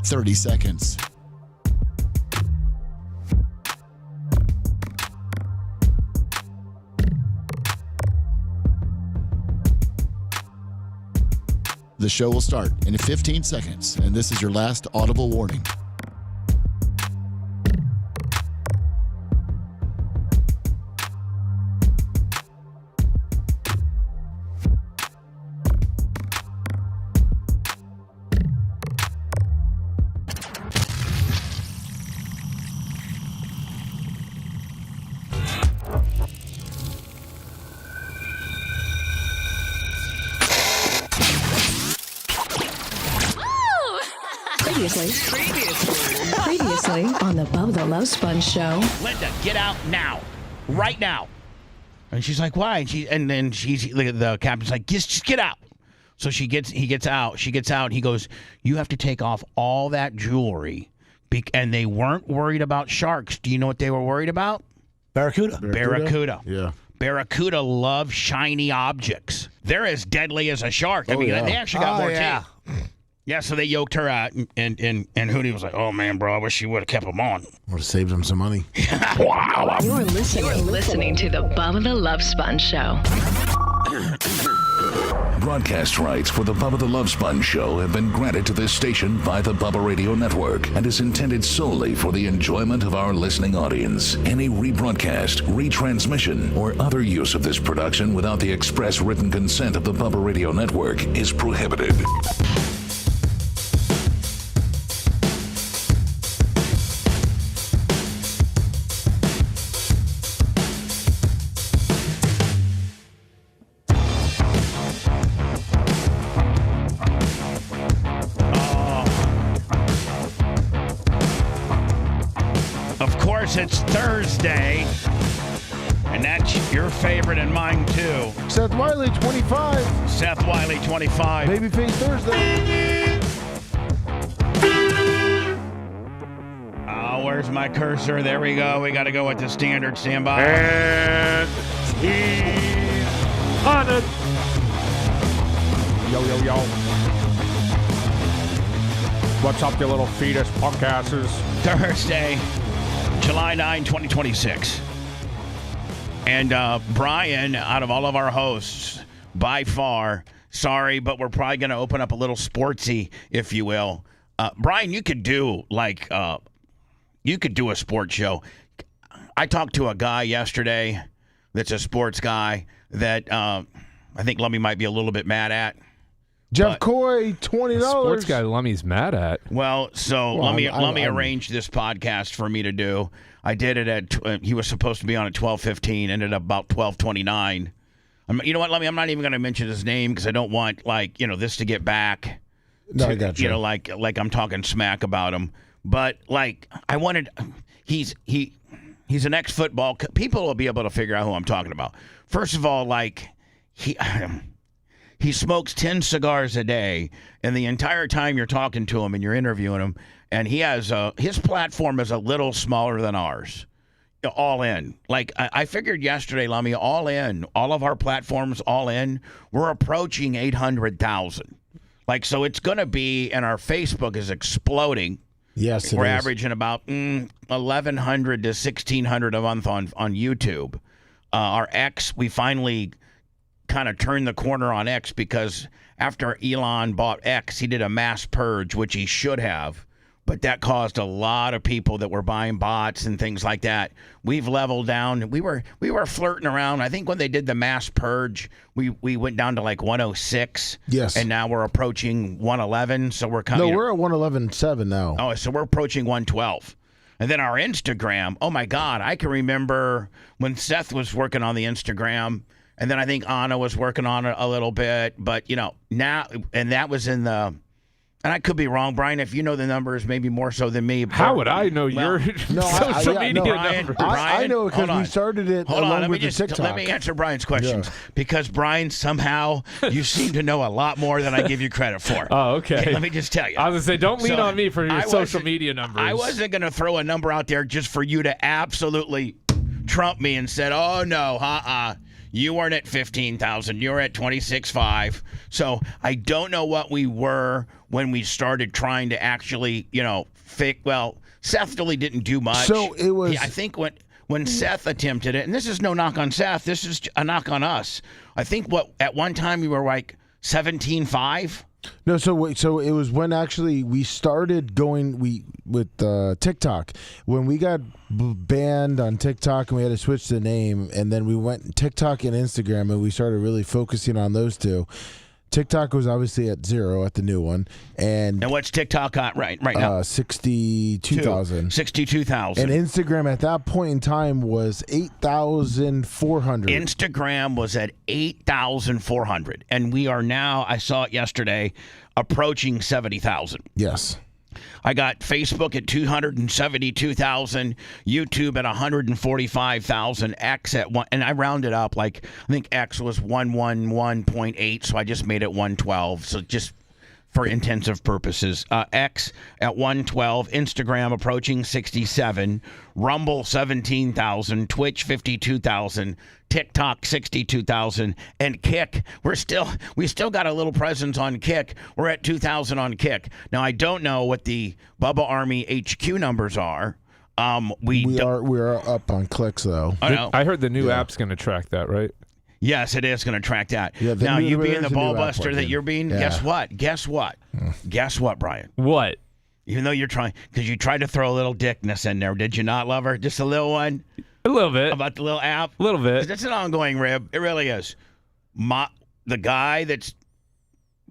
30 seconds. The show will start in 15 seconds, and this is your last audible warning. Previously on the Bubba the Love Sponge show. Linda, get out now. Right now. And she's like, why? And then the captain's like, just get out. So he gets out. She gets out. He goes, you have to take off all that jewelry. And they weren't worried about sharks. Do you know what they were worried about? Barracuda. Yeah. Barracuda love shiny objects. They're as deadly as a shark. I mean, they actually got more teeth. Yeah, so they yoked her out, and Hootie was like, oh, man, bro, I wish she would have kept him on. Would have saved him some money. Wow. You're listening to the Bubba the Love Sponge show. Broadcast rights for the Bubba the Love Sponge show have been granted to this station by the Bubba Radio Network and is intended solely for the enjoyment of our listening audience. Any rebroadcast, retransmission, or other use of this production without the express written consent of the Bubba Radio Network is prohibited. It's Thursday, and that's your favorite and mine too. Seth Wiley, 25. Seth Wiley, 25. Babyface Thursday. Oh, where's my cursor? There we go. We got to go with the standard standby. And he's on it. Yo, yo, yo. What's up, you little fetus punk asses? Thursday, July 9, 2026. And Brian, out of all of our hosts, by far, sorry, but we're probably going to open up a little sportsy, if you will. Brian, you could do a sports show. I talked to a guy yesterday that's a sports guy that I think Lummy might be a little bit mad at. Jeff Coy, $20. Sports guy Lummy's mad at. Well, Lummy arranged this podcast for me to do. I did it at, he was supposed to be on at 12:15, ended up about 12:29. You know what, Lummy, I'm not even going to mention his name because I don't want, this to get back. No, I got you. Like I'm talking smack about him. But, I wanted, he's an ex-football, people will be able to figure out who I'm talking about. First of all, he smokes 10 cigars a day, and the entire time you're talking to him and you're interviewing him, and he has his platform is a little smaller than ours. All in. I figured yesterday, Lummy, all in, all of our platforms, all in, we're approaching 800,000. So it's going to be, and our Facebook is exploding. Yes, we're averaging about 1,100 to 1,600 a month on YouTube. Our X, we finally kind of turned the corner on X because after Elon bought X, he did a mass purge, which he should have, but that caused a lot of people that were buying bots and things like that. We've leveled down. We were flirting around. I think when they did the mass purge, we went down to 106. Yes. And now we're approaching 111. So we're coming. No, we're at 111.7 now. Oh, so we're approaching 112. And then our Instagram. Oh my God, I can remember when Seth was working on the Instagram. And then I think Anna was working on it a little bit. But, now, and that was in the, and I could be wrong, Brian, if you know the numbers, maybe more so than me. How would I know your social media numbers? I know because we started it along with the TikTok. Let me answer Brian's questions. Because, Brian, somehow you seem to know a lot more than I give you credit for. Oh, okay. Let me just tell you. I was going to say, don't lean on me for your social media numbers. I wasn't going to throw a number out there just for you to absolutely trump me and said, oh, no, You weren't at 15,000. You were at 26.5. So I don't know what we were when we started trying to actually, well, Seth really didn't do much. So it was. I think when Seth attempted it, and this is no knock on Seth, this is a knock on us. I think at one time we were like 17.5. No, so it was when actually we started going with TikTok. When we got banned on TikTok and we had to switch the name, and then we went TikTok and Instagram, and we started really focusing on those two. TikTok was obviously at 0 at the new one, and what's TikTok at right now? 62,000. 62,000. And Instagram at that point in time was 8,400. Instagram was at 8,400, and we are now. I saw it yesterday, approaching 70,000. Yes. I got Facebook at 272,000, YouTube at 145,000, X at one, and I rounded up I think X was 111.8, so I just made it 112. So just for intensive purposes, X at 112, Instagram approaching 67, Rumble 17,000, Twitch 52,000, TikTok 62,000, and Kick. We still got a little presence on Kick. We're at 2,000 on Kick. Now I don't know what the Bubba Army HQ numbers are. We are up on clicks though. I heard the new app's going to track that, right? Yes, it is going to track that. Yeah, now, you being the ball buster that you're being, guess what? Guess what, Brian? What? Even though you're trying, because you tried to throw a little dickness in there, did you not, lover? Just a little one? A little bit. About the little app? A little bit. That's an ongoing rib. It really is. The guy that's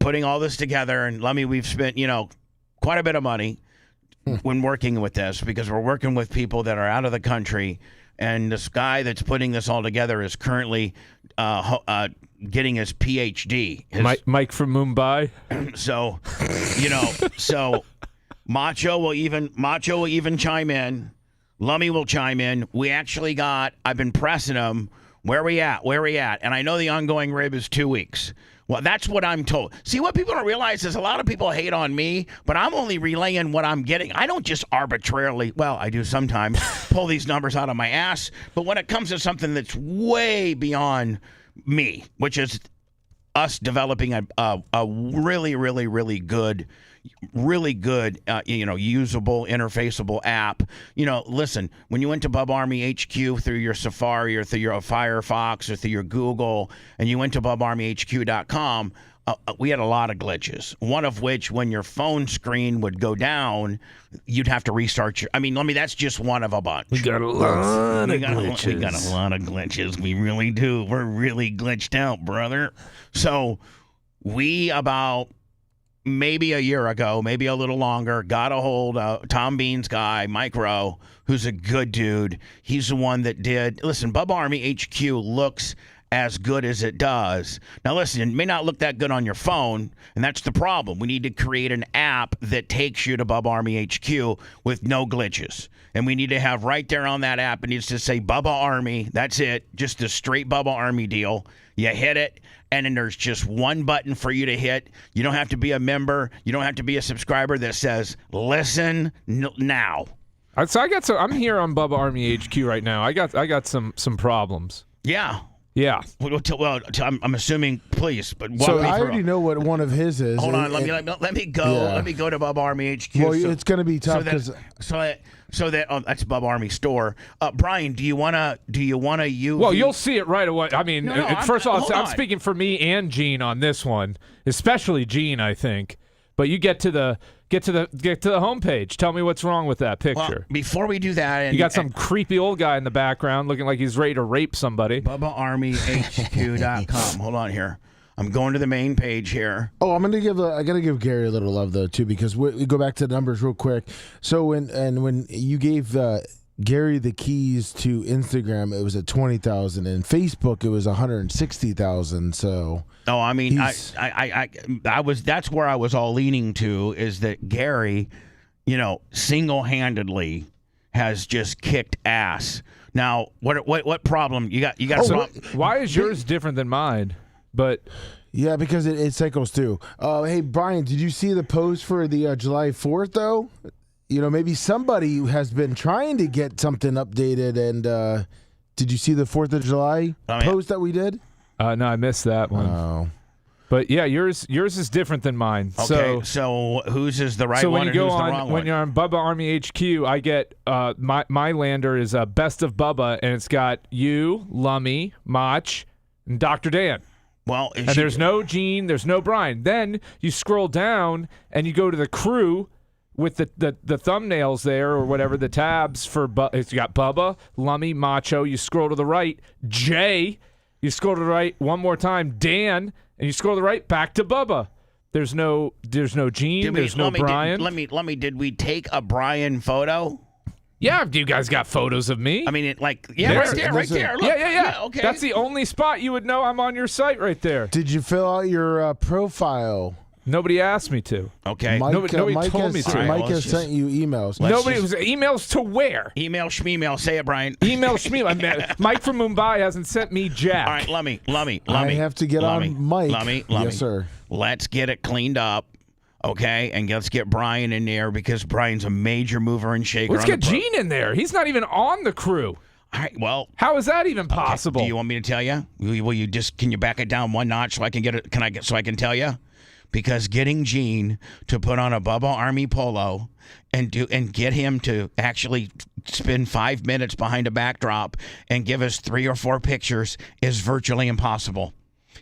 putting all this together, and Lummy, we've spent, quite a bit of money when working with this, because we're working with people that are out of the country. And this guy that's putting this all together is currently getting his PhD. Mike from Mumbai. So, so Macho will even chime in. Lummy will chime in. We actually I've been pressing him. Where we at? And I know the ongoing rib is 2 weeks. Well, that's what I'm told. See, what people don't realize is a lot of people hate on me, but I'm only relaying what I'm getting. I don't just arbitrarily, well, I do sometimes, pull these numbers out of my ass. But when it comes to something that's way beyond me, which is us developing a really, really, really good, usable, interfaceable app. Listen, when you went to Bubba Army HQ through your Safari or through your Firefox or through your Google, and you went to BubbaArmyHQ.com, we had a lot of glitches. One of which, when your phone screen would go down, you'd have to restart that's just one of a bunch. We got a lot of glitches. We got a lot of glitches. We really do. We're really glitched out, brother. So we about maybe a year ago, maybe a little longer, got a hold of Tom Bean's guy, Mike Rowe, who's a good dude. He's the one that did. Listen, Bubba Army HQ looks as good as it does. Now, listen, it may not look that good on your phone, and that's the problem. We need to create an app that takes you to Bubba Army HQ with no glitches. And we need to have right there on that app, it needs to say Bubba Army. That's it. Just a straight Bubba Army deal. You hit it, and then there's just one button for you to hit. You don't have to be a member. You don't have to be a subscriber that says, listen now. So I'm here on Bubba Army HQ right now. I got some problems. Yeah. Yeah. Well, I'm assuming, please. But so I already know what one of his is. Hold on. Let me go. Yeah. Let me go to Bubba Army HQ. Well, it's going to be tough because that's Bubba Army store. Brian, do you wanna use? Well, you'll see it right away. I mean, first of all, I'm speaking for me and Gene on this one, especially Gene, I think. But you get to the homepage. Tell me what's wrong with that picture. Well, before we do that, you got some creepy old guy in the background looking like he's ready to rape somebody. BubbaArmyHQ.com. Hold on here. I'm going to the main page here. Oh, I gotta give Gary a little love though too, because we go back to the numbers real quick. So when you gave Gary the keys to Instagram, it was at 20,000, and Facebook it was 160,000. So I mean, that's where I was all leaning to, is that Gary, single-handedly has just kicked ass. Now, what problem you got? Why is yours different than mine? But yeah, because it cycles too. Hey, Brian, did you see the post for the July 4th though? Maybe somebody has been trying to get something updated and Did you see the 4th of July post that we did? No, I missed that one. Oh. But yeah, yours is different than mine. Okay, so whose is the right so one when and you go who's the on, wrong when one? you're on Bubba Army HQ, I get my lander is Best of Bubba, and it's got you, Lummy, Mach, and Dr. Dan. Well, and there's no Gene, there's no Brian. Then you scroll down and you go to the crew with the thumbnails there or whatever, the tabs for it's got Bubba, Lummy, Macho. You scroll to the right, Jay. You scroll to the right one more time, Dan. And you scroll to the right, back to Bubba. There's no Gene. There's no Brian. Let me. Did we take a Brian photo? Yeah, you guys got photos of me. I mean, right there. Look. Yeah. Okay. That's the only spot you would know I'm on your site right there. Did you fill out your profile? Nobody asked me to. Okay. Nobody told me to. Mike has sent you emails. Nobody was emails to where? Email schmeemail. Say it, Brian. Email schmeemail. Mike from Mumbai hasn't sent me jack. All right, Lummy. I have to get on Mike. Lummy. Yes, sir. Let's get it cleaned up, okay? And let's get Brian in there because Brian's a major mover and shaker. Let's get Gene in there. He's not even on the crew. All right, well, how is that even possible? Do you want me to tell you? Will you just can you back it down one notch so I can get it? So I can tell you? Because getting Gene to put on a Bubba Army polo and get him to actually spend 5 minutes behind a backdrop and give us 3 or 4 pictures is virtually impossible.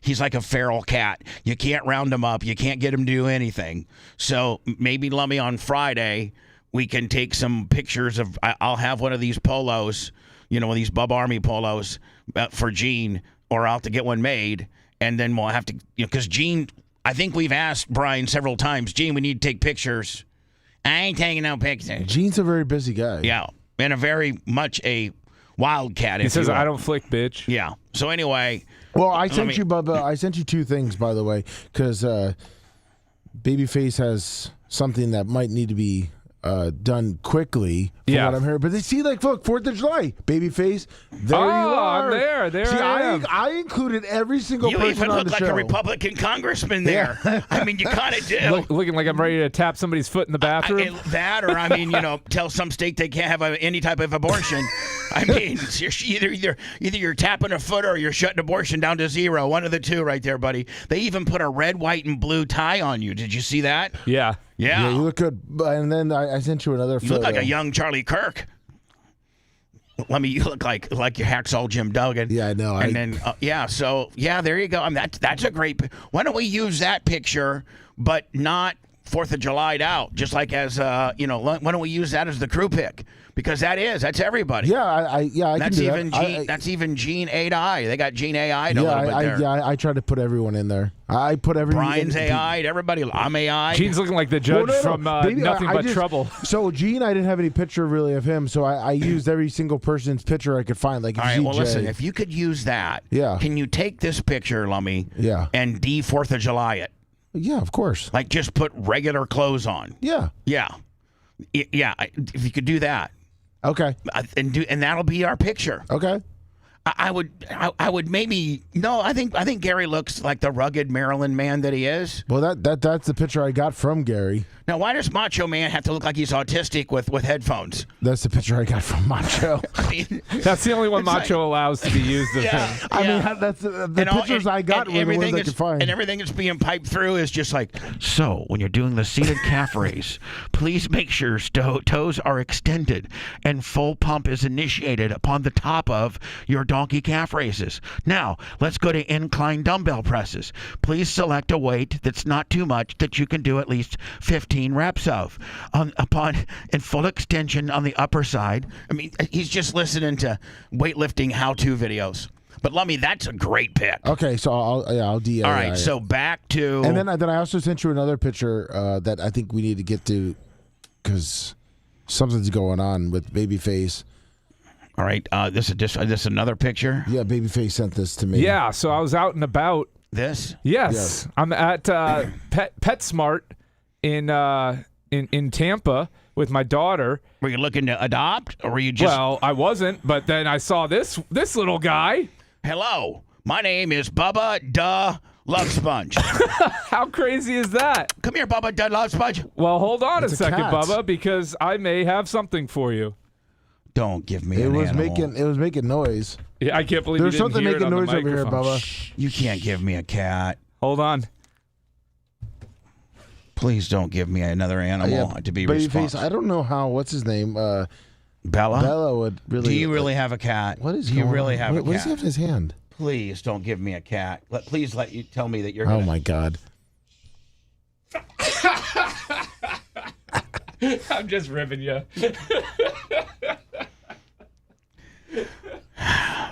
He's like a feral cat. You can't round him up. You can't get him to do anything. So maybe Lummy on Friday we can take some pictures of. I'll have one of these polos, these Bubba Army polos for Gene, or I'll have to get one made, and then we'll have to because Gene. I think we've asked Brian several times, Gene, we need to take pictures. I ain't taking no pictures. Gene's a very busy guy. Yeah, and a very much a wildcat. He says, I don't flick, bitch. Yeah. So anyway. Well, I sent you, Bubba, I sent you 2 things, by the way, because Babyface has something that might need to be done quickly from what I'm hearing. But they see, look, 4th of July, Babyface, there you are. I'm there. There see, I am. I included every single person on the show. You even look like a Republican congressman there. I mean, you kind of do. Looking like I'm ready to tap somebody's foot in the bathroom. Tell some state they can't have any type of abortion. I mean, either you're tapping a foot or you're shutting abortion down to 0. One of the two right there, buddy. They even put a red, white, and blue tie on you. Did you see that? Yeah. Yeah, you look good. And then I sent you another photo. You look like a young Charlie Kirk. You look like your Hacksaw Jim Duggan. Yeah, I know. And then, there you go. I mean, that's a great. Why don't we use that picture, but not 4th of July'd out, just like as why don't we use that as the crew pick? Because that's everybody. Yeah, I can do even that. That's even Gene AI. They got Gene AI a little bit there. I tried to put everyone in there. I put everyone. Brian's AI. Everybody. I'm AI. Gene's looking like the judge from Nothing But Trouble. So Gene, I didn't have any picture really of him, so I used every single person's picture I could find. Like, all right. Well, listen. If you could use that, can you take this picture, Lummy? Yeah. And 4th of July it. Yeah, of course. Like just put regular clothes on. Yeah. Yeah. Yeah. If you could do that. Okay. And that'll be our picture. Okay. I would maybe no. I think Gary looks like the rugged Maryland man that he is. Well, that's the picture I got from Gary. Now, why does Macho Man have to look like he's autistic with headphones? That's the picture I got from Macho. I mean, that's the only one Macho allows to be used of him. I mean, that's the pictures I got were the ones I could find. And everything that's being piped through is just like, so when you're doing the seated calf raise, please make sure toes are extended and full pump is initiated upon the top of your donkey calf raises. Now, let's go to incline dumbbell presses. Please select a weight that's not too much that you can do at least 15 reps of. In full extension on the upper side. I mean, he's just listening to weightlifting how-to videos. But Lummy, that's a great pick. Okay, so I'll DA. All right, so back to... And then I also sent you another picture that I think we need to get to because something's going on with Babyface. All right, this is another picture? Yeah, Babyface sent this to me. Yeah, so I was out and about. This? Yes. I'm at PetSmart in Tampa with my daughter. Were you looking to adopt, or were you just... Well, I wasn't, but then I saw this little guy. Hello, my name is Bubba Duh Love Sponge. How crazy is that? Come here, Bubba Duh Love Sponge. Well, hold on a second, cat. Bubba, because I may have something for you. Don't give me It an was animal. making noise. Yeah, I can't believe There's you didn't something hear it making on the noise over here, microphone. Bubba. Shh. You can't give me a cat. Hold on. Please don't give me another animal to be Babyface. responsible. I don't know how. What's his name? Bella? Bella would really. Do you really have a cat? What is? Do you going really on? have a What does he cat? have in his hand? Please don't give me a cat. Please let you tell me that you're Oh gonna. my God. I'm just ribbing you.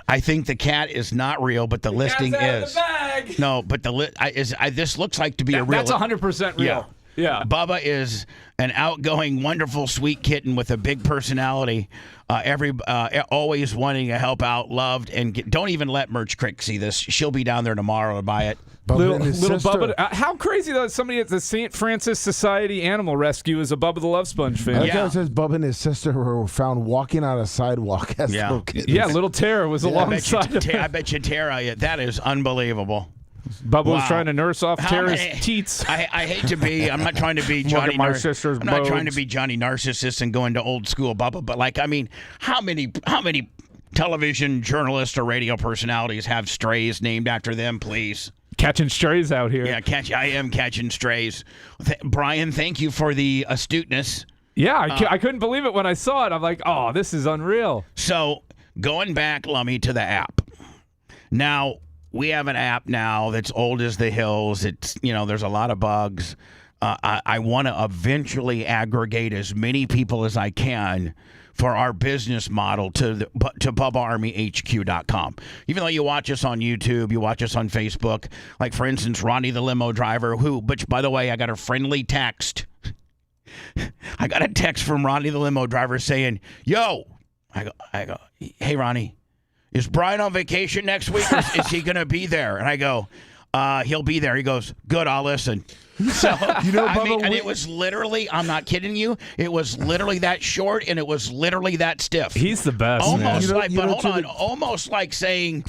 I think the cat is not real, but the listing is. No, but this looks like to be a real. That's 100% real. Yeah. Bubba is an outgoing, wonderful, sweet kitten with a big personality. Always wanting to help out, loved, and don't even let Merch Crick see this. She'll be down there tomorrow to buy it. Bubba and his Little sister. Bubba. How crazy though! Somebody at the St. Francis Society Animal Rescue is a Bubba the Love Sponge fan. I like how Yeah. it says Bubba and his sister were found walking on a sidewalk as Yeah. little kids. Yeah, little Tara was alongside of I bet you, Tara, that is unbelievable. Bubba was Wow. trying to nurse off How Tara's many- teats. I hate to be. I'm not trying to be Look Johnny. at my sister's I'm not trying to boobs. be Johnny Narcissist and go into old school Bubba. But how many television journalists or radio personalities have strays named after them? Please. Catching strays out here. Yeah, I am catching strays. Brian, thank you for the astuteness. Yeah, I couldn't believe it when I saw it. I'm like, oh, this is unreal. So going back, Lummy, to the app. Now, we have an app now that's old as the hills. It's, there's a lot of bugs. I want to eventually aggregate as many people as I can for our business model to BubbaArmyHQ.com. Even though you watch us on YouTube, you watch us on Facebook, like, for instance, Ronnie the limo driver, which, by the way, I got a friendly text. I got a text from Ronnie the limo driver saying, yo, I go, hey, Ronnie, is Brian on vacation next week, or is he going to be there? And I go, he'll be there. He goes, good, I'll listen. So, Bubba, and it was literally, I'm not kidding you, it was literally that short, and it was literally that stiff. He's the best, Almost man. almost like saying,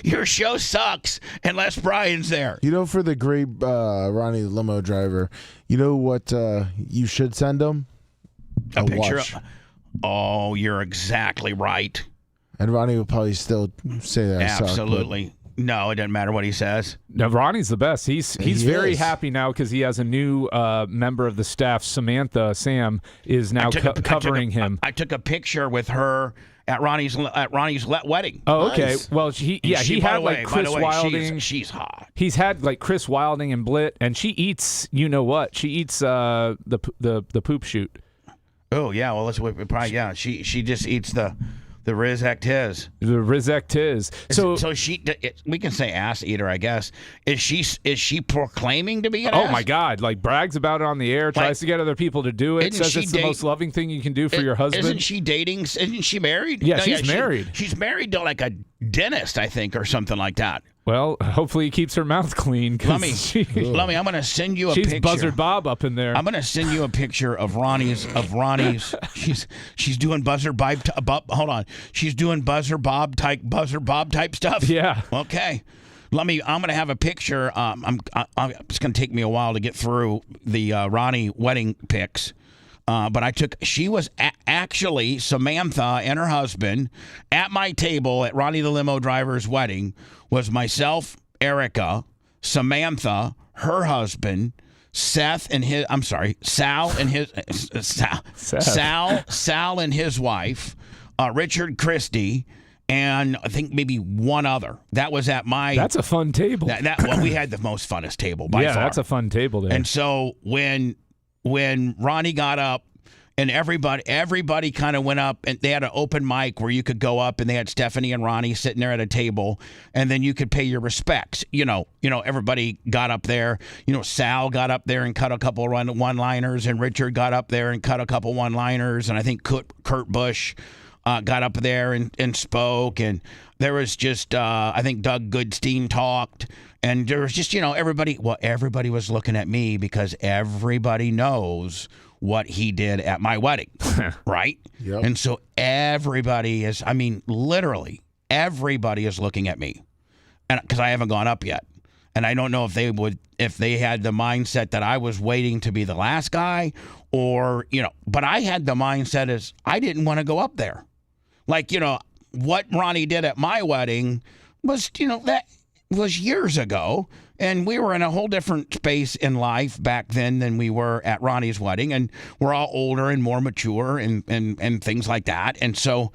your show sucks unless Brian's there. For the great Ronnie the limo driver, you know what you should send him? A picture watch. Oh, you're exactly right. And Ronnie will probably still say that. I suck, but- Absolutely. No, it doesn't matter what he says. No, Ronnie's the best. He's He very is. happy now because he has a new member of the staff. Sam is now covering him. I took a picture with her at Ronnie's wedding. Oh, okay. Nice. Well, he had like Chris Wilding. She's hot. He's had like Chris Wilding and Blit, and she eats. You know what? She eats the poop shoot. Oh yeah. Well, probably yeah. She just eats the Rizek Tiz. The Rizek Tiz. So we can say ass eater, I guess. Is she proclaiming to be an ass? oh my God! Like brags about it on the air, tries to get other people to do it. Isn't Says she it's the most loving thing you can do for your husband. Isn't she dating? Isn't she married? Yeah, she's married. She's married to like a dentist, I think, or something like that. Well, hopefully he keeps her mouth clean. Lummy, I'm going to send you a she's picture. Buzzard Bob up in there. I'm going to send you a picture of Ronnie's. She's doing Buzzard Bob. Hold on, she's doing Buzzard Bob type stuff. Yeah. Okay. I'm going to have a picture. It's going to take me a while to get through the Ronnie wedding pics. But she was actually Samantha and her husband at my table at Ronnie the limo driver's wedding was myself, Erica, Samantha, her husband, Sal and his wife, Richard Christie, and I think maybe one other. That was at my. That's a fun table. We had the most funnest table by far. Yeah, that's a fun table there. And so when Ronnie got up and everybody kind of went up, and they had an open mic where you could go up, and they had Stephanie and Ronnie sitting there at a table, and then you could pay your respects. Everybody got up there. Sal got up there and cut a couple one-liners, and Richard got up there and cut a couple one-liners, and I think Kurt Busch got up there and spoke, and there was just I think Doug Goodstein talked, and there was just everybody was looking at me because everybody knows what he did at my wedding, right? Yep. And so everybody is, literally everybody is looking at me, and because I haven't gone up yet. And I don't know if they had the mindset that I was waiting to be the last guy, or but I had the mindset as I didn't want to go up there. Like, what Ronnie did at my wedding was, that was years ago. And we were in a whole different space in life back then than we were at Ronnie's wedding. And we're all older and more mature and things like that. And so,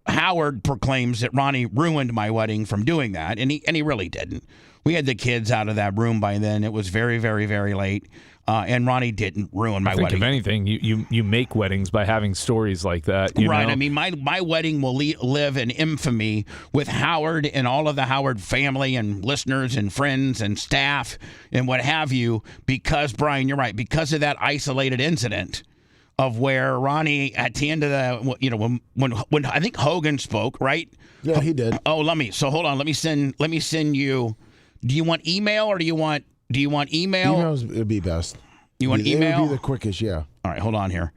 Howard proclaims that Ronnie ruined my wedding from doing that. And he really didn't. We had the kids out of that room by then. It was very, very, very late. And Ronnie didn't ruin my wedding. If anything, you make weddings by having stories like that. Right. know? I mean, my wedding will live in infamy with Howard and all of the Howard family and listeners and friends and staff and what have you, because, Brian, you're right, because of that isolated incident of where Ronnie, at the end of the, when I think Hogan spoke, right? Yeah, he did. Oh, so hold on. Let me send you. Do you want email or do you want email? Emails would be best. You want email? It would be the quickest, yeah. All right, hold on here.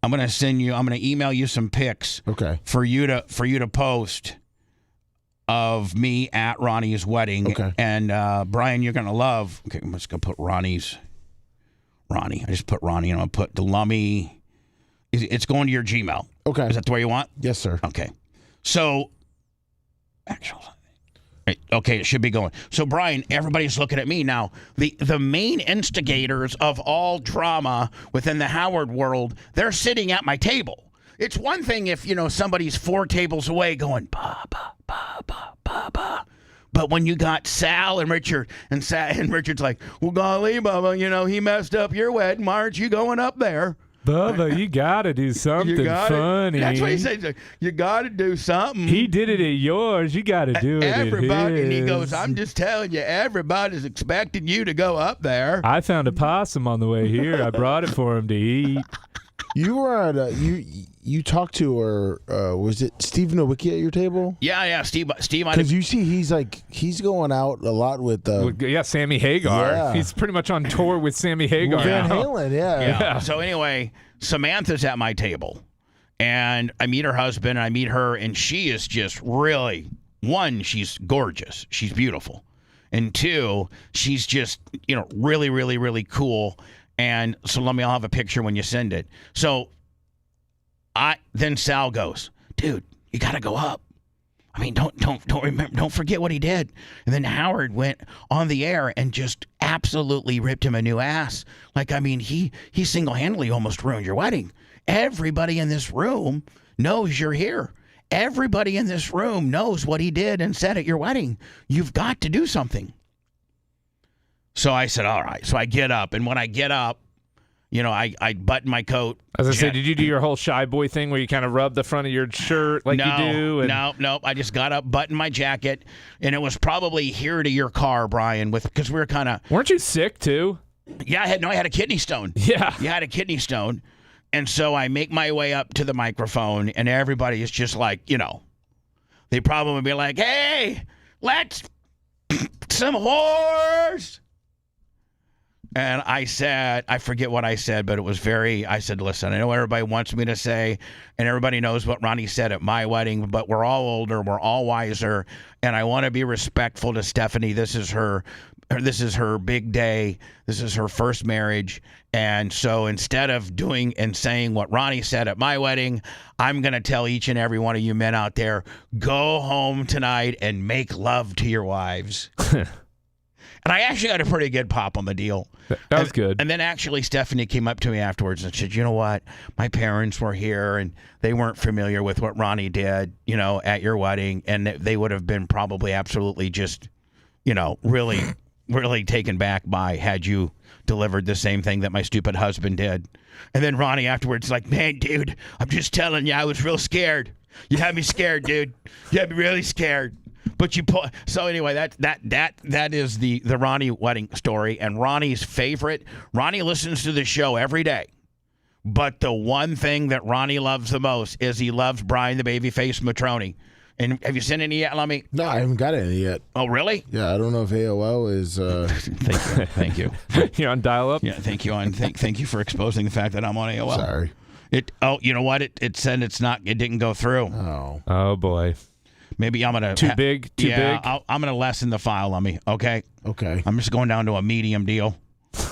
I'm going to email you some pics. Okay. For you to post of me at Ronnie's wedding. Okay. And Brian, you're going to love. Okay, I'm just going to put Ronnie. I just put Ronnie and I'll put the Lummy. It's going to your Gmail. Okay. Is that the way you want? Yes, sir. Okay. So, actually. Okay, it should be going. So, Brian, everybody's looking at me now. The main instigators of all drama within the Howard world, they're sitting at my table. It's one thing if, somebody's 4 tables away going, Bubba, Bubba, Bubba. But when you got Sal and Richard, and Richard's like, well, golly, Bubba, he messed up your wedding. Why aren't you going up there? Bubba, you got to do something funny. That's what he says. You got to do something. He did it at yours. You got to do it at his. And he goes, I'm just telling you, everybody's expecting you to go up there. I found a possum on the way here. I brought it for him to eat. You were at you talked to, or was it Steve Nowicki at your table? Yeah, Steve. Because you see, he's going out a lot with Sammy Hagar. Yeah. He's pretty much on tour with Sammy Hagar. Van now. Halen, yeah. So anyway, Samantha's at my table, and I meet her husband, and I meet her, and she is just really, one, she's gorgeous, she's beautiful, and 2, she's just really, really, really cool. And so I'll have a picture when you send it. So then Sal goes, dude, you got to go up. I mean, don't forget what he did. And then Howard went on the air and just absolutely ripped him a new ass. Like, I mean, he single-handedly almost ruined your wedding. Everybody in this room knows you're here. Everybody in this room knows what he did and said at your wedding. You've got to do something. So I said, all right. So I get up, and when I get up, I button my coat. As I say, did you do your whole shy boy thing where you kind of rub the front of your shirt like you do? And... No. I just got up, buttoned my jacket, and it was probably here to your car, Brian, because we were kind of... Weren't you sick, too? Yeah, I had a kidney stone. Yeah. You had a kidney stone. And so I make my way up to the microphone, and everybody is just like, they probably be like, hey, let's some whores. And I said, I forget what I said, but it was I said, listen, I know everybody wants me to say, and everybody knows what Ronnie said at my wedding, but we're all older, we're all wiser, and I want to be respectful to Stephanie. This is her big day. This is her first marriage. And so instead of doing and saying what Ronnie said at my wedding, I'm going to tell each and every one of you men out there, go home tonight and make love to your wives. And I actually got a pretty good pop on the deal. That was good. And then actually Stephanie came up to me afterwards and said, you know what? My parents were here and they weren't familiar with what Ronnie did, at your wedding. And they would have been probably absolutely just, really, really taken back by had you delivered the same thing that my stupid husband did. And then Ronnie afterwards like, man, dude, I'm just telling you, I was real scared. You had me scared, dude. You had me really scared. But so anyway, that is the Ronnie wedding story, and Ronnie's favorite. Ronnie listens to the show every day, but the one thing that Ronnie loves the most is he loves Brian the Babyface Matroni. And have you sent any yet, Lummy? No, I haven't got any yet. Oh, really? Yeah, I don't know if AOL is. Thank you. You're on dial-up. Yeah, thank you. Thank you for exposing the fact that I'm on AOL. Sorry. You know what? It said it didn't go through. Oh boy. Maybe I'm gonna too big. I'm gonna lessen the file on me. Okay. I'm just going down to a medium deal.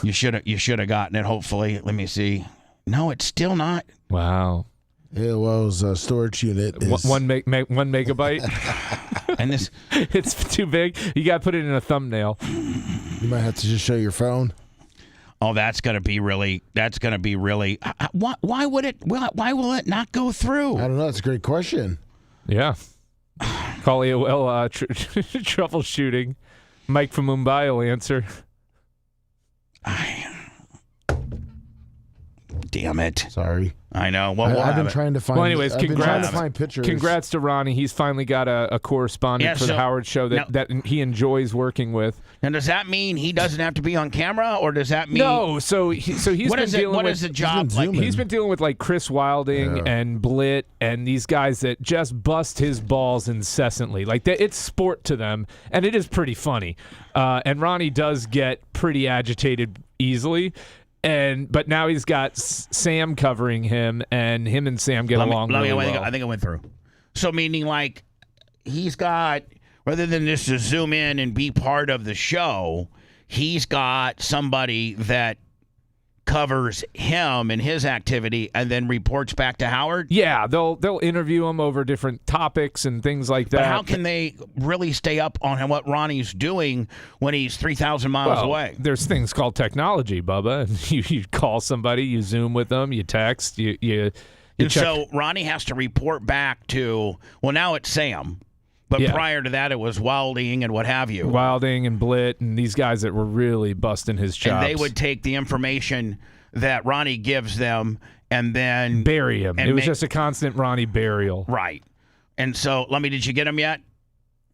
You should have gotten it. Hopefully, let me see. No, it's still not. Wow. AOL's storage unit is... One megabyte. And this, It's too big. You got to put it in a thumbnail. You might have to just show your phone. oh, that's going to be really. Why would it? Why will it not go through? I don't know. That's a great question. Yeah. Call AOL troubleshooting. Mike from Mumbai will answer. Damn it. Sorry. I know. Well, I've been trying to find. Well, anyways, I've been trying congrats. to find pictures. Congrats to Ronnie. He's finally got a correspondent for the Howard Show that he enjoys working with. Now, does that mean he doesn't have to be on camera, or does that mean no? So he's been dealing what with is the job been like? zooming. He's been dealing with like Chris Wilding and Blitt and these guys that just bust his balls incessantly. Like it's sport to them, and it is pretty funny. And Ronnie does get pretty agitated easily. But now he's got Sam covering him, and him and Sam get along really well. I think I went through. So meaning like he's got, rather than just to zoom in and be part of the show, he's got somebody that covers him and his activity and then reports back to Howard? Yeah, they'll interview him over different topics and things like that. But how can they really stay up on what Ronnie's doing when he's 3,000 miles away? There's things called technology, Bubba. And you call somebody, you Zoom with them, you text, you check. So Ronnie has to report back to, well, now it's Sam. But prior to that, it was Wilding and what have you. Wilding and Blitt and these guys that were really busting his chops. And they would take the information that Ronnie gives them and then bury him. It was just a constant Ronnie burial. Right. And so, did you get him yet?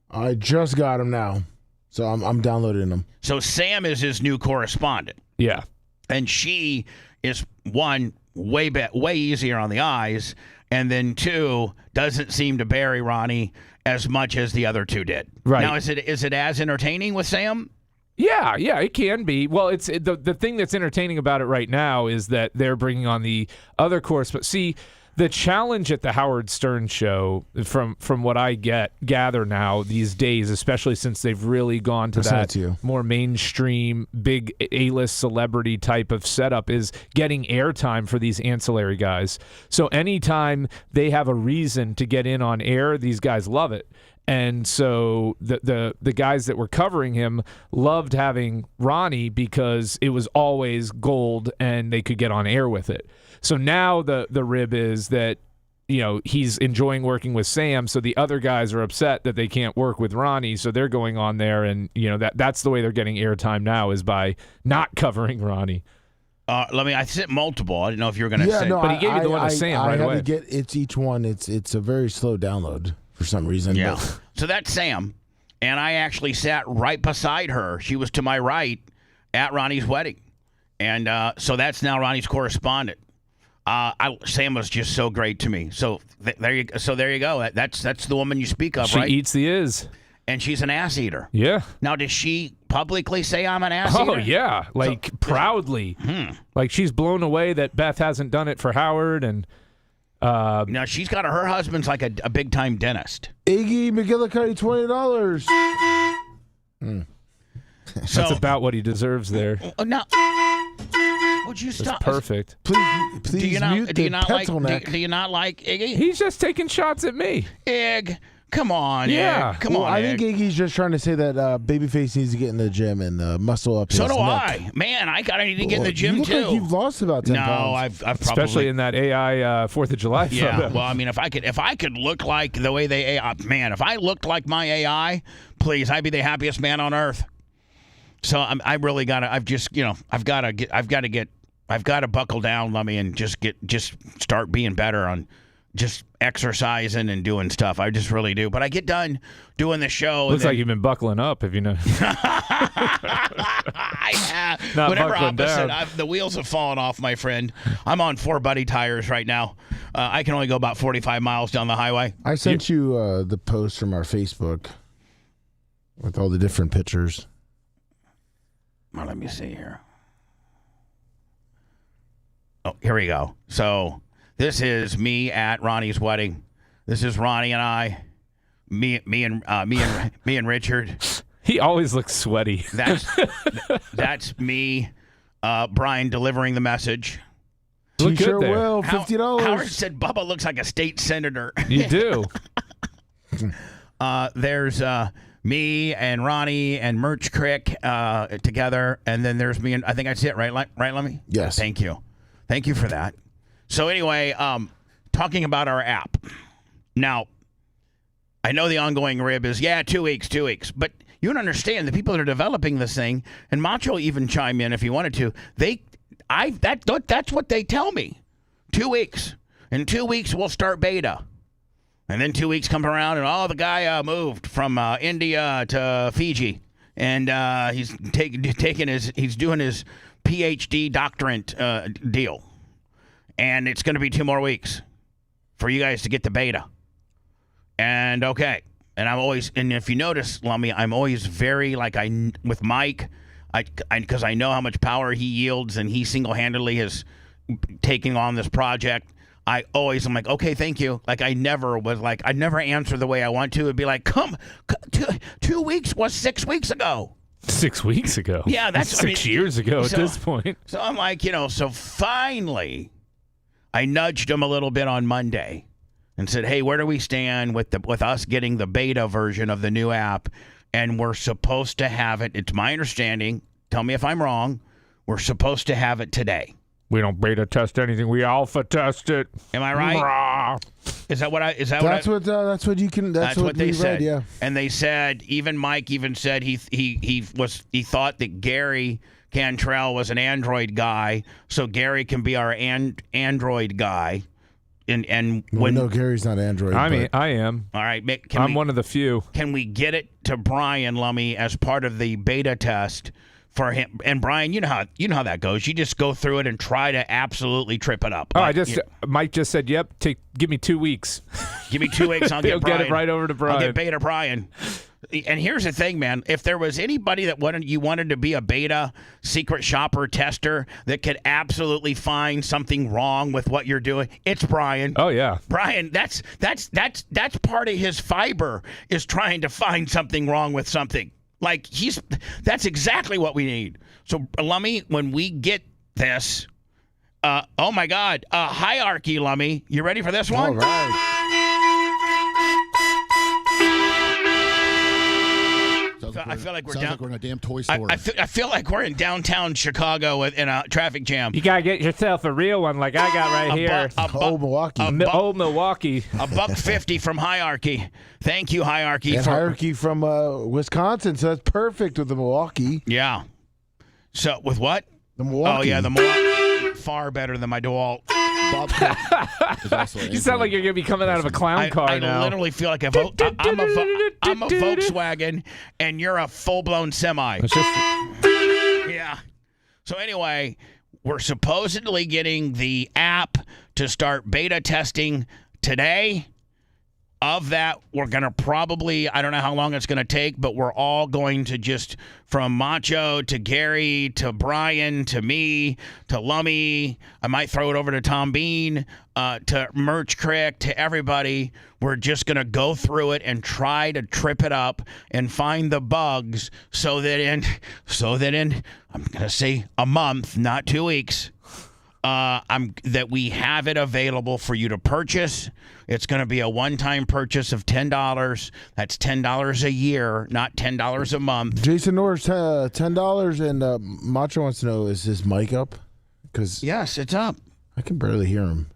I just got him now, so I'm downloading them. So Sam is his new correspondent. Yeah. And she is, one, way easier on the eyes, and then two, doesn't seem to bury Ronnie as much as the other two did. Right. Now, is it as entertaining with Sam? Yeah, it can be. Well, it's the thing that's entertaining about it right now is that they're bringing on the other course. But see, the challenge at the Howard Stern show, from what I gather now these days, especially since they've really gone to that more mainstream, big A-list celebrity type of setup, is getting airtime for these ancillary guys. So anytime they have a reason to get in on air, these guys love it. And so the guys that were covering him loved having Ronnie because it was always gold and they could get on air with it. So now the rib is that, he's enjoying working with Sam, so the other guys are upset that they can't work with Ronnie, so they're going on there, and that's the way they're getting airtime now is by not covering Ronnie. I sent multiple. I didn't know if you were going to say. No, but he gave you the one with Sam right away. I had to get it's each one. It's a very slow download for some reason. Yeah. But. So that's Sam, and I actually sat right beside her. She was to my right at Ronnie's wedding, and so that's now Ronnie's correspondent. Sam was just so great to me. So there you go. That's the woman you speak of, right? She eats the is. And she's an ass eater. Yeah. Now, does she publicly say I'm an ass eater? Oh, yeah. Proudly. Like, she's blown away that Beth hasn't done it for Howard. And now, she's got her husband's like a big-time dentist. Iggy McGillicuddy, $20. So, that's about what he deserves there. Now, would you stop? That's perfect. Please do you not like Iggy? He's just taking shots at me. Iggy. Come on, yeah. Come on, I think Iggy's just trying to say that Babyface needs to get in the gym and muscle up his neck. So do I. Man, I need to get in the gym, you look too. Like you've lost about 10 pounds. No, I've probably... Especially in that AI 4th of July photo. Yeah, well, I mean, if I could look like the way they AI... Man, if I looked like my AI, please, I'd be the happiest man on earth. So I really got to... I've got to buckle down, Lummy, and just start being better on... just exercising and doing stuff. I just really do. But I get done doing the show. Looks like you've been buckling up, if you know. I have. Not whatever buckling opposite. down. The wheels have fallen off, my friend. I'm on 4 Buddy tires right now. I can only go about 45 miles down the highway. I sent you the post from our Facebook with all the different pictures. Well, let me see here. Oh, here we go. So... this is me at Ronnie's wedding. This is Ronnie and I, me and Richard. He always looks sweaty. That's me, Brian delivering the message. Look good T-shirt there. will, $50. Howard said Bubba looks like a state senator. You do. There's me and Ronnie and Merch Crick together, and then there's me and I think that's it, right? Right, Lemmy? Yes. Thank you for that. So anyway, talking about our app. Now, I know the ongoing rib is 2 weeks, but you don't understand the people that are developing this thing, and Macho even chime in if he wanted to. That's what they tell me. 2 weeks. In 2 weeks we'll start beta. And then 2 weeks come around, and the guy moved from India to Fiji, and he's he's doing his PhD doctorate deal, and it's going to be 2 more weeks for you guys to get the beta. And okay, and if you notice, Lummy, I'm always very with Mike, because I know how much power he yields, and he single-handedly is taking on this project. I'm like, okay, thank you. I never answer the way I want to. It'd be like, 2 weeks was 6 weeks ago. 6 weeks ago. Yeah, that's 6 years ago at this point. So I'm like, so finally, I nudged him a little bit on Monday and said, hey, where do we stand with us getting the beta version of the new app? And we're supposed to have it. It's my understanding. Tell me if I'm wrong. We're supposed to have it today. We don't beta test anything. We alpha test it. Am I right? Rah. Is that what I? Is that That's what? That's what you can. That's what they said. Read, yeah. And they said, even Mike even said he thought that Gary Cantrell was an Android guy, so Gary can be our Android guy. And when no, Gary's not Android. I am. All right, I'm one of the few. Can we get it to Brian Lummy as part of the beta test? For him and Brian, you know how that goes. You just go through it and try to absolutely trip it up. Mike just said, "Yep, give me 2 weeks. Give me 2 weeks. I'll He'll get it right over to Brian. I'll get beta Brian." And here's the thing, man. If there was anybody that wanted to be a beta secret shopper tester that could absolutely find something wrong with what you're doing, it's Brian. Oh yeah, Brian. That's part of his fiber is trying to find something wrong with something. That's exactly what we need. So, Lummy, when we get this, oh my God, hierarchy, Lummy. You ready for this one? All right. I feel like Sounds like we're in a damn toy store. I feel like we're in downtown Chicago in a traffic jam. You gotta get yourself a real one, like I got right here. Old Milwaukee. Old Milwaukee. $1.50 from Hierarchy. Thank you, Hierarchy. And Hierarchy from Wisconsin, so that's perfect with the Milwaukee. Yeah. So with what? The Milwaukee. Oh yeah, the Milwaukee. Far better than my DeWalt. Bob Cook is also You sound like you're gonna be coming out of a clown car now. I literally feel like I'm a Volkswagen and you're a full-blown semi. It's just Yeah. So anyway, we're supposedly getting the app to start beta testing today. Of that, we're going to probably, I don't know how long it's going to take, but we're all going to just, from Macho to Gary to Brian to me to Lummy, I might throw it over to Tom Bean, to Merch Crick, to everybody. We're just going to go through it and try to trip it up and find the bugs so that in, I'm going to say a month, not 2 weeks, that we have it available for you to purchase. It's going to be a one-time purchase of $10. That's $10 a year, not $10 a month. Jason Norris, $10, and Macho wants to know, is his mic up? Because yes, it's up. I can barely hear him.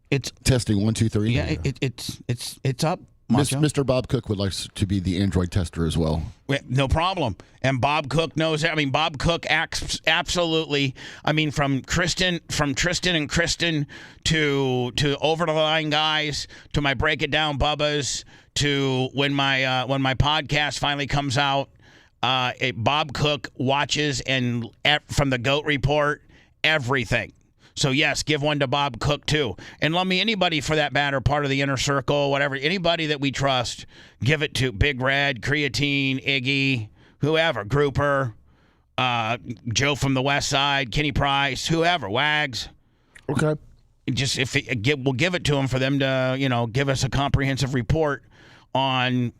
It's testing 1, 2, 3. yeah. It's up. Macho. Mr. Bob Cook would like to be the Android tester as well. No problem. And Bob Cook knows. I mean, Bob Cook acts absolutely. I mean, from Tristan and Kristen to Over the Line guys to my Break It Down Bubbas to when my podcast finally comes out. Bob Cook watches and from the Goat Report everything. So, yes, give one to Bob Cook, too. And let me, anybody for that matter, part of the inner circle, whatever, anybody that we trust, give it to. Big Red, Creatine, Iggy, whoever, Grouper, Joe from the West Side, Kenny Price, whoever, Wags. Okay. Just we'll give it to them for them to, give us a comprehensive report on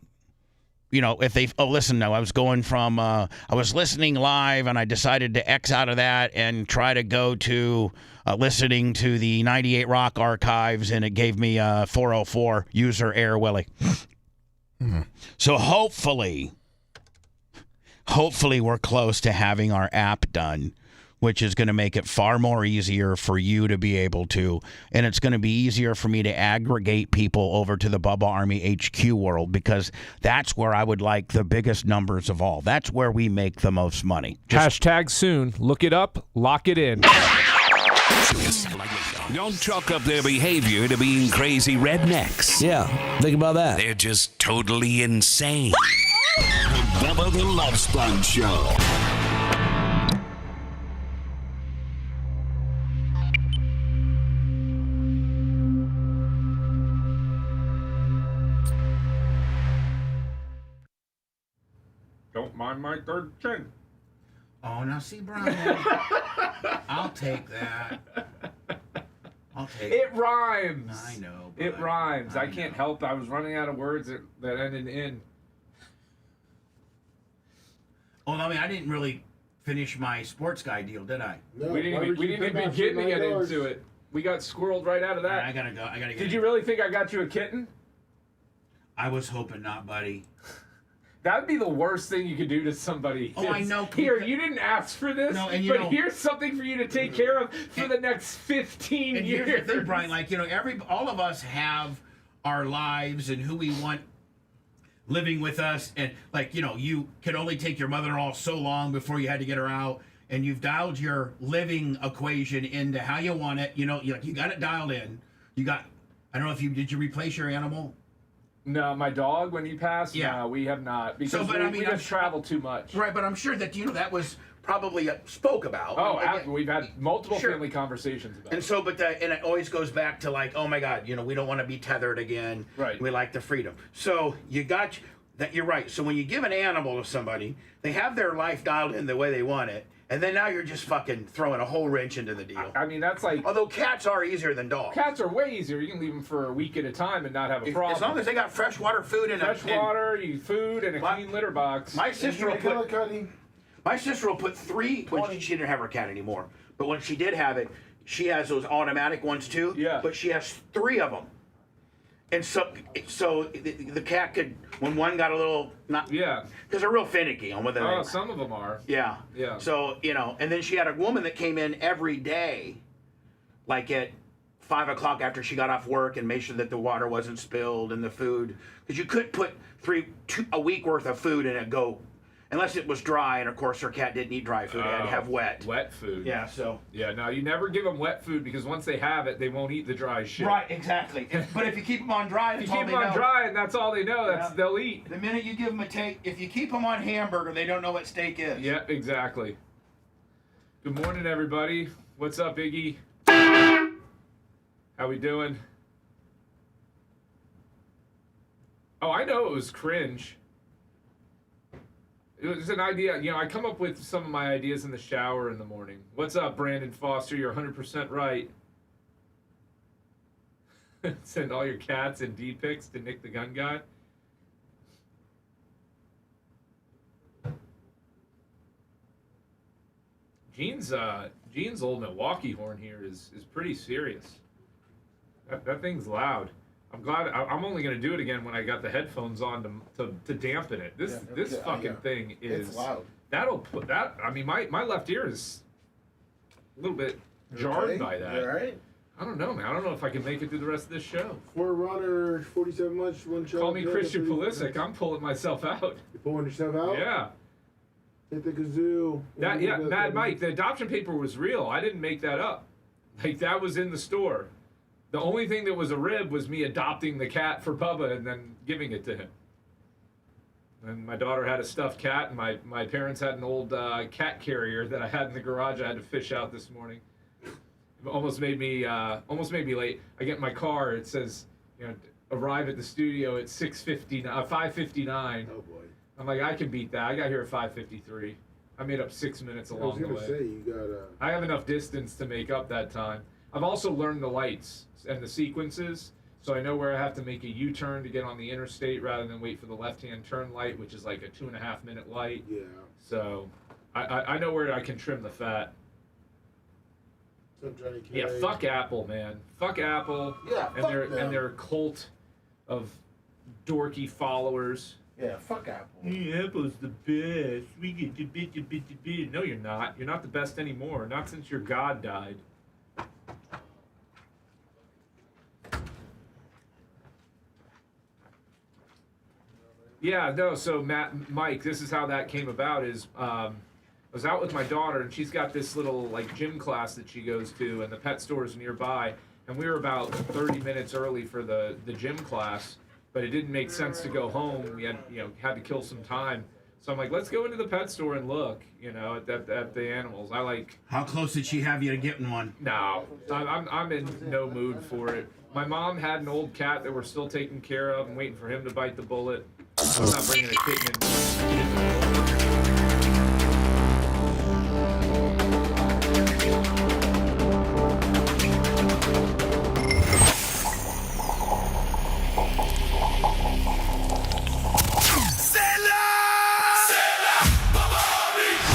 if they, listen, no, I was going from, I was listening live and I decided to X out of that and try to go to listening to the 98 Rock archives, and it gave me 404 user error Willie. So hopefully we're close to having our app done, which is going to make it far more easier for you to be able to, and it's going to be easier for me to aggregate people over to the Bubba Army HQ world, because that's where I would like the biggest numbers of all. That's where we make the most money. Hashtag soon. Look it up. Lock it in. Don't chalk up their behavior to being crazy rednecks. Yeah, think about that. They're just totally insane. The Bubba the Love Sponge Show. Don't mind my third chin. Oh, now see, Brian, I'll take that. It rhymes. I know. It rhymes. I can't help it. I was running out of words that ended in. Well, I mean, I didn't really finish my sports guy deal, did I? No, We didn't even begin to get into it. We got squirreled right out of that. I gotta go. Did you really think I got you a kitten? I was hoping not, buddy. That would be the worst thing you could do to somebody. Oh, I know. Here, you didn't ask for this, No, and but here's something for you to take care of for the next 15 And years. here's the thing, Brian, all of us have our lives and who we want living with us, and you could only take your mother-in-law so long before you had to get her out, and you've dialed your living equation into how you want it. You got it dialed in. I don't know if did you replace your animal? No, my dog, when he passed, Yeah. no, we have not. Because we just travel too much. Right, but I'm sure that, that was probably spoke about. Oh, we've had multiple Sure. family conversations about And it. so, and it always goes back to oh my God, we don't want to be tethered again. Right. We like the freedom. So you're right. So when you give an animal to somebody, they have their life dialed in the way they want it. And then now you're just fucking throwing a whole wrench into the deal. I mean, that's like... Although cats are easier than dogs. Cats are way easier. You can leave them for a week at a time and not have a problem. As long as they got fresh water, food, and food, and a clean litter box. My sister will put 3. Well, she didn't have her cat anymore, but when she did have it, she has those automatic ones too. Yeah. But she has 3 of them, and so the cat could, when one got a little because they're real finicky on whether they. Some of them are. Yeah. Yeah. So and then she had a woman that came in every day, like at 5 o'clock after she got off work, and made sure that the water wasn't spilled and the food, because you couldn't put a week worth of food in it unless it was dry, and of course her cat didn't eat dry food; it had to have wet food. Yeah. So. Yeah. No, you never give them wet food, because once they have it, they won't eat the dry shit. Right. Exactly. But if you keep them on dry, if you keep them on dry, and that's all they know, they'll eat. The minute you give them if you keep them on hamburger, they don't know what steak is. Yeah. Exactly. Good morning, everybody. What's up, Iggy? How we doing? Oh, I know it was cringe. It was an idea. I come up with some of my ideas in the shower in the morning. What's up, Brandon Foster? You're 100% right. Send all your cats and D-pics to Nick the Gun Guy. Gene's old Milwaukee horn here is pretty serious. That thing's loud. I'm glad. I'm only gonna do it again when I got the headphones on to dampen it. This fucking thing is. It's loud. That'll put that. I mean, my left ear is a little bit jarred by that. You all right? I don't know, man. I don't know if I can make it through the rest of this show. 4 runner, 47 months, 1 shot. Call me Christian Pulisic. I'm pulling myself out. You pulling yourself out? Yeah. Hit the kazoo. Mad Mike. The adoption paper was real. I didn't make that up. Like, that was in the store. The only thing that was a rib was me adopting the cat for Bubba and then giving it to him. And my daughter had a stuffed cat, and my parents had an old cat carrier that I had in the garage I had to fish out this morning. It almost made me late. I get in my car, it says, arrive at the studio at 5:59. Oh, boy. I'm like, I can beat that. I got here at 5:53. I made up 6 minutes along the way. I was going to say, you got I have enough distance to make up that time. I've also learned the lights and the sequences, So I know where I have to make a U-turn to get on the interstate rather than wait for the left-hand turn light, which is like a 2.5-minute light. Yeah. So I know where I can trim the fat. Yeah, fuck Apple, man. Fuck Apple. Yeah, and fuck their them. and their cult of dorky followers. Yeah, fuck Apple. Apple's the best. We get the bit. No, you're not. You're not the best anymore. Not since your god died. Yeah, no. So Mike, this is how that came about. Is I was out with my daughter, and she's got this little like gym class that she goes to, and the pet store is nearby. And we were about 30 minutes early for the gym class, but it didn't make sense to go home. We had had to kill some time. So I'm like, let's go into the pet store and look, at the animals. I like. How close did she have you to getting one? No, I'm in no mood for it. My mom had an old cat that we're still taking care of. I'm waiting for him to bite the bullet. I'm not bringing a kitten in.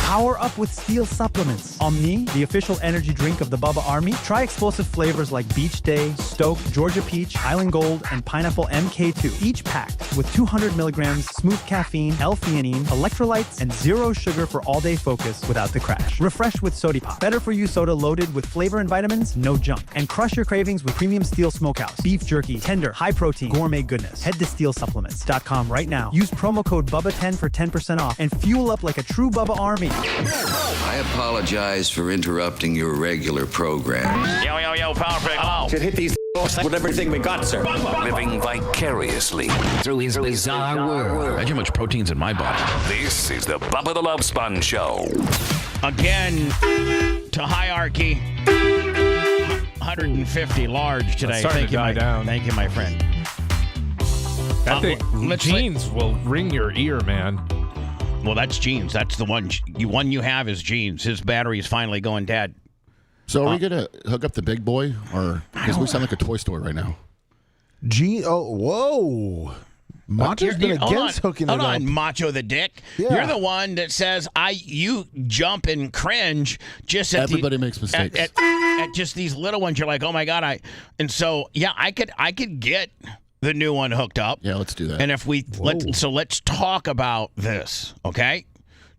Power up with Steel supplements. Omni, the official energy drink of the Bubba Army. Try explosive flavors like Beach Day, Stoke, Georgia Peach, Island Gold, and Pineapple MK2. Each packed with 200 milligrams smooth caffeine, L-theanine, electrolytes, and zero sugar for all-day focus without the crash. Refresh with Sody Pop. Better for you soda loaded with flavor and vitamins, no junk. And crush your cravings with premium Steel Smokehouse. Beef jerky, tender, high protein, gourmet goodness. Head to steelsupplements.com right now. Use promo code BUBBA10 for 10% off and fuel up like a true Bubba Army. I apologize for interrupting your regular program. Yo, Power Pick. Oh. Should hit these with everything we got, sir. Living vicariously through his bizarre world. Imagine how much protein's in my body. This is the Bubba the Love Sponge Show. Again, to hierarchy. 150 large today. Thank you, my friend. That thing, jeans will ring your ear, man. Well, that's Jeans. That's the one you have is Jeans. His battery is finally going dead. So are we going to hook up the big boy? Or because we sound like a toy store right now. Whoa. Macho's been against hooking it up. Hold on, Macho the Dick. Yeah. You're the one that says you jump and cringe just at Everybody makes mistakes. At just these little ones. You're like, oh my God. I could get the new one hooked up. Yeah, let's do that. And if let's talk about this, okay?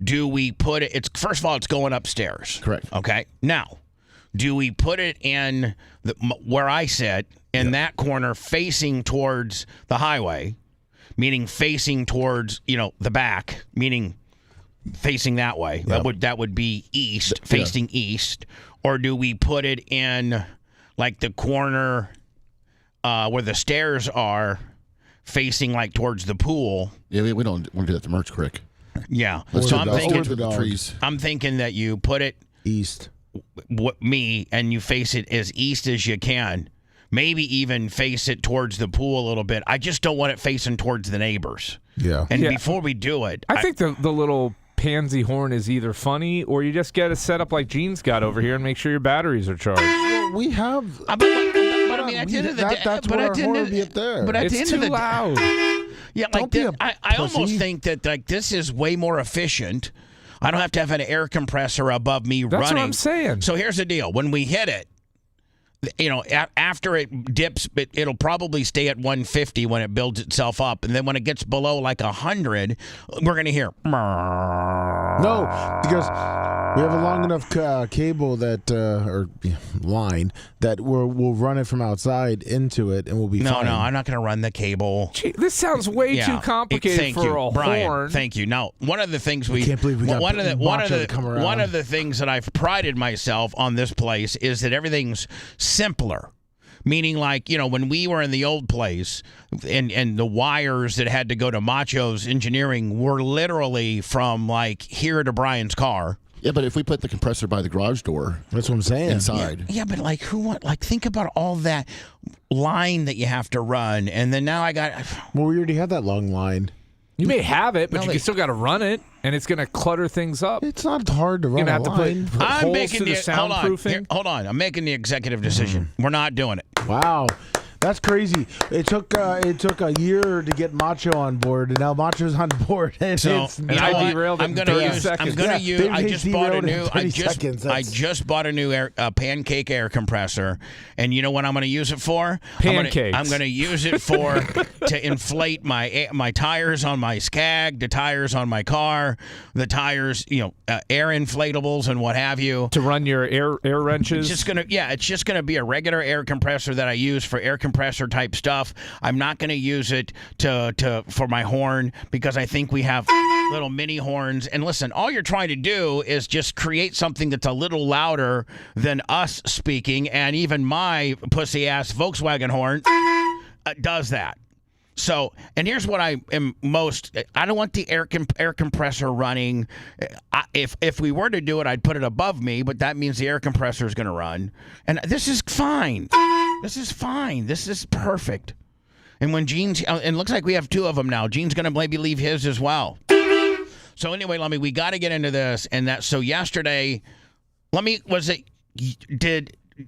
Do we put it? First of all, it's going upstairs. Correct. Okay. Now, do we put it in where I sit in that corner, facing towards the highway, meaning facing towards the back, meaning facing that way? Yep. That would be east, facing east, or do we put it in like the corner? Where the stairs are, facing like towards the pool. Yeah, we don't want to do that to Merch Creek. Yeah. So I'm thinking the trees. I'm thinking that you put it east. And you face it as east as you can. Maybe even face it towards the pool a little bit. I just don't want it facing towards the neighbors. Yeah. And before we do it, I think the little pansy horn is either funny or you just get a setup like Gene's got over here and make sure your batteries are charged. Well, we have. But I mean, at the end of the day, that's what our horn would be up there. But at It's the end too of the loud. Yeah, Don't like be this, a I pussy. almost think that like this is way more efficient. I don't have to have an air compressor above me running. That's what I'm saying. So here's the deal: when we hit it, after it dips, it'll probably stay at 150 when it builds itself up, and then when it gets below like 100, we're gonna hear. No, because we have a long enough cable that or line that we'll run it from outside into it, and we'll be fine. No, I'm not going to run the cable. Gee, this sounds way too complicated for a Brian, horn. Thank you. Now, one of the things I can't believe we got Macho to come around. one of the things that I've prided myself on this place is that everything's simpler. Meaning, like, when we were in the old place and the wires that had to go to Macho's engineering were literally from, like, here to Brian's car. Yeah, but if we put the compressor by the garage door, that's what I'm saying. Inside. Yeah, but like think about all that line that you have to run, and then now I got. Well, we already had that long line. You may have it, but you still got to run it, and it's going to clutter things up. It's not hard to run. You're going to have line. to put holes to the soundproofing. Hold on. I'm making the executive decision. We're not doing it. Wow. That's crazy. It took a year to get Macho on board, and now Macho's on board. And So it's you And know I what? derailed it I'm in gonna 30 use. I'm seconds. gonna use. Dave I Hayes just bought a derailed in new. 30 seconds. I just bought a new pancake air compressor, and you know what I'm going to use it for? Pancakes. I'm going to use it for to inflate my tires on my Skag, the tires on my car, the tires, air inflatables and what have you. To run your air wrenches. It's just gonna be a regular air compressor that I use for air compressor type stuff. I'm not gonna use it for my horn because I think we have little mini horns. And listen, all you're trying to do is just create something that's a little louder than us speaking, and even my pussy ass Volkswagen horn does that. So, and here's what I am I don't want the air compressor running. If we were to do it, I'd put it above me, but that means the air compressor is going to run. And this is fine. This is fine. This is perfect. And when Gene's, and it looks like we have two of them now. Gene's going to maybe leave his as well. So anyway, Lummy, we got to get into this. And so yesterday,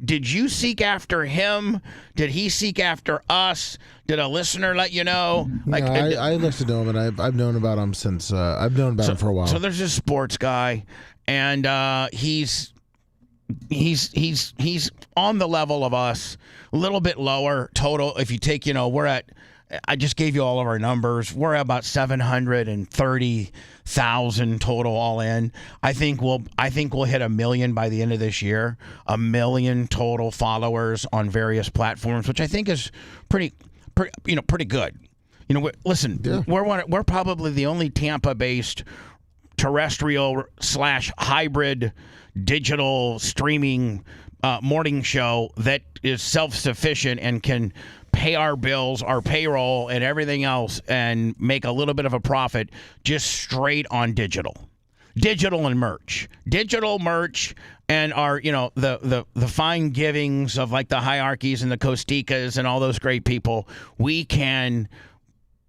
did you seek after him? Did he seek after us? Did a listener let you know? I listened to him, and I've known about him since I've known about him for a while. So there's this sports guy, and he's on the level of us, a little bit lower total. If you take, I just gave you all of our numbers. We're at about 730,000 total all in. I think we'll hit 1 million by the end of this year. 1 million total followers on various platforms, which I think is pretty good. We're probably the only Tampa-based terrestrial / hybrid digital streaming morning show that is self-sufficient and can pay our bills, our payroll, and everything else, and make a little bit of a profit just straight on digital and merch, and our the fine givings of like the hierarchies and the Costicas and all those great people. We can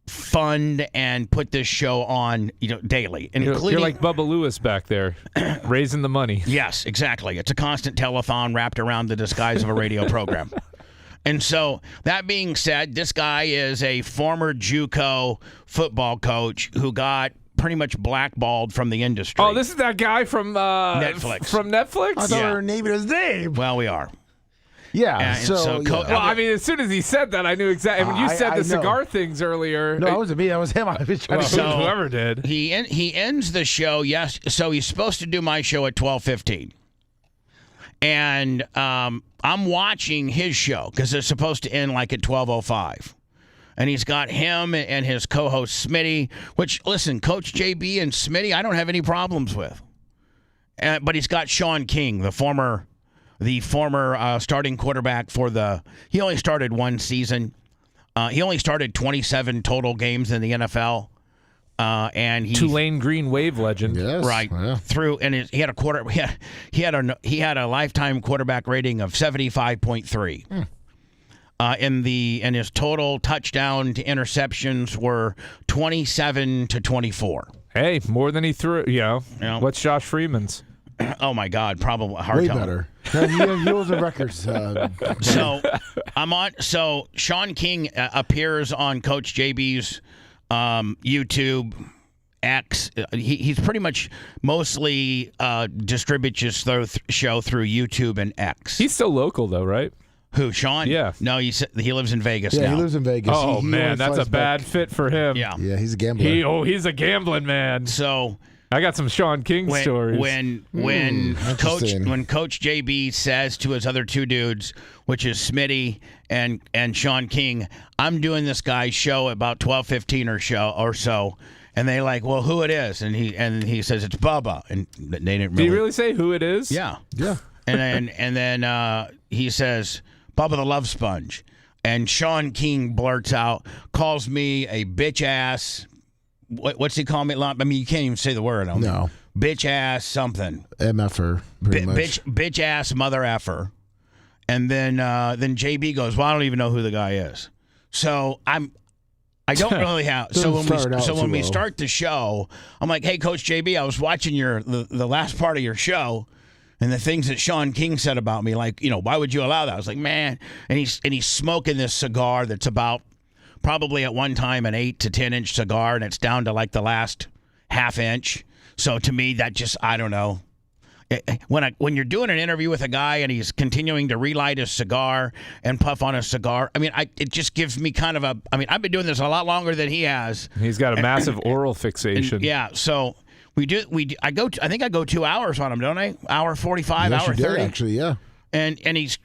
fund and put this show on daily, including you're like Bubba Lewis back there raising the money. Yes, exactly. It's a constant telethon wrapped around the disguise of a radio program. And so, that being said, this guy is a former JUCO football coach who got pretty much blackballed from the industry. Oh, this is that guy from Netflix. From Netflix? I thought we were naming his name. Well, we are. Yeah. Well, I mean, as soon as he said that, I knew exactly. When you said the cigar things earlier. No, it wasn't me. That was him. I was trying to whoever did. He ends the show. Yes. So he's supposed to do my show at 12:15. And I'm watching his show because it's supposed to end like at 12:05. And he's got him and his co-host Smitty, which, listen, Coach JB and Smitty, I don't have any problems with. But he's got Sean King, the former starting quarterback he only started one season. He only started 27 total games in the NFL. And Tulane Green Wave legend, yes, right? Yeah. He had a lifetime quarterback rating of 75.3. And his total touchdown to interceptions were 27 to 24. Hey, more than he threw. What's Josh Freeman's? Oh my God, probably hard way to better. He holds the records. So Sean King appears on Coach JB's YouTube, X. He's pretty much mostly distributes his show through YouTube and X. He's still local though, right? Who, Sean? Yeah. No, he lives in Vegas now. Yeah, he lives in Vegas. Oh, he man, that's a bad fit for him. Yeah. Yeah, he's a gambler. He's a gambling man. So I got some Sean King stories. When Coach JB says to his other two dudes, which is Smitty and Sean King, I'm doing this guy's show about 12:15 or so. And they like, well, who it is? And he says it's Bubba. And they didn't really. Did he really say who it is? Yeah. Yeah. And then he says, Bubba the Love Sponge. And Sean King blurts out, calls me a bitch ass. What's he call me? I mean, you can't even say the word. No. Bitch ass something. MFer, pretty much. Bitch ass mother effer. And then JB goes, well, I don't even know who the guy is. So I don't really have. So when we start the show, I'm like, hey, Coach JB, I was watching the last part of your show. And the things that Sean King said about me, like, why would you allow that? I was like, man. And he's smoking this cigar that's about probably at one time an 8 to 10 inch cigar, and it's down to like the last half inch. So to me, that just, I don't know. When you're doing an interview with a guy and he's continuing to relight his cigar and puff on a cigar, it just gives me kind of I've been doing this a lot longer than he has. He's got a massive oral fixation. Yeah, so I think I go 2 hours on him, don't I? Hour 45, yes, hour 30. Actually, yeah. And he's,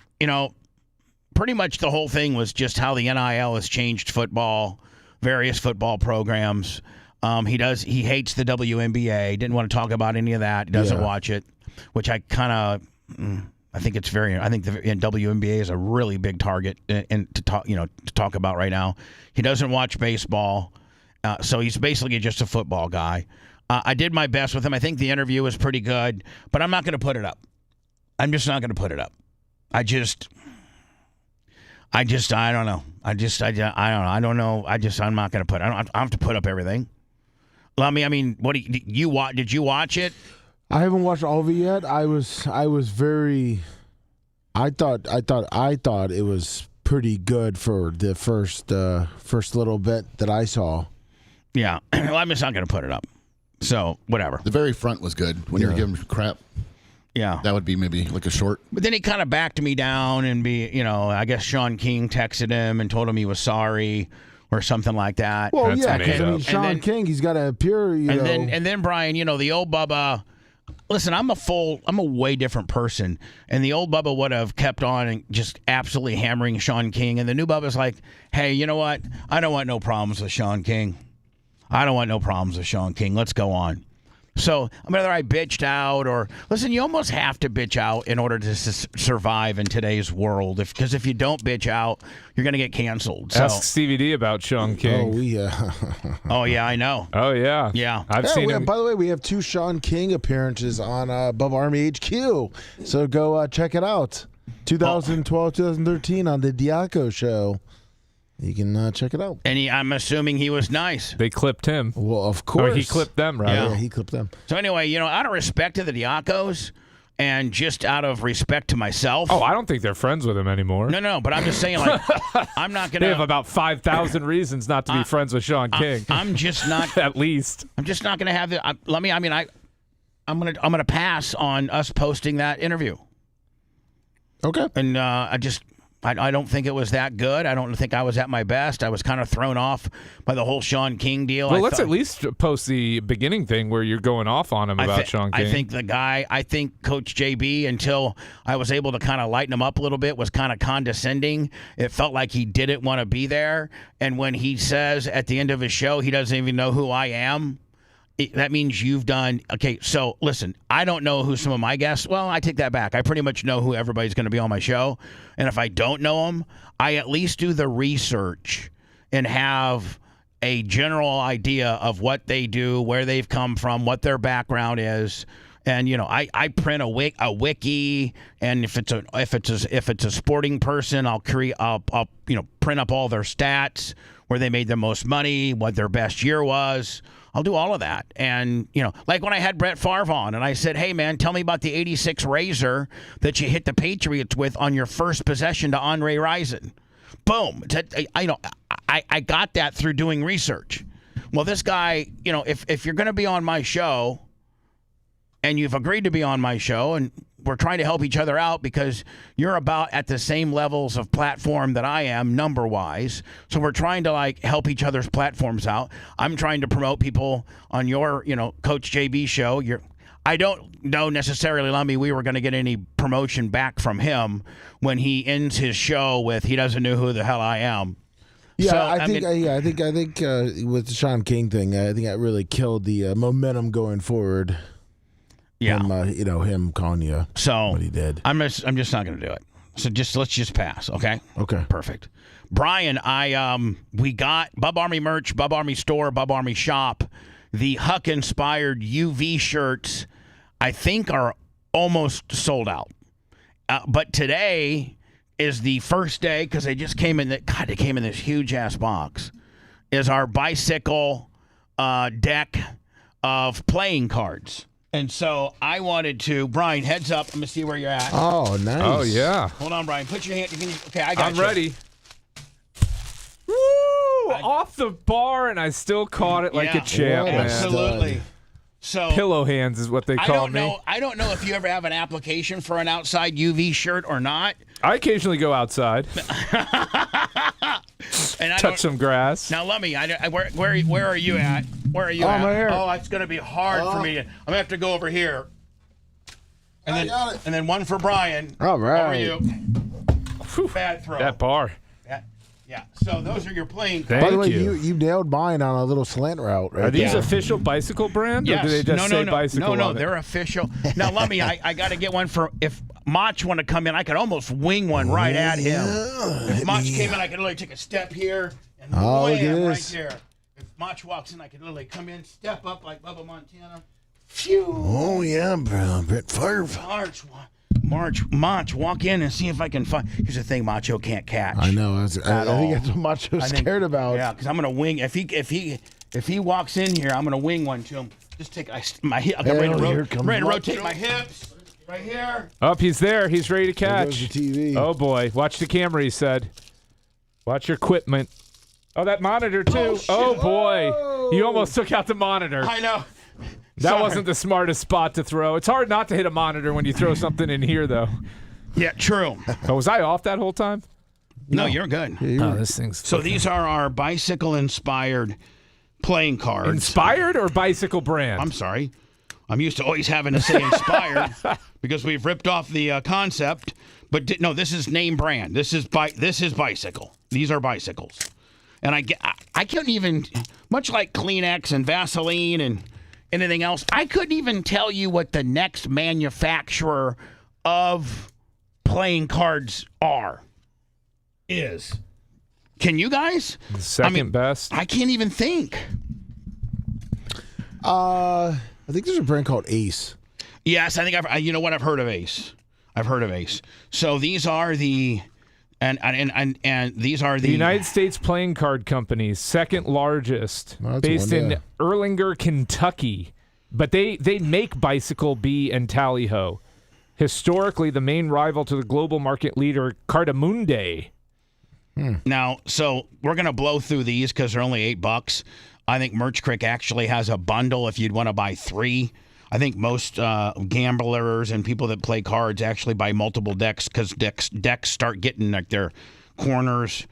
pretty much the whole thing was just how the NIL has changed football, various football programs. He hates the WNBA. Didn't want to talk about any of that. He doesn't watch it, which I kind of, I think the WNBA is a really big target and to talk about right now. He doesn't watch baseball, so he's basically just a football guy. I did my best with him. I think the interview was pretty good, but I'm not going to put it up. I'm just not going to put it up. I don't know. I don't know. I'm not going to put it. I don't have to put up everything. Lummy, what did you watch? Did you watch it? I haven't watched all of it yet. I thought it was pretty good for the first little bit that I saw. Yeah. Well, I'm just not going to put it up. So, whatever. The very front was good when you were giving crap. Yeah. That would be maybe like a short. But then he kind of backed me down and I guess Sean King texted him and told him he was sorry or something like that. Well, yeah, because Sean King, he's got to appear, And then Brian, the old Bubba. Listen, I'm a way different person. And the old Bubba would have kept on and just absolutely hammering Sean King. And the new Bubba's like, hey, you know what? I don't want no problems with Sean King. Let's go on. So whether I bitched out or listen, you almost have to bitch out in order to survive in today's world. Because if you don't bitch out, you're going to get canceled. So. Ask Stevie D about Sean King. Oh, yeah. Oh, yeah, I know. Oh, yeah. Yeah. I've seen him. By the way, we have 2 Sean King appearances on Bubba Army HQ. So go check it out. 2012, 2013 on the Diaco show. You can check it out. And I'm assuming he was nice. They clipped him. Well, of course. Or he clipped them, right? Yeah, he clipped them. So anyway, out of respect to the Diacos and just out of respect to myself. Oh, I don't think they're friends with him anymore. No, but I'm just saying, I'm not going to. They have about 5,000 reasons not to be friends with Sean King. I'm just not. At least. I'm just not going to have it. I'm going to pass on us posting that interview. Okay. And I don't think it was that good. I don't think I was at my best. I was kind of thrown off by the whole Sean King deal. Well, let's at least post the beginning thing where you're going off on him about Sean King. I think Coach JB, until I was able to kind of lighten him up a little bit, was kind of condescending. It felt like he didn't want to be there. And when he says at the end of his show he doesn't even know who I am, that means you've done – okay, so listen, I don't know who some of my guests – well, I take that back. I pretty much know who everybody's going to be on my show. And if I don't know them, I at least do the research and have a general idea of what they do, where they've come from, what their background is. And, I print a wiki, and if it's a sporting person, I'll print up all their stats, where they made the most money, what their best year was. I'll do all of that. And, like when I had Brett Favre on and I said, hey, man, tell me about the 86 Razor that you hit the Patriots with on your first possession to Andre Rison. Boom. I got that through doing research. Well, this guy, if you're going to be on my show and you've agreed to be on my show and we're trying to help each other out because you're about at the same levels of platform that I am number-wise. So we're trying to, help each other's platforms out. I'm trying to promote people on your, Coach JB show. I don't know necessarily, Lummy, we were going to get any promotion back from him when he ends his show with he doesn't know who the hell I am. Yeah, so, I think with the Sean King thing, I think that really killed the momentum going forward. Yeah, him calling you. So what he did. I'm just not going to do it. So let's just pass. Okay. Okay. Perfect. Brian, we got Bub Army merch, Bub Army store, Bub Army shop. The Huck inspired UV shirts, I think, are almost sold out. But today is the first day because they just came in. They came in this huge ass box. Is our bicycle deck of playing cards. And so I wanted to, Brian, heads up. Let me see where you're at. Oh, nice. Oh, yeah. Hold on, Brian. Put your hand. Okay, I got I'm you. ready. Woo! Off the bar, and I still caught it like a champ, man. Absolutely. So Pillow hands is what they call me. I don't know if you ever have an application for an outside UV shirt or not. I occasionally go outside. And touch some grass. Now, let me. Where are you at? Where are you at? I'm right here. Oh, it's going to be hard for me. I'm going to have to go over here. And then one for Brian. All right. Over you. Bad throw. That bar. Yeah. So those are your playing cards. Thank By the way, you. you nailed mine on a little slant route. Right Are these there. official bicycle brand, or Yes. do they just say bicycle? No, on it? they're official. Now, let me. I got to get one for if Mach want to come in. I could almost wing one right at him. If Mach came in, I could literally take a step here and look at wham, right this. there. If Mach walks in, I could literally come in, step up like Bubba Montana. Phew. Oh yeah, bro. Brett Favre. Mach, walk in and see if I can find. Here's the thing, Macho can't catch. I know. I think that's what Macho's scared about. Yeah, because I'm gonna wing. If he walks in here, I'm gonna wing one to him. Just take my hip. I'm ready to rotate my hips right here. Up, he's there. He's ready to There catch. goes the TV. Oh boy, watch the camera. He said, "Watch your equipment." Oh, that monitor too. Oh boy, you almost took out the monitor. I know. That wasn't the smartest spot to throw. It's hard not to hit a monitor when you throw something in here, though. Yeah, true. Oh, was I off that whole time? No, you're good. Oh, this thing's So these are our bicycle-inspired playing cards. inspired or bicycle brand? I'm sorry. I'm used to always having to say inspired because we've ripped off the concept. But no, this is name brand. This is bicycle. These are bicycles. And I couldn't even, much like Kleenex and Vaseline and anything else, I couldn't even tell you what the next manufacturer of playing cards is. Can you guys? Second best. I can't even think. I think there's a brand called Ace. Yes, I think you know what? I've heard of Ace. So these are the and these are the United States Playing Card Company, second largest, based in Erlanger, Kentucky. But they make Bicycle Bee and Tally-Ho. Historically, the main rival to the global market leader, Cardamundi. Now, so we're going to blow through these because they're only $8. I think Merch Crick actually has a bundle if you'd want to buy 3. I think most gamblers and people that play cards actually buy multiple decks because decks start getting like their corners,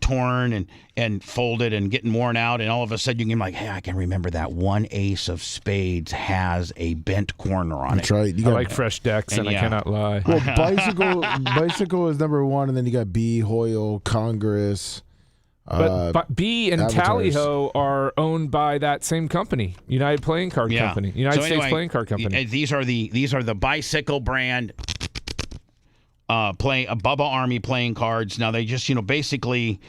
torn and folded and getting worn out, and all of a sudden you can be like, hey, I can remember that one ace of spades has a bent corner on That's it. right. I like fresh decks, and I cannot lie. Well, bicycle is number 1, and then you got B, Hoyle, Congress. But B and Avatars. Tally-Ho are owned by that same company, United Playing Card Company, United States Playing Card Company. These are the bicycle brand Bubba Army playing cards. Now they just basically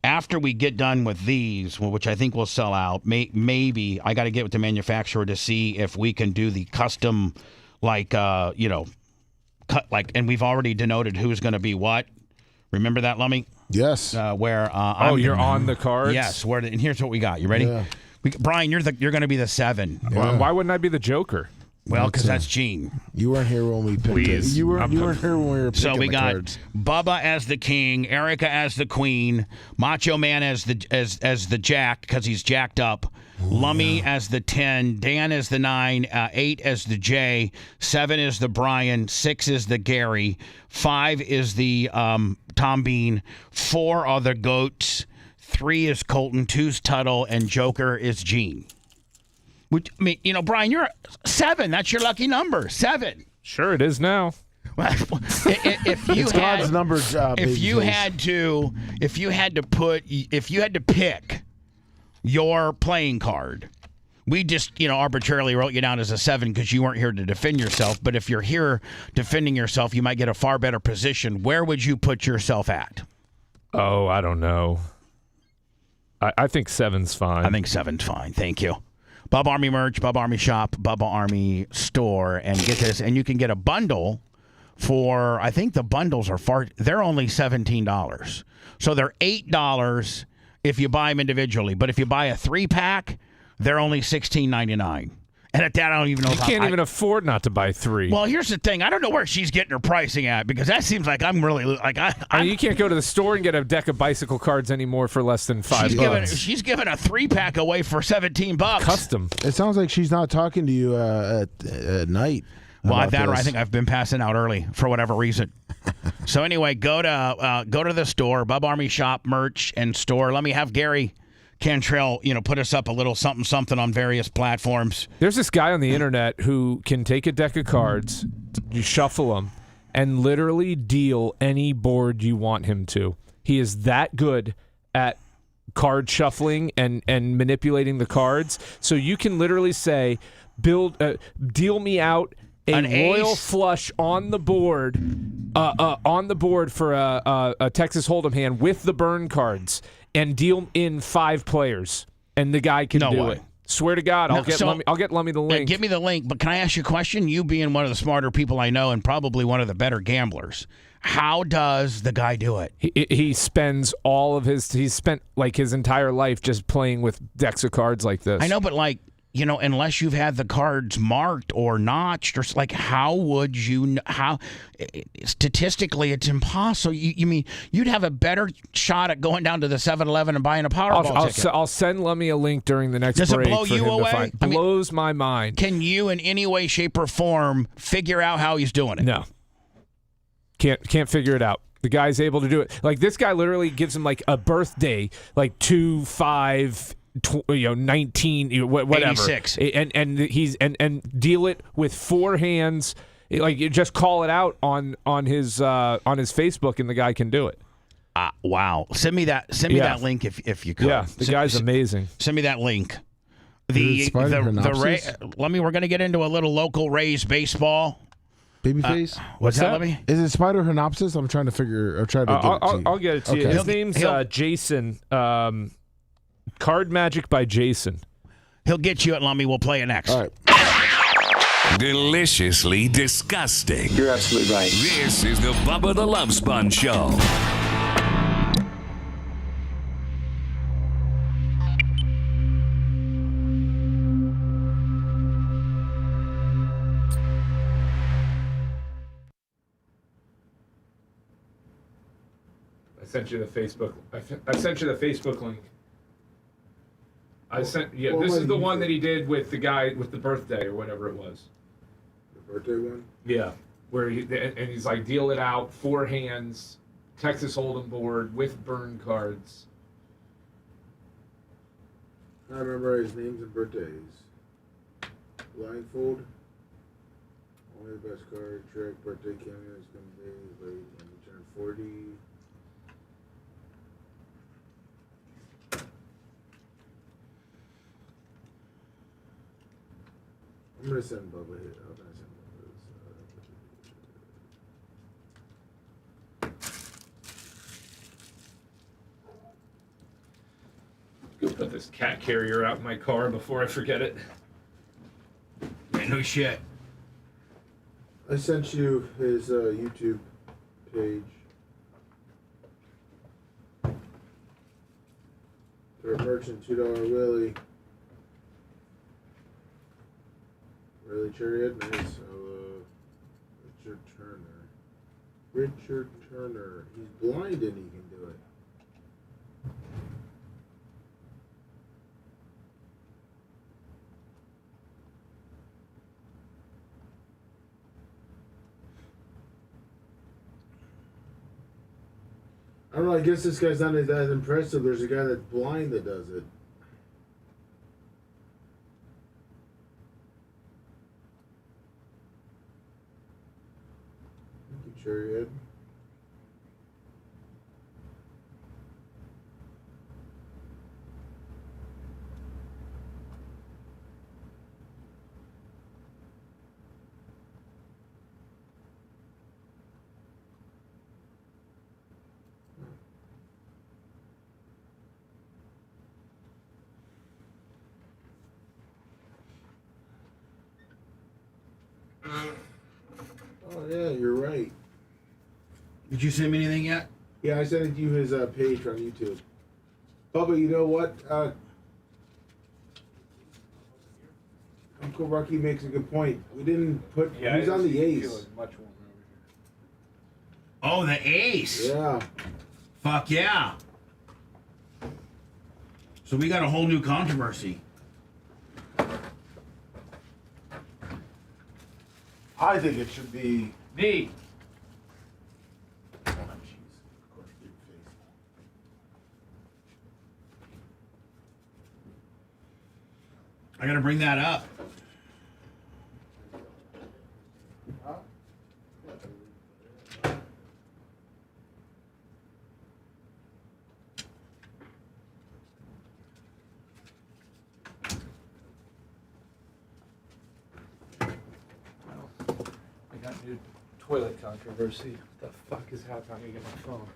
after we get done with these, which I think will sell out, maybe I got to get with the manufacturer to see if we can do the custom cut and we've already denoted who's going to be what. Remember that, Lummy? Yes. Where you're on the cards? Yes. And here's what we got. You ready? Yeah. Brian, you're going to be the 7. Yeah. Why wouldn't I be the Joker? Well, because that's Gene. You weren't here when we picked it. You weren't here when we were picking So we got cards. Bubba as the king, Erica as the queen, Macho Man as the jack because he's jacked up, Lummy as the 10, Dan as the 9, 8 as the J, 7 is the Brian, 6 is the Gary, 5 is the Tom Bean, 4 are the Goats, 3 is Colton, 2's Tuttle, and Joker is Gene. Which, Brian, you're 7. That's your lucky number, 7. Sure, it is now. If you It's had, God's number, if you had to pick your playing card, we just arbitrarily wrote you down as a 7 because you weren't here to defend yourself. But if you're here defending yourself, you might get a far better position. Where would you put yourself at? Oh, I don't know. I think 7's fine. I think 7's fine. Thank you. Bubba Army merch, Bubba Army shop, Bubba Army store, and get this. And you can get a bundle for, I think the bundles are they're only $17. So they're $8 if you buy them individually. But if you buy a 3-pack, they're only $16.99. And at that, I don't even know You if can't even afford not to buy 3. Well, here's the thing. I don't know where she's getting her pricing at because that seems like I'm really like I mean, you can't go to the store and get a deck of bicycle cards anymore for less than $5. She's giving a 3-pack away for $17. Custom. It sounds like she's not talking to you at night. Well, about that or I this. think I've been passing out early for whatever reason. So anyway, go to the store, Bub Army Shop merch and store. Let me have Gary Cantrell, put us up a little something on various platforms. There's this guy on the internet who can take a deck of cards, you shuffle them, and literally deal any board you want him to. He is that good at card shuffling and manipulating the cards. So you can literally say, deal me out a royal flush on the board for a Texas Hold'em hand with the burn cards. And deal in 5 players, and the guy can do it. Swear to God, I'll get Lummy the link. Give me the link. But can I ask you a question? You being one of the smarter people I know, and probably one of the better gamblers, how does the guy do it? He spends he's spent like his entire life just playing with decks of cards like this. I know, but unless you've had the cards marked or notched, or how would you? Statistically, it's impossible. You mean you'd have a better shot at going down to the 7-Eleven and buying a Powerball ticket? I'll send Lummy a link during the next Does break. It blow for you him away? To find. Blows my mind. Can you, in any way, shape, or form, figure out how he's doing it? No. Can't figure it out. The guy's able to do it. Like this guy literally gives him like a birthday, like 2, 5. 19, whatever, 86, and he's and deal it with 4 hands. Like you just call it out on his Facebook, and the guy can do it. Wow! Send me that link if you could. Yeah, the guy's amazing. We're going to get into a little local Rays baseball. Babyface? What's that? Let me. Is it Spider Hernopsis? I'm trying to figure. I'll try to get it to you. I'll get it to you. His name's Jason. Card Magic by Jason. He'll get you at Lummy. We'll play it next. All right. Deliciously disgusting. You're absolutely right. This is the Bubba the Love Sponge Show. I sent you the Facebook. I sent you the Facebook link. This is the one that he did with the guy with the birthday or whatever it was. The birthday one? Yeah, where he's like, deal it out, 4 hands, Texas Hold'em board with burn cards. I remember his names and birthdays. Blindfold. Only the best card. Trick. Birthday cameo is going to be late when you turn 40. I'm going to send Bubba here. I'm going to send Go put this cat carrier out in my car before I forget it. No shit. I sent you his YouTube page. Third Merchant, $2 Willie. Really, Chariot? Nice. Richard Turner. Richard Turner. He's blind and he can do it. I don't know, I guess this guy's not that impressive. There's a guy that's blind that does it. Thank you, Chariot. Oh yeah, you're right. Did you send me anything yet? Yeah, I sent you his page on YouTube. Bubba, you know what? Uncle Rocky makes a good point. We didn't put. Who's on the ace? Oh, the ace. Yeah. Fuck yeah. So we got a whole new controversy. I think it should be Me. Oh, jeez. Of course, big face. I gotta bring that up. I got new toilet controversy. What the fuck is happening? I'm gonna get my phone.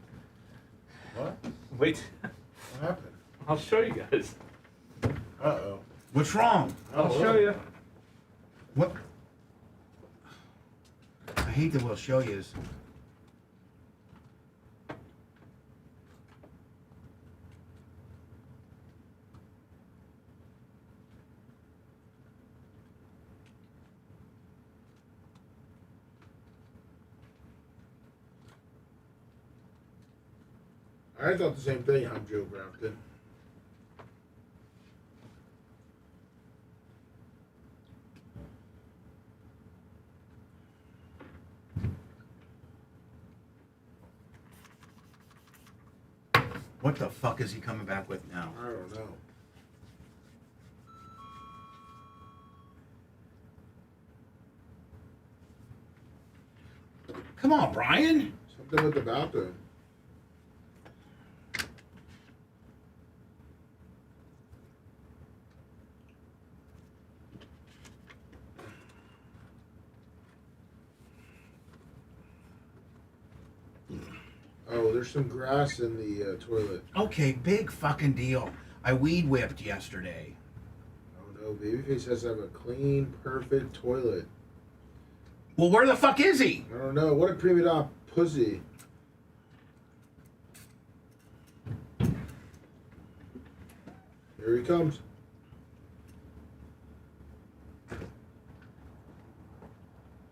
What? Wait. What happened? I'll show you guys. Uh-oh. What's wrong? I'll show you. What? I hate that we'll show you. I thought the same thing. I'm Joe Brampton. What the fuck is he coming back with now? I don't know. Come on, Brian. Something with the bathroom. Oh, there's some grass in the toilet. Okay, big fucking deal. I weed whipped yesterday. Oh no, Babyface has to have a clean, perfect toilet. Well, where the fuck is he? I don't know. What a prima donna pussy. Here he comes.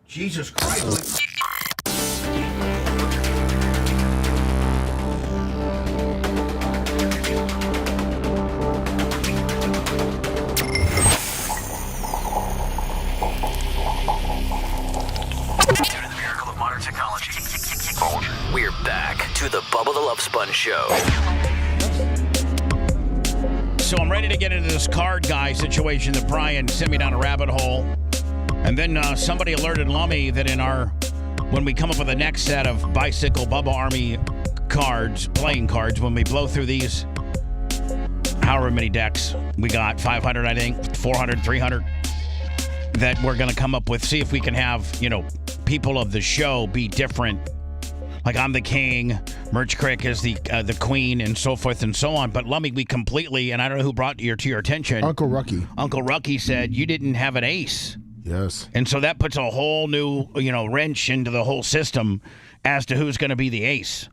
Jesus Christ. We're back to the Bubba the Love Sponge Show. So I'm ready to get into this card guy situation that Brian sent me down a rabbit hole. And then somebody alerted Lummy that when we come up with the next set of Bicycle Bubba Army cards, playing cards, when we blow through these, however many decks we got, 500 I think, 400, 300, that we're going to come up with, see if we can have, people of the show be different. Like I'm the king, Merch Crick is the queen, and so forth and so on. But Lummy, we completely, and I don't know who brought to your attention. Uncle Rucky. Uncle Rucky said you didn't have an ace. Yes. And so that puts a whole new, wrench into the whole system as to who's going to be the ace.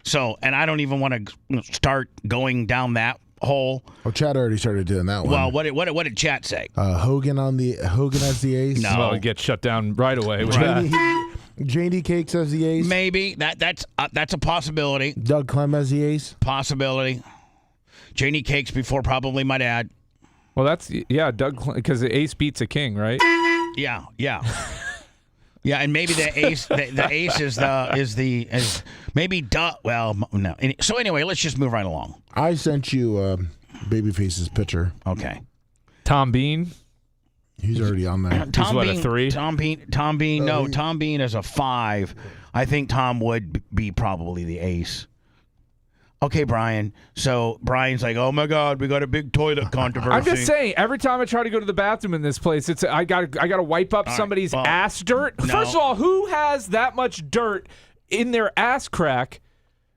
So, and I don't even want to start going down that hole. Oh, Chad already started doing that one. Well, what did Chat say? Hogan as the ace. No. Well, it gets shut down right away with that. Janie Cakes as the ace. Maybe that's a possibility. Doug Clem as the ace. Possibility. Janie Cakes before probably my dad. Well, that's Doug, because the ace beats a king, right? Yeah. Yeah, and maybe the ace, the ace is maybe Doug. Well, no. So anyway, let's just move right along. I sent you Babyface's picture. Okay. Tom Bean. He's already on there. He's what, a 3? Tom Bean. No, Tom Bean is a 5. I think Tom would be probably the ace. Okay, Brian. So Brian's like, "Oh my God, we got a big toilet controversy." I'm just saying, every time I try to go to the bathroom in this place, I got to wipe up somebody's ass dirt. No. First of all, who has that much dirt in their ass crack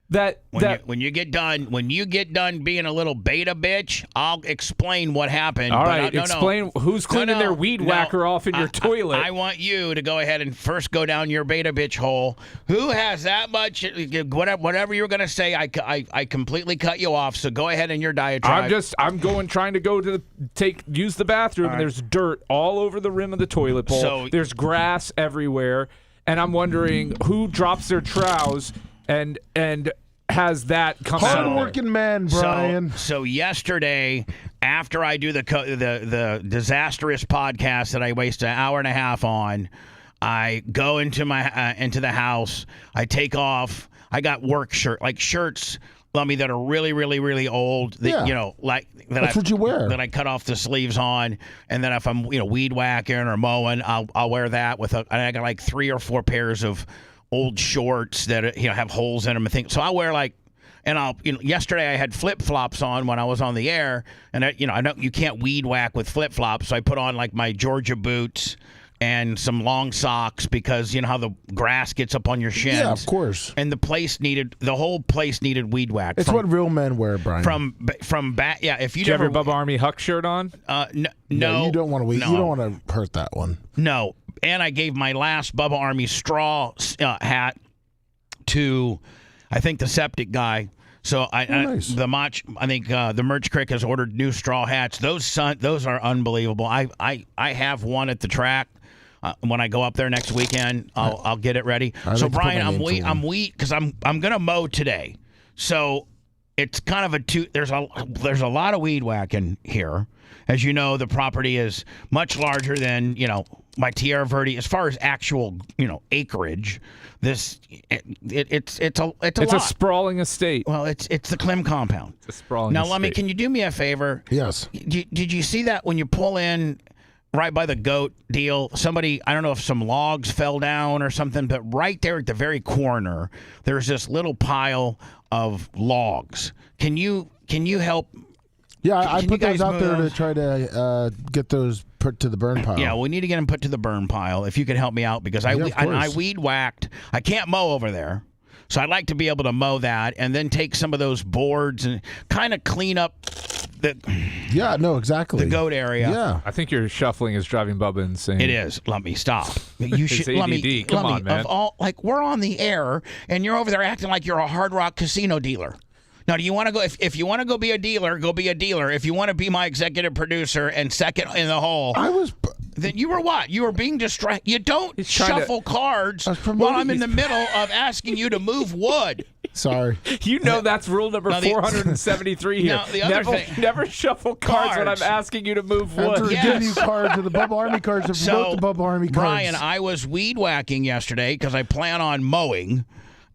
When you get done being a little beta bitch, I'll explain what happened. All right, explain who's cleaning their weed whacker off in your toilet. I want you to go ahead and first go down your beta bitch hole. Who has that much? Whatever you're going to say, I completely cut you off. So go ahead in your diatribe. I'm trying to go to use the bathroom, and there's dirt all over the rim of the toilet bowl. So, there's grass everywhere, and I'm wondering who drops their trows and has that come out. Hard-working man, Brian. So yesterday, after I do the disastrous podcast that I waste an hour and a half on, I go into the house. I take off. I got work shirts, Lummy, that are really, really, really old. That's what you wear. That I cut off the sleeves on, and then if I'm weed whacking or mowing, I'll wear that and I got like 3 or 4 pairs of old shorts that have holes in them and things. So I'll wear yesterday I had flip-flops on when I was on the air, and I know you can't weed whack with flip-flops, so I put on like my Georgia boots and some long socks because you know how the grass gets up on your shins. Yeah, of course. And the whole place needed weed whack. It's what real men wear, Brian. From back, yeah. If you have your Bubba Army Huck shirt on, no, you don't want to. You don't want to hurt that one. No. And I gave my last Bubba Army straw hat to, I think, the septic guy. So nice. The Merch Crick has ordered new straw hats. Those are unbelievable. I have one at the track. When I go up there next weekend, I'll get it ready. So Brian, I'm wheat because I'm gonna mow today. So it's kind of there's a lot of weed whacking here. As you know, the property is much larger than, my Tierra Verde as far as actual, acreage. It's a sprawling estate. Well, it's the Clem compound. It's a sprawling estate. Now, Lummy, can you do me a favor? Yes. Did you see that when you pull in right by the goat deal? Somebody, I don't know if some logs fell down or something, but right there at the very corner, there's this little pile of logs. Can you help? Yeah, I put those out there to try to get those put to the burn pile. Yeah, we need to get them put to the burn pile. If you could help me out, because I weed whacked. I can't mow over there, so I'd like to be able to mow that and then take some of those boards and kind of clean up exactly the goat area. Yeah, I think your shuffling is driving Bubba insane. It is. Let me stop. You should. It's ADD. Come on, man. We're on the air, and you're over there acting like you're a Hard Rock Casino dealer. Now, do you want to go? If you want to go be a dealer, go be a dealer. If you want to be my executive producer and second in the hole, then you were what? You were being distracted. You don't shuffle cards while I'm in the middle of asking you to move wood. Sorry. That's rule number 473 here. Now, the other thing, never shuffle cards when I'm asking you to move wood. After giving you cards to the Bubba Army cards, to promote the Bubba Army cards. Brian, I was weed whacking yesterday because I plan on mowing.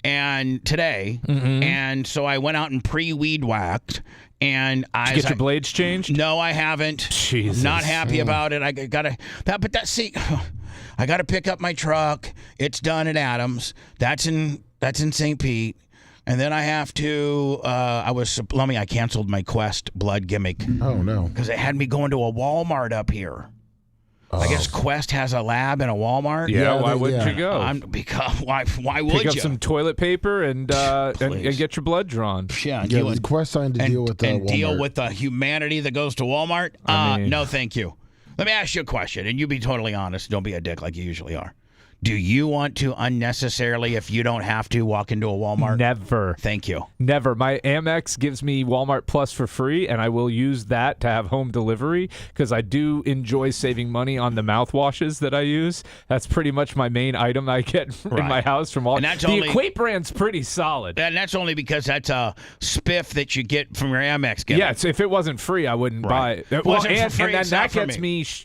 And today, and so I went out and pre-weed whacked, and Did you get your blades changed? No, I haven't. Jesus. Not happy about it. I gotta I gotta pick up my truck. It's done at Adams. That's in St. Pete, and then I have to. I canceled my Quest blood gimmick. Oh no, because it had me going to a Walmart up here. I guess Quest has a lab in a Walmart. Yeah, why wouldn't you go? Why would you? Pick up some toilet paper and get your blood drawn. Yeah, Quest signed to deal with Walmart. Deal with the humanity that goes to Walmart. No, thank you. Let me ask you a question, and you be totally honest. Don't be a dick like you usually are. Do you want to unnecessarily, if you don't have to, walk into a Walmart? Never. Thank you. Never. My Amex gives me Walmart Plus for free, and I will use that to have home delivery because I do enjoy saving money on the mouthwashes that I use. That's pretty much my main item I get in my house from Walmart. The Equate brand's pretty solid. And that's only because that's a spiff that you get from your Amex. Yes, if it wasn't free, I wouldn't buy it. And then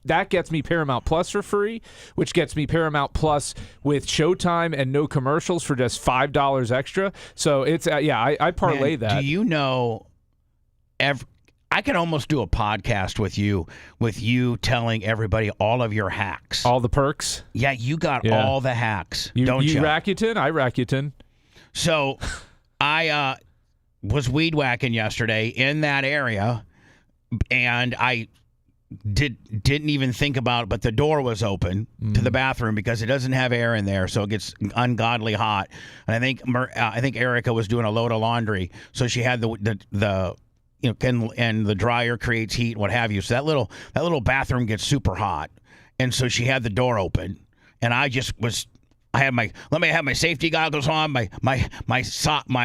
that gets me Paramount Plus for free, which gets me Paramount Plus with Showtime and no commercials for just $5 extra. So it's I parlay that. Do you know? I could almost do a podcast with you telling everybody all of your hacks, all the perks. Yeah, you got all the hacks. Don't you? You Rakuten, I Rakuten. So I was weed whacking yesterday in that area, and I didn't even think about it, but the door was open to the bathroom because it doesn't have air in there, so it gets ungodly hot. And I think Erica was doing a load of laundry, so she had the and the dryer creates heat and what have you. So that little bathroom gets super hot, and so she had the door open, and I had my safety goggles on, my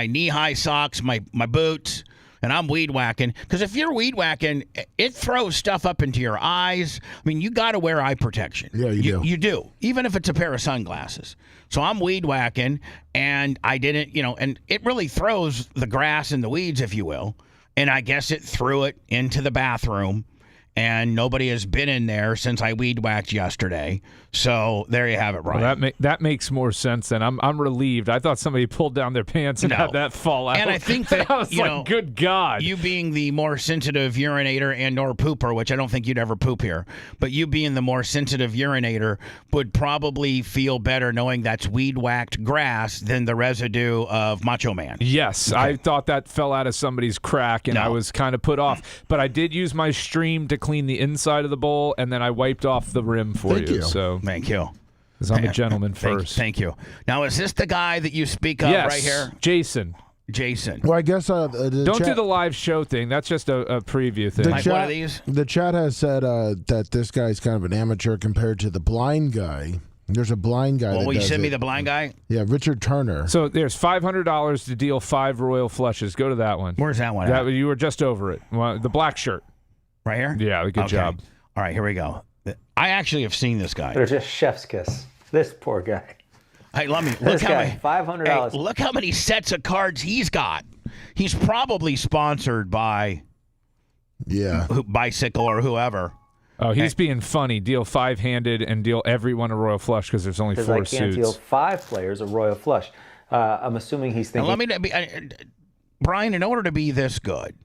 knee-high socks, my boots, and I'm weed whacking. Because if you're weed whacking, it throws stuff up into your eyes. I mean, you got to wear eye protection. Yeah, you do. You do, even if it's a pair of sunglasses. So I'm weed whacking, and I didn't, and it really throws the grass and the weeds, if you will. And I guess it threw it into the bathroom. And nobody has been in there since I weed whacked yesterday. So there you have it, Brian. Well, that makes more sense then. I'm relieved. I thought somebody pulled down their pants and had that fall out. And I think that I was like, good God. You being the more sensitive urinator and or pooper, which I don't think you'd ever poop here, but you being the more sensitive urinator would probably feel better knowing that's weed whacked grass than the residue of Macho Man. Yes, okay. I thought that fell out of somebody's crack, and I was kind of put off. But I did use my stream to clean the inside of the bowl, and then I wiped off the rim for you. So thank you. Because I'm a gentleman first. Thank you. Now, is this the guy that you speak of right here? Jason. Well, I guess don't do the live show thing. That's just a preview thing. Like one of these? The chat has said that this guy's kind of an amateur compared to the blind guy. There's a blind guy. Well, will you send me the blind guy? Yeah, Richard Turner. So there's $500 to deal 5 royal flushes. Go to that one. Where's that one? You were just over it. The black shirt. Right here? Yeah, good job. All right, here we go. I actually have seen this guy. They're just chef's kiss. This poor guy. Hey, look $500. Look how many sets of cards he's got. He's probably sponsored by Bicycle or whoever. Oh, he's being funny. Deal 5-handed and deal everyone a royal flush because there's only 4 suits. I can't deal 5 players a royal flush. I'm assuming he's thinking. Brian, in order to be this good,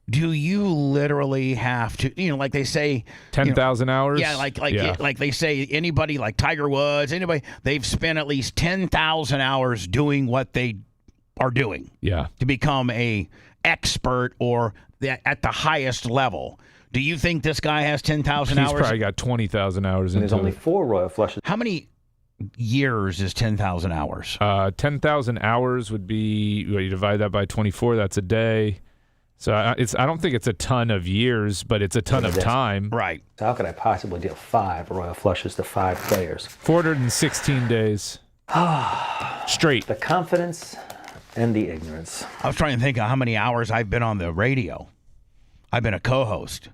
do you literally have to, like they say, 10,000 hours? Yeah, like they say, anybody like Tiger Woods, anybody, they've spent at least 10,000 hours doing what they are doing. Yeah. To become a expert or at the highest level. Do you think this guy has 10,000 hours? He's probably got 20,000 hours. There's only 4 royal flushes. How many years is 10,000 hours? 10,000 hours would be, you divide that by 24, that's a day. So I don't think it's a ton of years, but it's a ton of time. Right. So how could I possibly deal 5 royal flushes to 5 players? 416 days. Straight. The confidence and the ignorance. I was trying to think of how many hours I've been on the radio. I've been a co-host.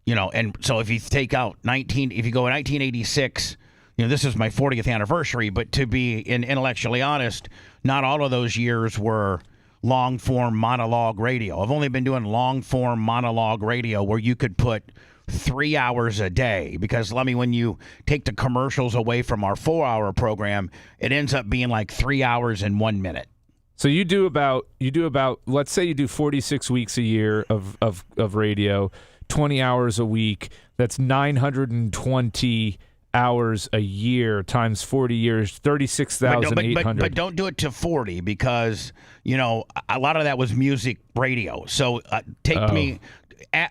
And so if you take out if you go in 1986, this is my 40th anniversary, but to be intellectually honest, not all of those years were long-form monologue radio. I've only been doing long-form monologue radio where you could put 3 hours a day because, when you take the commercials away from our 4-hour program, it ends up being like 3 hours and 1 minute. So you do about let's say you do 46 weeks a year of radio, 20 hours a week. That's 920 hours a year times 40 years, 36,800. But don't do it to 40 because, a lot of that was music radio. So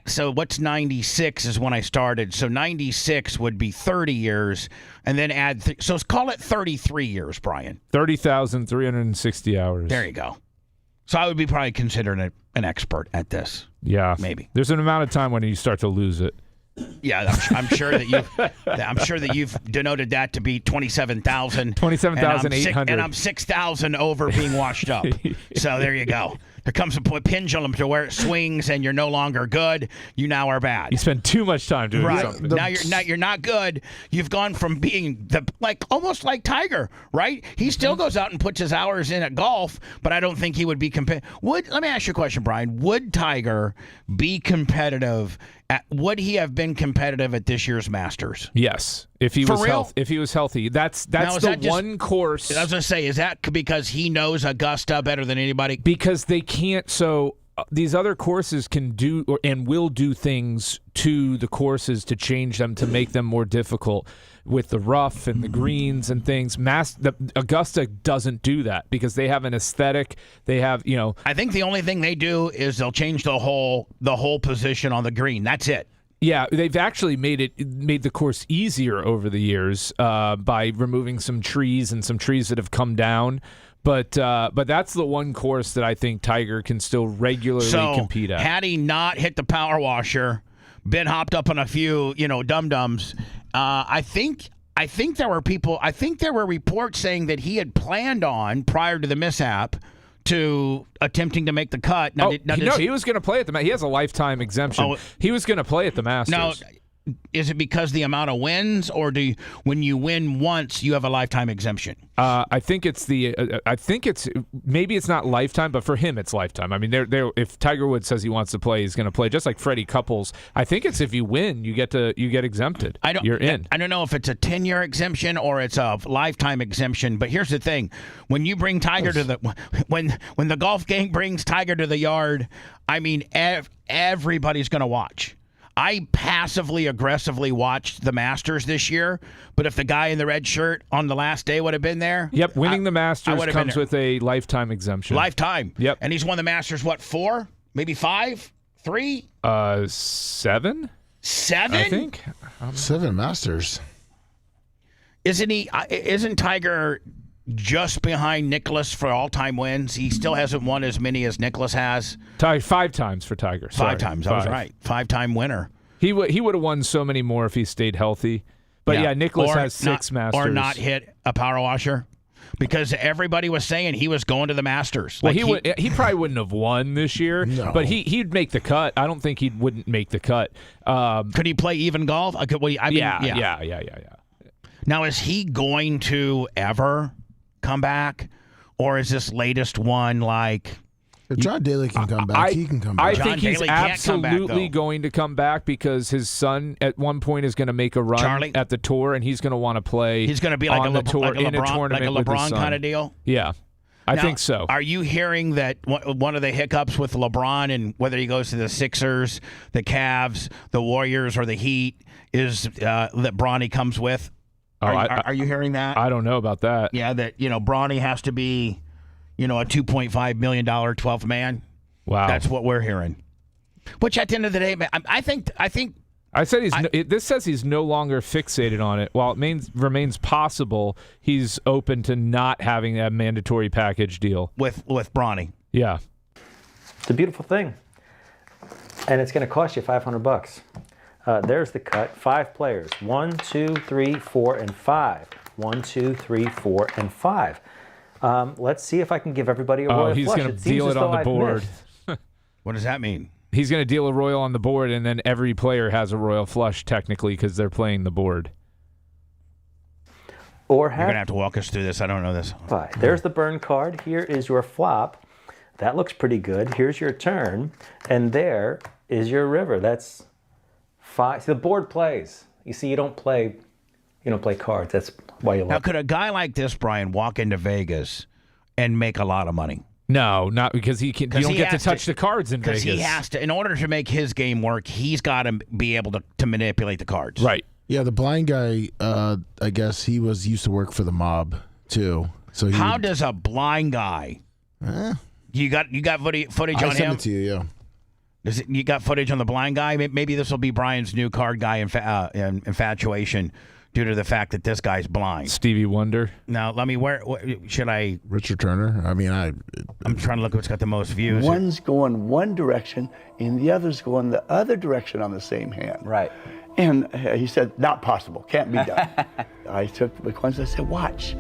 so what's 96 is when I started. So 96 would be 30 years and then add, so call it 33 years, Brian. 30,360 hours. There you go. So I would be probably considered an expert at this. Yeah. Maybe. There's an amount of time when you start to lose it. Yeah, I'm sure that you've denoted that to be 27,000. 27,800. And I'm 6,000 over being washed up. So there you go. There comes a pendulum to where it swings and you're no longer good. You now are bad. You spend too much time doing something. Now you're not good. You've gone from being almost like Tiger, right? He still goes out and puts his hours in at golf, but I don't think he would be competitive. Let me ask you a question, Brian. Would Tiger be competitive? Would he have been competitive at this year's Masters? Yes, if he was healthy. That's one course. I was going to say, is that because he knows Augusta better than anybody? Because they can't. So these other courses can do and will do things to the courses to change them to make them more difficult with the rough and the greens and things. Augusta doesn't do that because they have an aesthetic. They have, I think the only thing they do is they'll change the whole position on the green. That's it. Yeah, they've actually made the course easier over the years by removing some trees that have come down. But that's the one course that I think Tiger can still regularly compete at. Had he not hit the power washer, been hopped up on a few, dum-dums, I think there were reports saying that he had planned on, prior to the mishap, to attempting to make the cut. He was going to play at the. He has a lifetime exemption. He was going to play at the Masters. Now, is it because the amount of wins, or when you win once, you have a lifetime exemption? I think it's maybe it's not lifetime, but for him it's lifetime. I mean, if Tiger Woods says he wants to play, he's going to play. Just like Freddie Couples, I think it's if you win, you get exempted. You're in. I don't know if it's a 10-year exemption or it's a lifetime exemption. But here's the thing: when you bring Tiger to when the golf gang brings Tiger to the yard, I mean, everybody's going to watch. I passively aggressively watched the Masters this year, but if the guy in the red shirt on the last day would have been there, winning the Masters comes with a lifetime exemption. Lifetime. Yep. And he's won the Masters 4, maybe 5, 3, 7. 7? I think 7 Masters. Isn't Tiger just behind Nicklaus for all-time wins? He still hasn't won as many as Nicklaus has. 5 times for Tiger. Sorry. 5 times. I was right. 5-time winner. He would have won so many more if he stayed healthy. But Nicklaus has 6 Masters. Or not hit a power washer. Because everybody was saying he was going to the Masters. Well, he probably wouldn't have won this year, but he'd make the cut. I don't think he wouldn't make the cut. Could he play even golf? Yeah. Now, is he going to ever come back, or is this latest one like? If John Daly can come back, he can come back. I think he's absolutely going to come back because his son at one point is going to make a run at the tour, and he's going to want to play. He's going to be like on a the tour in a tournament like a with his LeBron son. kind of deal. Yeah, I think so. Are you hearing that one of the hiccups with LeBron, and whether he goes to the Sixers, the Cavs, the Warriors, or the Heat, is that Bronny comes with? Are you hearing that? I don't know about that. Yeah, that Bronny has to be, a $2.5 million 12th man. Wow, that's what we're hearing. Which at the end of the day, man, I think. I said this says he's no longer fixated on it. While it remains possible, he's open to not having a mandatory package deal with Bronny. Yeah, it's a beautiful thing, and it's going to cost you $500. There's the cut. 5 players. 1, 2, 3, 4, and 5. 1, 2, 3, 4, and 5. Let's see if I can give everybody a royal he's flush. He's going to deal it on the board. What does that mean? He's going to deal a royal on the board, and then every player has a royal flush technically because they're playing the board. You're going to have to walk us through this. I don't know this. There's the burn card. Here is your flop. That looks pretty good. Here's your turn, and there is your river. That's 5. See, the board plays. You see, you don't play cards. That's why you love. Now, could a guy like this, Brian, walk into Vegas and make a lot of money? No, not because he can. You don't get to touch the cards in Vegas. Because he has to, in order to make his game work, he's got to be able to manipulate the cards. Right. Yeah, the blind guy. I guess he used to work for the mob too. So how does a blind guy? You got footage on him? I sent it to you. Yeah. You got footage on the blind guy? Maybe this will be Brian's new card guy infatuation due to the fact that this guy's blind. Stevie Wonder. Now, let me. Where should I? Richard Turner. I mean, I'm trying to look what's got the most views. One's going one direction, and the other's going the other direction on the same hand. Right. And he said, "Not possible. Can't be done." I took the coins. I said, "Watch,"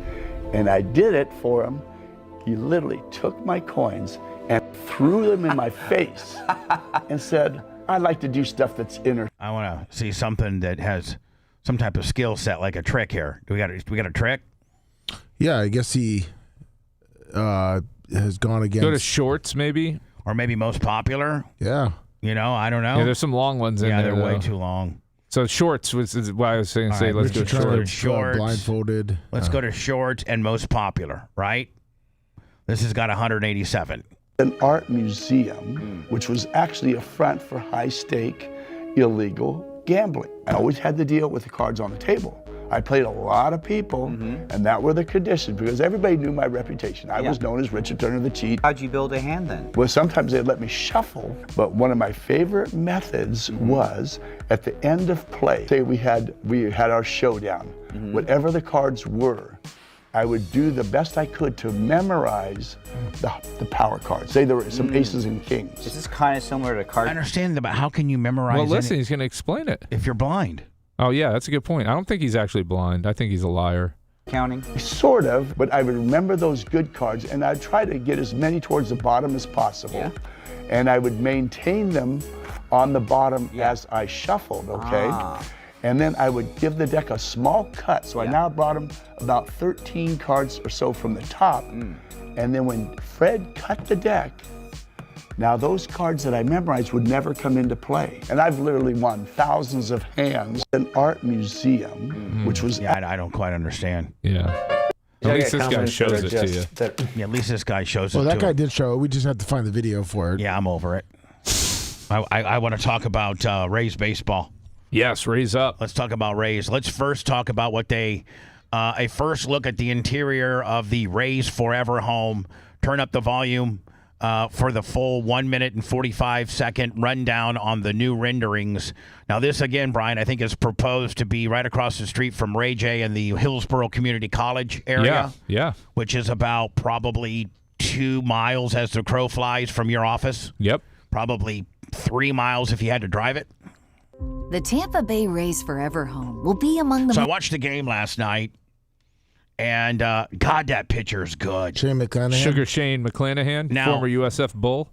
and I did it for him. He literally took my coins and threw them in my face and said, "I like to do stuff that's inner." I want to see something that has some type of skill set, like a trick here. Do we got a trick? Yeah, I guess he has gone against. Go to shorts, maybe, or maybe most popular. Yeah. I don't know. Yeah, there's some long ones in there. Yeah, they're way too long. So shorts is why I was saying. Right, let's go to shorts. Blindfolded. Let's go to shorts and most popular. Right. This has got 187. An art museum, which was actually a front for high-stake, illegal gambling. I always had to deal with the cards on the table. I played a lot of people, and that were the conditions, because everybody knew my reputation. I was known as Richard Turner the Cheat. How'd you build a hand then? Well, sometimes they'd let me shuffle, but one of my favorite methods was at the end of play, say we had our showdown, whatever the cards were, I would do the best I could to memorize the power cards. Say there were some aces and kings. Is this kind of similar to card? I understand, but how can you memorize? Well, listen, he's going to explain it. If you're blind. Oh yeah, that's a good point. I don't think he's actually blind. I think he's a liar. Counting? Sort of, but I would remember those good cards, and I'd try to get as many towards the bottom as possible. Yeah. And I would maintain them on the bottom as I shuffled, okay? And then I would give the deck a small cut. So I now brought him about 13 cards or so from the top. And then when Fred cut the deck, now those cards that I memorized would never come into play. And I've literally won thousands of hands. An art museum, which was... Yeah, I don't quite understand. Yeah. At least this guy shows it to you. Yeah, at least this guy shows it Well, to that guy him. did show it. We just have to find the video for it. Yeah, I'm over it. I want to talk about Rays baseball. Yes, Rays up. Let's talk about Rays. Let's first talk about what they... a first look at the interior of the Rays Forever home. Turn up the volume for the full 1 minute and 45-second rundown on the new renderings. Now, this, again, Brian, I think is proposed to be right across the street from Ray J and the Hillsborough Community College area. Yeah. Which is about probably 2 miles as the crow flies from your office. Yep. Probably 3 miles if you had to drive it. The Tampa Bay Rays Forever home will be among the... So I watched the game last night, and God, that pitcher's good. Shane McClanahan. Sugar Shane McClanahan, former USF Bull.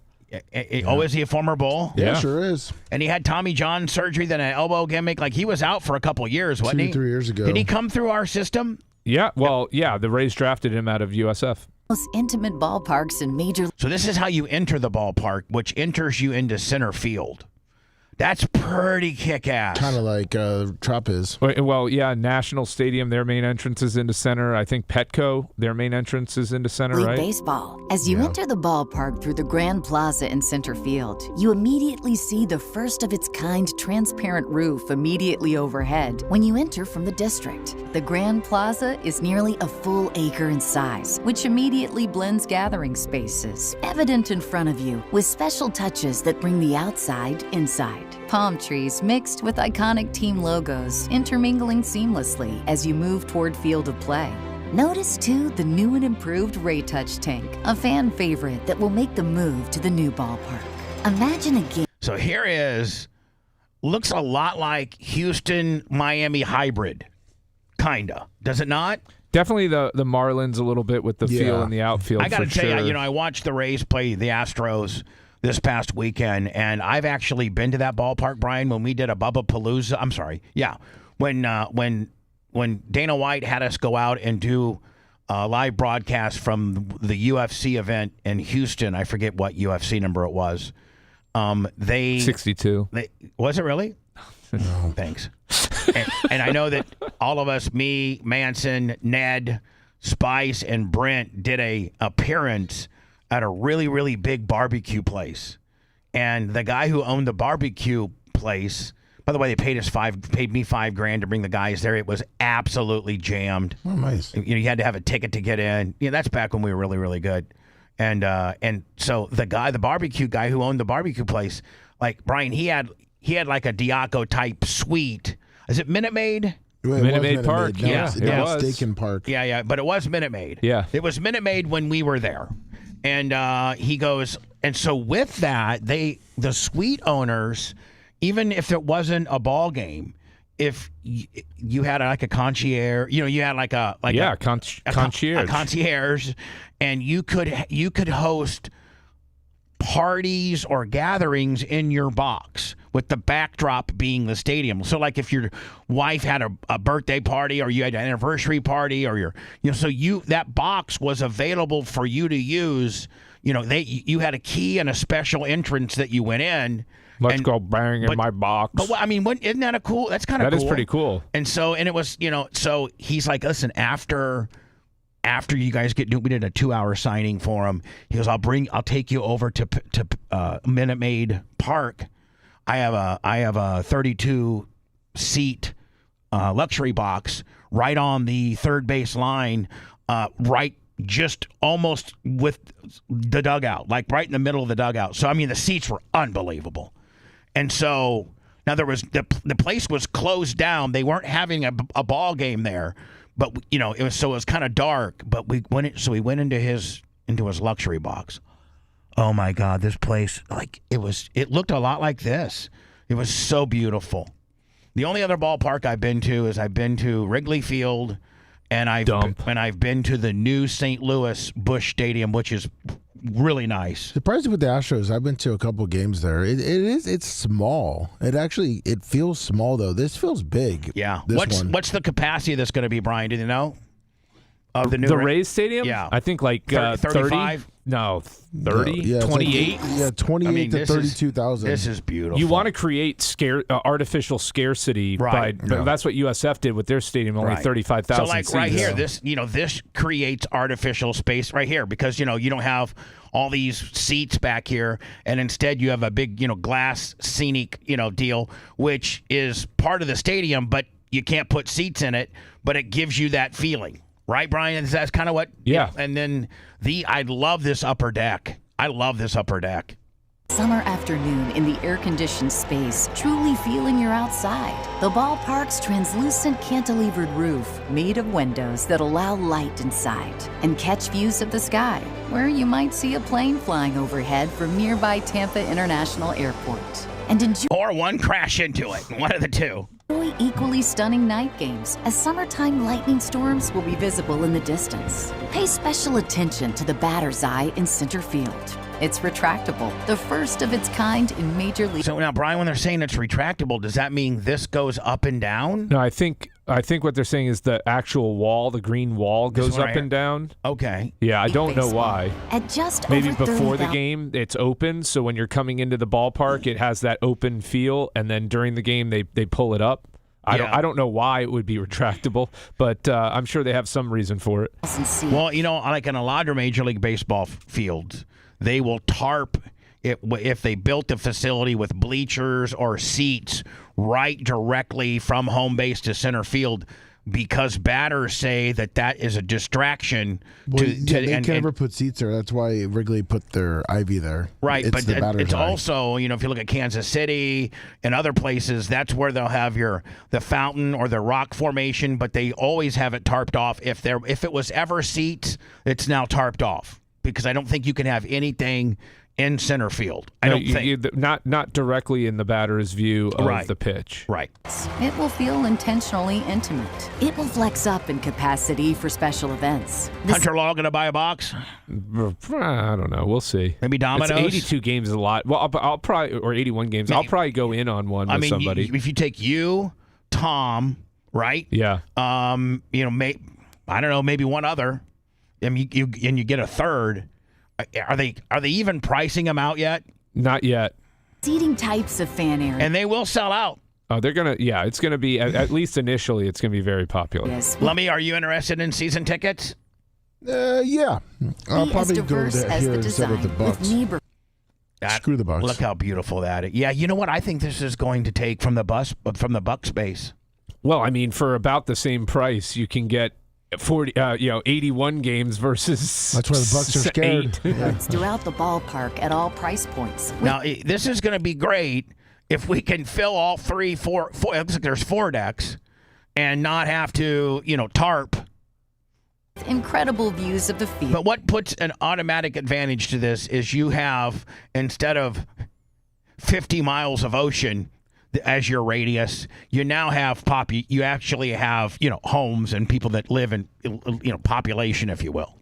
Oh, is he a former Bull? Yeah, sure is. And he had Tommy John surgery, then an elbow gimmick. Like, he was out for a couple years, wasn't he? 2 or 3 years ago. Did he come through our system? Yeah, well, yeah, the Rays drafted him out of USF. Most intimate ballparks in major... So this is how you enter the ballpark, which enters you into center field. That's pretty kick-ass. Kind of like Trop is. Well, yeah, National Stadium, their main entrance is into center. I think Petco, their main entrance is into center, League right? Baseball. As you enter the ballpark through the Grand Plaza in center field, you immediately see the first of its kind transparent roof immediately overhead when you enter from the district. The Grand Plaza is nearly a full acre in size, which immediately blends gathering spaces, evident in front of you, with special touches that bring the outside inside. Palm trees mixed with iconic team logos, intermingling seamlessly as you move toward field of play. Notice, too, the new and improved Ray Touch tank, a fan favorite that will make the move to the new ballpark. Imagine a game. So here is, looks a lot like Houston-Miami hybrid, kinda. Does it not? Definitely the Marlins a little bit with the feel in the outfield. I got to for tell sure. you, I watched the Rays play the Astros this past weekend, and I've actually been to that ballpark, Brian, when we did a Bubba Palooza. I'm sorry. Yeah. When Dana White had us go out and do a live broadcast from the UFC event in Houston, I forget what UFC number it was. 62. Was it really? No. Thanks. And I know that all of us, me, Manson, Ned, Spice, and Brent did a appearance at a really, really big barbecue place. And the guy who owned the barbecue place, by the way, they paid me $5,000 to bring the guys there. It was absolutely jammed. Oh, nice. You had to have a ticket to get in. That's back when we were really, really good. And so the barbecue guy who owned the barbecue place, like Brian, he had like a Diaco type suite. Is it Minute Maid? Minute Maid Park. No, Yeah, it was Steak and Park. Yeah, but it was Minute Maid. Yeah. It was Minute Maid when we were there. And he goes, and so with that, the suite owners, even if it wasn't a ball game, if you had like a concierge, you had like a concierge, and you could host parties or gatherings in your box, with the backdrop being the stadium. So like if your wife had a birthday party, or you had an anniversary party, or that box was available for you to use. You had a key and a special entrance that you went in. Let's go bang in my box. But I mean, isn't that cool? That's kind of cool. That is pretty cool. And it was, so he's like, listen, after you guys we did a 2-hour signing for him. He goes, I'll take you over to Minute Maid Park. I have a 32 seat luxury box right on the third base line, right just almost with the dugout, like right in the middle of the dugout. So, I mean, the seats were unbelievable. And so now there was the place was closed down. They weren't having a ball game there, but it was kind of dark. But we went into his luxury box. Oh my God, this place, like it looked a lot like this. It was so beautiful. The only other ballpark I've been to Wrigley Field, and I've been to the new St. Louis Busch Stadium, which is really nice. Surprising with the Astros, I've been to a couple games there. It's small. It feels small though. This feels big. Yeah. What's the capacity that's going to be, Brian? Do you know? Of the Rays Stadium? Yeah. I think like 35? No, 30? Yeah, 28? Like, 28 to 32,000. This is beautiful. You want to create artificial scarcity, right? But that's what USF did with their stadium, only 35,000 So, like seats. right here, this creates artificial space right here because you don't have all these seats back here, and instead you have a big glass scenic deal, which is part of the stadium, but you can't put seats in it, but it gives you that feeling. Right, Brian? That's kind of what... Yeah. And then I love this upper deck. Summer afternoon in the air-conditioned space, truly feeling you're outside. The ballpark's translucent cantilevered roof, made of windows that allow light inside, and catch views of the sky, where you might see a plane flying overhead from nearby Tampa International Airport. And enjoy... Or one crash into it. One of the two. Enjoy equally stunning night games, as summertime lightning storms will be visible in the distance. Pay special attention to the batter's eye in center field. It's retractable, the first of its kind in Major League. So now, Brian, when they're saying it's retractable, does that mean this goes up and down? No, I think what they're saying is the actual wall, the green wall, goes up and down. Okay. Yeah, I don't know why. At just maybe over before the game, it's open, so when you're coming into the ballpark, it has that open feel, and then during the game, they pull it up. I don't know why it would be retractable, but I'm sure they have some reason for it. Well, like in a lot of Major League Baseball fields, they will tarp it if they built the facility with bleachers or seats right directly from home base to center field, because batters say that is a distraction. They can never put seats there. That's why Wrigley put their Ivy there. Right, but it's also, if you look at Kansas City and other places, that's where they'll have the fountain or the rock formation, but they always have it tarped off. If it was ever seats, it's now tarped off, because I don't think you can have anything in center field. I don't think. Not directly in the batter's view of the pitch. Right. It will feel intentionally intimate. It will flex up in capacity for special events. Hunter Law going to buy a box? I don't know. We'll see. Maybe Domino's? 82 games is a lot. Well, I'll probably, or 81 games. I'll probably go in on one with somebody. If you take you, Tom, right? Yeah. I don't know, maybe one other, and you get a third. Are they even pricing them out yet? Not yet. Seating types of fan area. And they will sell out. Oh, they're going to, it's going to be, at least initially, it's going to be very popular. Yes. Lummy, are you interested in season tickets? Yeah. I'll probably go here instead of the Bucks. Screw the Bucks. Look how beautiful that is. Yeah, you know what? I think this is going to take from the Bucks base. Well, I mean, for about the same price, you can get 81 games versus. That's why the Bucks are scared. It's throughout the ballpark at all price points. Now, this is going to be great if we can fill all four. It looks like there's 4 decks, and not have to, tarp. Incredible views of the field. But what puts an automatic advantage to this is you have, instead of 50 miles of ocean as your radius, you now have you actually have homes and people that live in population, if you will.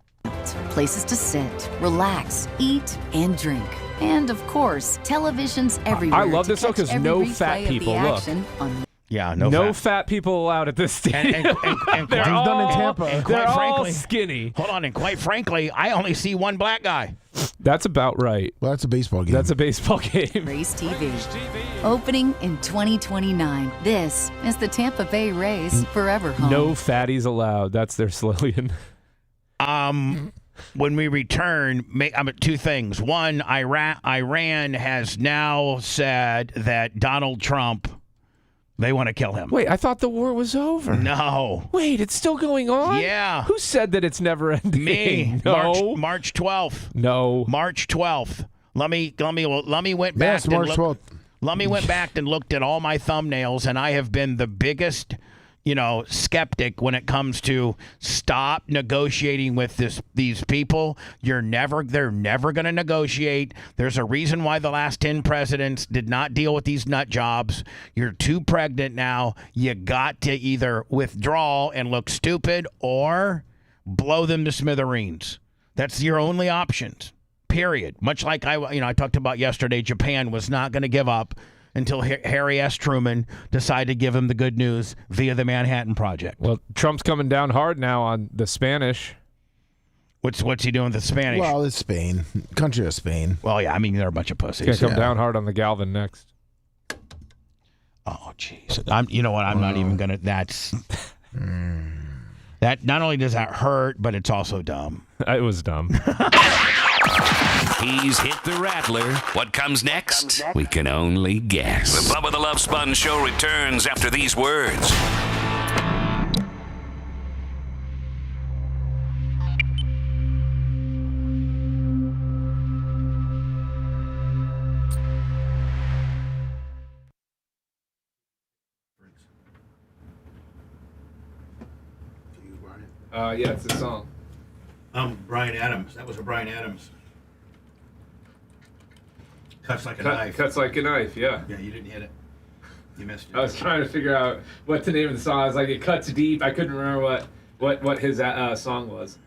Places to sit, relax, eat, and drink. And of course, televisions everywhere. I love this though, because no fat people. Look. Yeah, no fat people allowed at this stadium. And they're done in Tampa. They're all skinny. Hold on, and quite frankly, I only see one black guy. That's about right. Well, that's a baseball game. That's a baseball game. Rays TV. Opening in 2029. This is the Tampa Bay Rays Forever Home. No fatties allowed. That's their slogan. When we return, 2 things. One, Iran has now said that Donald Trump They want to kill him. Wait, I thought the war was over. No. Wait, it's still going on? Yeah. Who said that it's never ending? Me. No. March 12th. No. March 12th. Lummy went back. Yes, March 12th. Lummy went back and looked at all my thumbnails, and I have been the biggest, skeptic when it comes to stop negotiating with these people. They're never going to negotiate. There's a reason why the last 10 presidents did not deal with these nut jobs. You're too pregnant now. You got to either withdraw and look stupid or blow them to smithereens. That's your only options. Period. Much like I talked about yesterday, Japan was not going to give up until Harry S. Truman decided to give him the good news via the Manhattan Project. Well, Trump's coming down hard now on the Spanish. What's he doing with the Spanish? Well, it's Spain. Country of Spain. Well, yeah, I mean, they're a bunch of pussies. He's going to come down hard on the Galvin next. Oh, jeez. You know what? I'm not even going to. That's... That not only does that hurt, but it's also dumb. It was dumb. He's hit the rattler. What comes next? We can only guess. The Bubba the Love Sponge Show returns after these words. Yeah, it's a song. Brian Adams. That was a Brian Adams. Cuts like a knife. Cuts like a knife, yeah. Yeah, you didn't hit it. You missed it. I was trying to figure out what the name of the song. I was like, it cuts deep. I couldn't remember what his song was.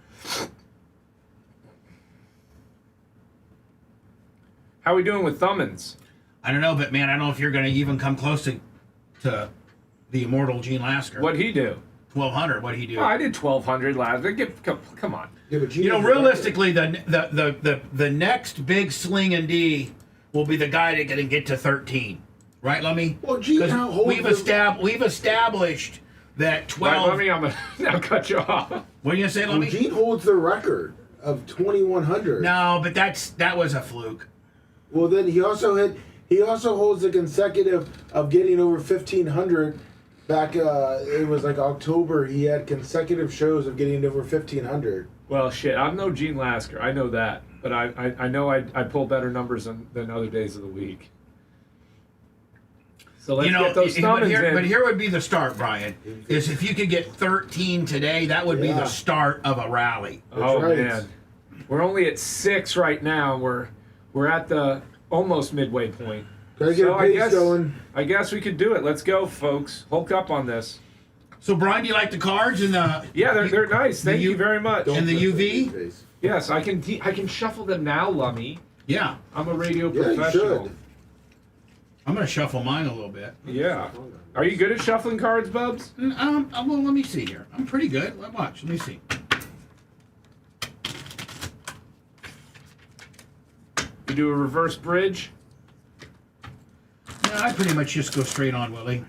How are we doing with thumbins? I don't know, but man, I don't know if you're going to even come close to the immortal Gene Lasker. What'd he do? 1,200. What'd he do? Oh, I did 1,200 last. Come on. Yeah, but realistically, the next big sling and D will be the guy that can get to 13. Right, Lummy? Well, Gene, we've established that 12. Right, Lummy, I'm going to now cut you off. What are you going to say, Lummy? Gene holds the record of 2,100. No, but that was a fluke. Well, then he also holds the consecutive of getting over 1,500. Back, it was like October. He had consecutive shows of getting over 1,500. Well, shit, I'm no Gene Lasker. I know that, but I know I pull better numbers than other days of the week. So let's get those thumbins in. But here would be the start, Brian. Is if you could get 13 today, that would be the start of a rally. Man, we're only at 6 right now. We're at the almost midway point. I guess we could do it. Let's go, folks. Hulk up on this. So, Brian, do you like the cards and the? Yeah, they're nice. Thank you very much. And the UV? Yes, I can shuffle them now, Lummy. Yeah, I'm a radio professional. I'm gonna shuffle mine a little bit. Yeah. Are you good at shuffling cards, Bubs? Well, let me see here. I'm pretty good. Watch. Let me see. You do a reverse bridge? No, I pretty much just go straight on, Willie.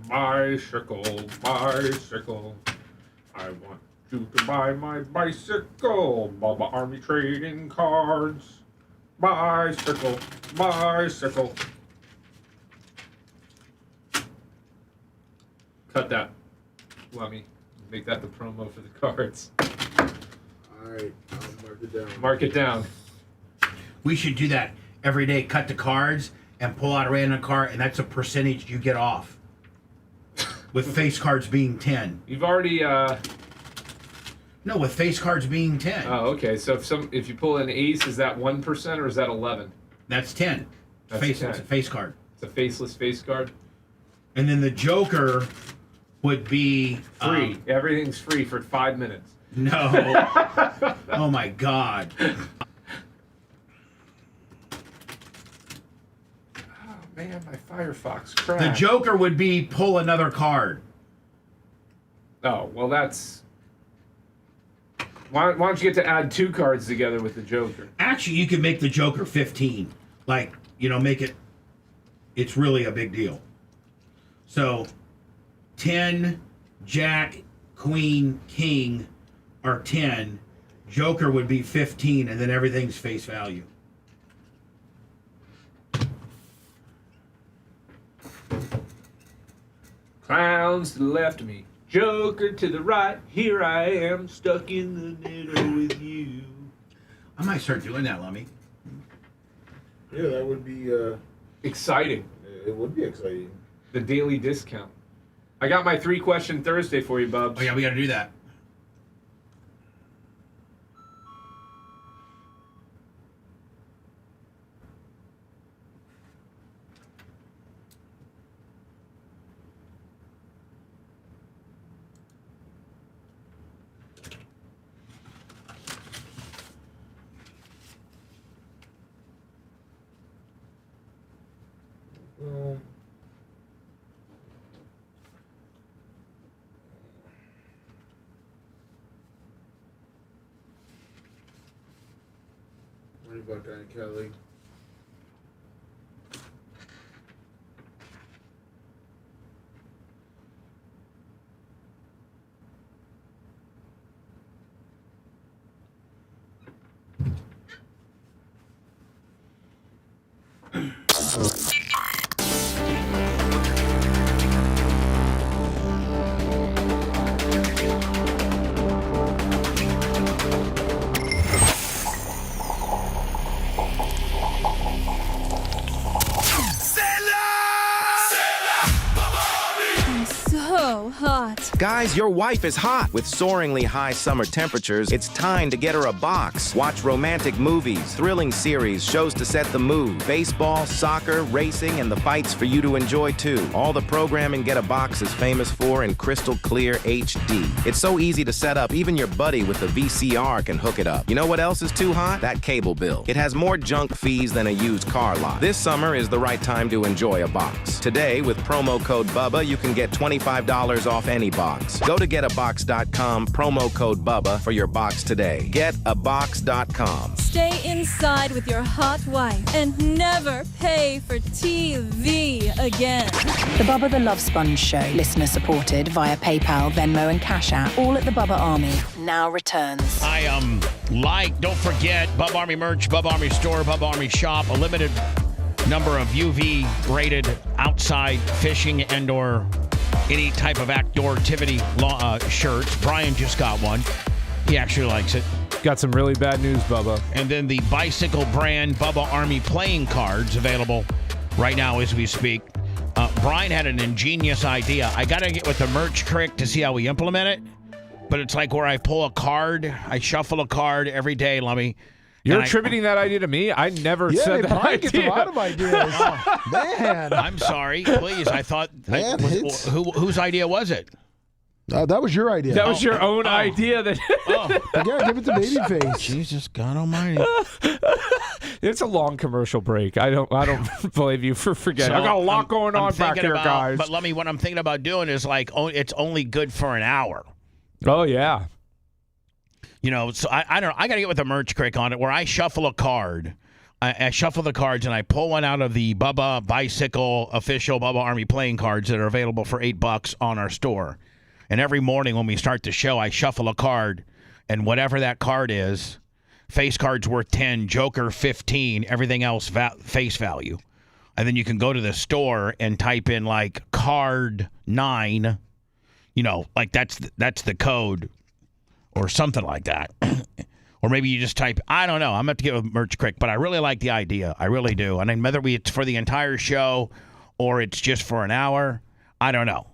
Bicycle. I want you to buy my bicycle. Bubba Army trading cards. Bicycle. Cut that. Let me make that the promo for the cards. All right, I'll mark it down. Mark it down. We should do that every day. Cut the cards and pull out a random card, and that's a percentage you get off. With face cards being 10. You've already No, with face cards being 10. Oh, okay. So if you pull an ace, is that 1% or is that 11? That's 10. That's It's 10. a face card. It's a faceless face card. And then the Joker would be free. Everything's free for 5 minutes. No. Oh my God. Man, my Firefox crashed. The Joker would be pull another card. Oh, well, that's... Why don't you get to add 2 cards together with the Joker? Actually, you could make the Joker 15. Like, make it... It's really a big deal. So 10, Jack, Queen, King are 10. Joker would be 15, and then everything's face value. Clowns to the left of me, Joker to the right. Here I am, stuck in the middle with you. I might start doing that, Lummy. Yeah, that would be Exciting. It would be exciting. The daily discount. I got my 3-question Thursday for you, Bubs. Oh, yeah, we got to do that. What about that, Kelly? Guys, your wife is hot. With soaringly high summer temperatures, it's time to get her a box. Watch romantic movies, thrilling series, shows to set the mood, baseball, soccer, racing, and the fights for you to enjoy too. All the programming Get a Box is famous for in crystal clear HD. It's so easy to set up, even your buddy with the VCR can hook it up. You know what else is too hot? That cable bill. It has more junk fees than a used car lot. This summer is the right time to enjoy a box. Today, with promo code Bubba, you can get $25 off any box. Go to getabox.com, promo code Bubba for your box today. Getabox.com. Stay inside with your hot wife and never pay for TV again. The Bubba the Love Sponge Show, listener supported via PayPal, Venmo, and Cash App, all at the Bubba Army, now returns. Don't forget, Bubba Army merch, Bubba Army store, Bubba Army shop, a limited number of UV-rated outside fishing and/or any type of outdoor activity shirts. Brian just got one. He actually likes it. Got some really bad news, Bubba. And then the bicycle brand Bubba Army playing cards available right now as we speak. Brian had an ingenious idea. I got to get with the merch trick to see how we implement it. But it's like where I pull a card, I shuffle a card every day, Lummy. You're attributing that idea to me? I never said that Brian idea. gets a lot of ideas. Man. I'm sorry. Please. I thought... whose idea was it? That was your idea. That was your own idea. Yeah, give it to Babyface. Jesus God Almighty! It's a long commercial break. I don't blame you for forgetting. I got a lot going on back here, guys. But Lummy, what I'm thinking about doing is it's only good for an hour. Oh yeah. You know, so I don't know. I got to get with the merch crick on it where I shuffle a card. I shuffle the cards and I pull one out of the Bubba Bicycle official Bubba Army playing cards that are available for $8 on our store. And every morning when we start the show, I shuffle a card, and whatever that card is, face card's worth 10, Joker 15, everything else face value. And then you can go to the store and type in like card 9, you know, like that's the code or something like that. Or maybe you just type, I don't know. I'm going to have to get with Merch Crick, but I really like the idea. I really do. And then whether it's for the entire show or it's just for an hour, I don't know.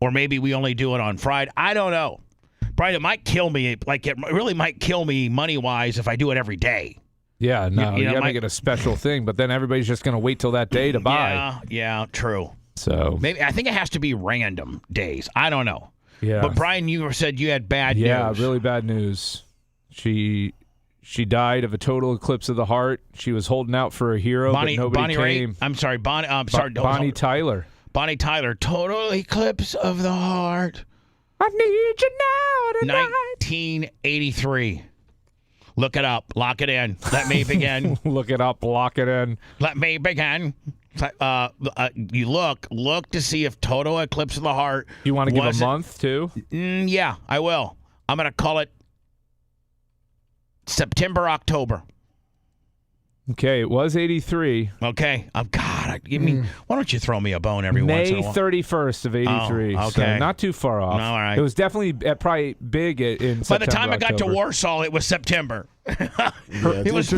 Or maybe we only do it on Friday. I don't know. Brian, it might kill me. Like, it really might kill me money-wise if I do it every day. Yeah, no, you got to make it a special thing, but then everybody's just going to wait till that day to buy. Yeah, true. So maybe I think it has to be random days. I don't know. Yeah. But Brian, you said you had bad news. Yeah, really bad news. She died of a total eclipse of the heart. She was holding out for a hero, but nobody came. I'm sorry, Bonnie Tyler. Bonnie Tyler, total eclipse of the heart. I need you now tonight. 1983. Look it up. Lock it in. Let me begin. Look it up. Lock it in. Let me begin. You look to see if total eclipse of the heart. You want to give a month too? Yeah, I will. I'm going to call it September, October. Okay, it was 83. Okay. Oh, God. Why don't you throw me a bone every once in a while? May 31st of 83. Oh, okay. So not too far off. No, all right. It was definitely probably big in September. By the time I got to October. Warsaw, it was September. It was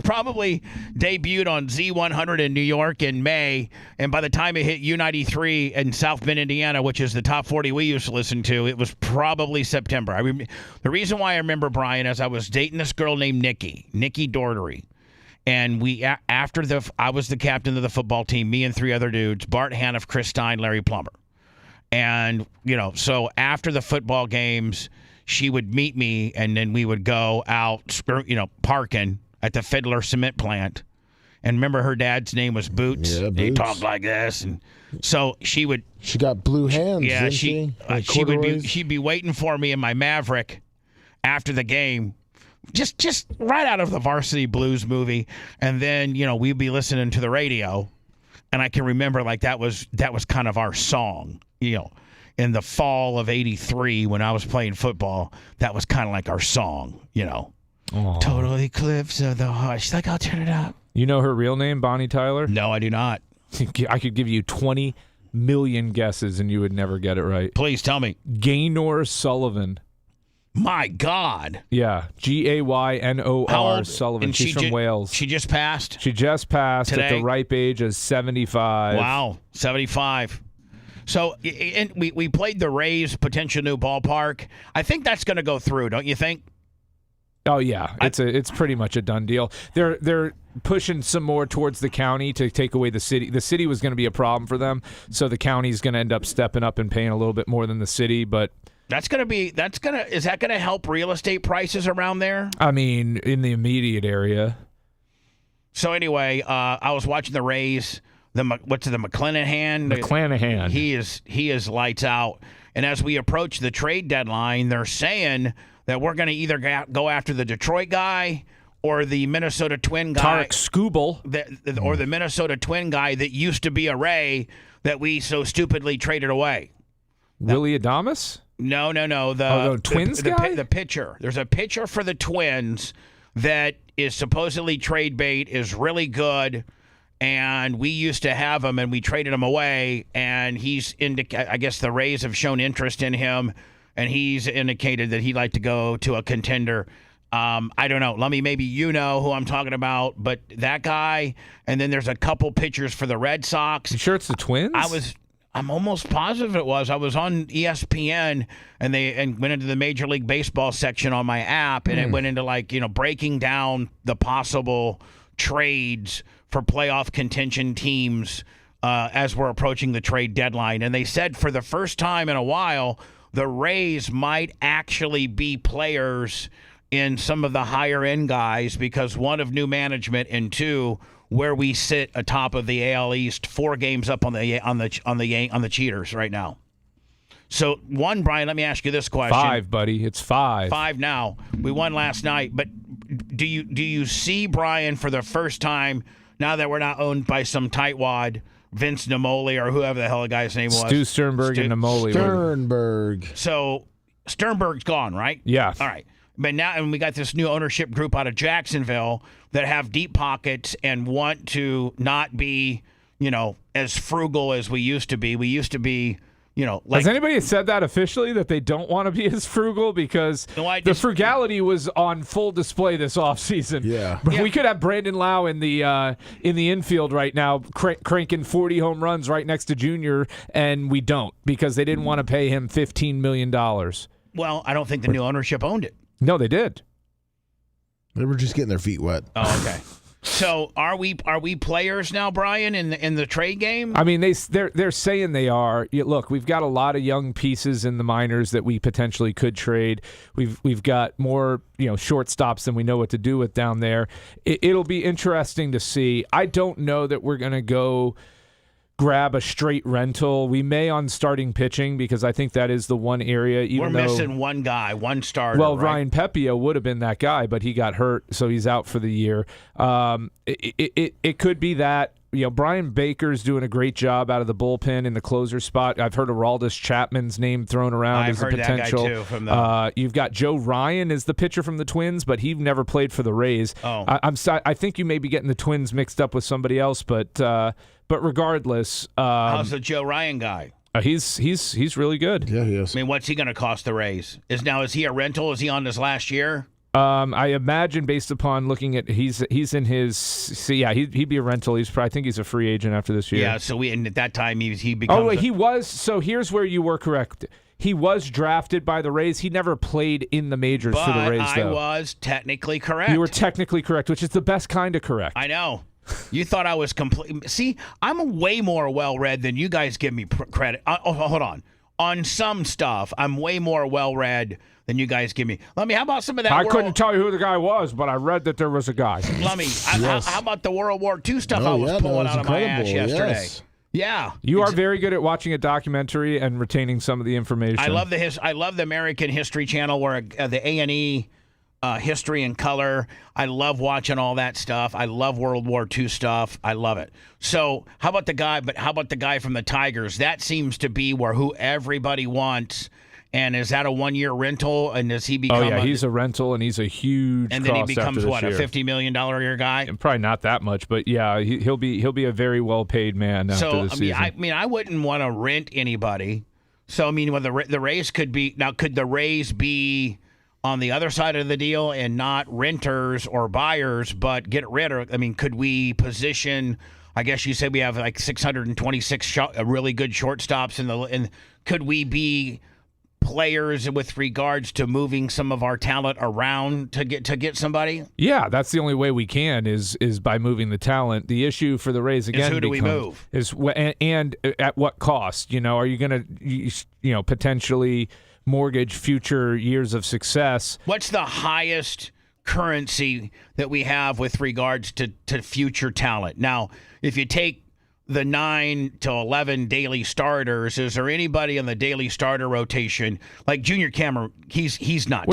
probably debuted on Z100 in New York in May, and by the time it hit U93 in South Bend, Indiana, which is the top 40 we used to listen to, it was probably September. The reason why I remember, Brian, is I was dating this girl named Nikki Daugherty. And I was the captain of the football team, me and 3 other dudes, Bart Haniff, Chris Stein, Larry Plummer. And, so after the football games, she would meet me, and then we would go out, parking at the Fiddler cement plant. And remember, her dad's name was Boots. Yeah, Boots. He talked like this. And so she got blue hands, didn't she? She'd be waiting for me in my Maverick after the game. Just right out of the Varsity Blues movie, and then we'd be listening to the radio, and I can remember that was kind of our song, in the fall of '83 when I was playing football. That was kind of like our song, Total eclipse of the heart. She's like, I'll turn it up. You know her real name, Bonnie Tyler? No, I do not. I could give you 20 million guesses, and you would never get it right. Please tell me. Gaynor Sullivan. My God. Yeah, Gaynor Sullivan. She's from Wales. She just passed? She just passed Today? At the ripe age of 75. Wow, 75. So we played the Rays' potential new ballpark. I think that's going to go through, don't you think? Oh yeah, it's pretty much a done deal. They're pushing some more towards the county to take away the city. The city was going to be a problem for them, so the county's going to end up stepping up and paying a little bit more than the city, but is that going to help real estate prices around there? I mean, in the immediate area. So anyway, I was watching the Rays. McClanahan? McClanahan. He is lights out. And as we approach the trade deadline, they're saying that we're going to either go after the Detroit guy or the Minnesota Twin guy. Tarek Skubal. Or the Minnesota Twin guy that used to be a Ray that we so stupidly traded away. Willie Adames? No. The Twins guy? The pitcher. There's a pitcher for the Twins that is supposedly trade bait, is really good, and we used to have him, and we traded him away, and I guess the Rays have shown interest in him, and he's indicated that he'd like to go to a contender. I don't know. Maybe you know who I'm talking about, but that guy, and then there's a couple pitchers for the Red Sox. You sure it's the Twins? I'm almost positive it was. I was on ESPN and went into the Major League Baseball section on my app, and it went into breaking down the possible trades for playoff contention teams as we're approaching the trade deadline. And they said for the first time in a while, the Rays might actually be players in some of the higher end guys because one of new management and two where we sit atop of the AL East, 4 games up on the Cheaters right now. So one, Brian, let me ask you this question. 5, buddy. It's 5. 5 now. We won last night, but do you see, Brian, for the first time now that we're not owned by some tightwad, Vince Namoli or whoever the hell the guy's name was? Stu Sternberg and Namoli. Sternberg. So Sternberg's gone, right? Yeah. All right. But now, and we got this new ownership group out of Jacksonville that have deep pockets and want to not be, as frugal as we used to be. We used to be, Has anybody said that officially, that they don't want to be as frugal? Because the frugality was on full display this offseason. Yeah. But we could have Brandon Lau in the infield right now cranking 40 home runs right next to Junior, and we don't because they didn't want to pay him $15 million. Well, I don't think the new ownership owned it. No, they did. They were just getting their feet wet. Oh, okay. So are we players now, Brian, in the trade game? I mean, they're saying they are. Look, we've got a lot of young pieces in the minors that we potentially could trade. We've got more shortstops than we know what to do with down there. It'll be interesting to see. I don't know that we're going to go grab a straight rental. We may on starting pitching because I think that is the one area. We're missing one guy, one starter. Well, right? Ryan Pepio would have been that guy, but he got hurt, so he's out for the year. It could be that. Brian Baker's doing a great job out of the bullpen in the closer spot. I've heard Aroldis Chapman's name thrown around as a potential. That guy too from the... You've got Joe Ryan as the pitcher from the Twins, but he never played for the Rays. Oh. I think you may be getting the Twins mixed up with somebody else, but regardless, how's the Joe Ryan guy? He's really good. Yeah, he is. I mean, what's he going to cost the Rays? Is he a rental? Is he on his last year? I imagine based upon looking at he's in his he'd be a rental. I think he's a free agent after this year. Yeah, so and at that time he becomes. Oh wait, he was. So here's where you were correct. He was drafted by the Rays. He never played in the majors for the Rays, though. I was technically correct. You were technically correct, which is the best kind of correct. I know. You thought I was complete. See, I'm way more well-read than you guys give me credit. Hold on. On some stuff, I'm way more well-read than you guys give me. How about some of that? I couldn't tell you who the guy was, but I read that there was a guy. How about the World War II stuff I was pulling out of my ass yesterday? Yes. Yeah. You are very good at watching a documentary and retaining some of the information. I love the American History Channel where the A&E history and color. I love watching all that stuff. I love World War II stuff. I love it. So how about the guy from the Tigers? That seems to be who everybody wants. And is that a 1-year rental? And does he become? Oh yeah, he's a rental, and he's a huge. And then he becomes a $50 million a year guy? Probably not that much, but yeah, he'll be a very well paid man after this season. I wouldn't want to rent anybody. So the Rays could be now. Could the Rays be on the other side of the deal and not renters or buyers, but get rid of? Could we position? I guess you said we have like 626 really good shortstops and could we be players with regards to moving some of our talent around to get somebody? Yeah, that's the only way we can is by moving the talent. The issue for the Rays again is who do we move? And at what cost? Are you going to potentially mortgage future years of success? What's the highest currency that we have with regards to future talent? Now, if you take the 9 to 11 daily starters, is there anybody on the daily starter rotation like Junior Cameron? He's not.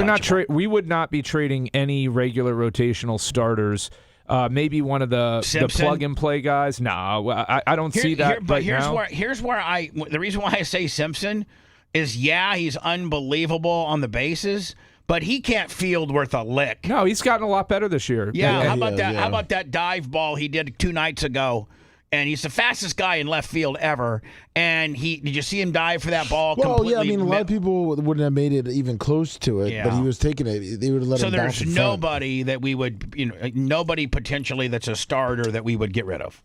We would not be trading any regular rotational starters. Maybe one of the plug and play guys. No, I don't see that. But here's where the reason why I say Simpson is he's unbelievable on the bases, but he can't field worth a lick. No, he's gotten a lot better this year. Yeah, how about that? How about that dive ball he did 2 nights ago? And he's the fastest guy in left field ever. And did you see him dive for that ball? Well, yeah, a lot of people wouldn't have made it even close to it, but he was taking it. They would have let him bounce. So there's nobody that we would, nobody potentially that's a starter that we would get rid of.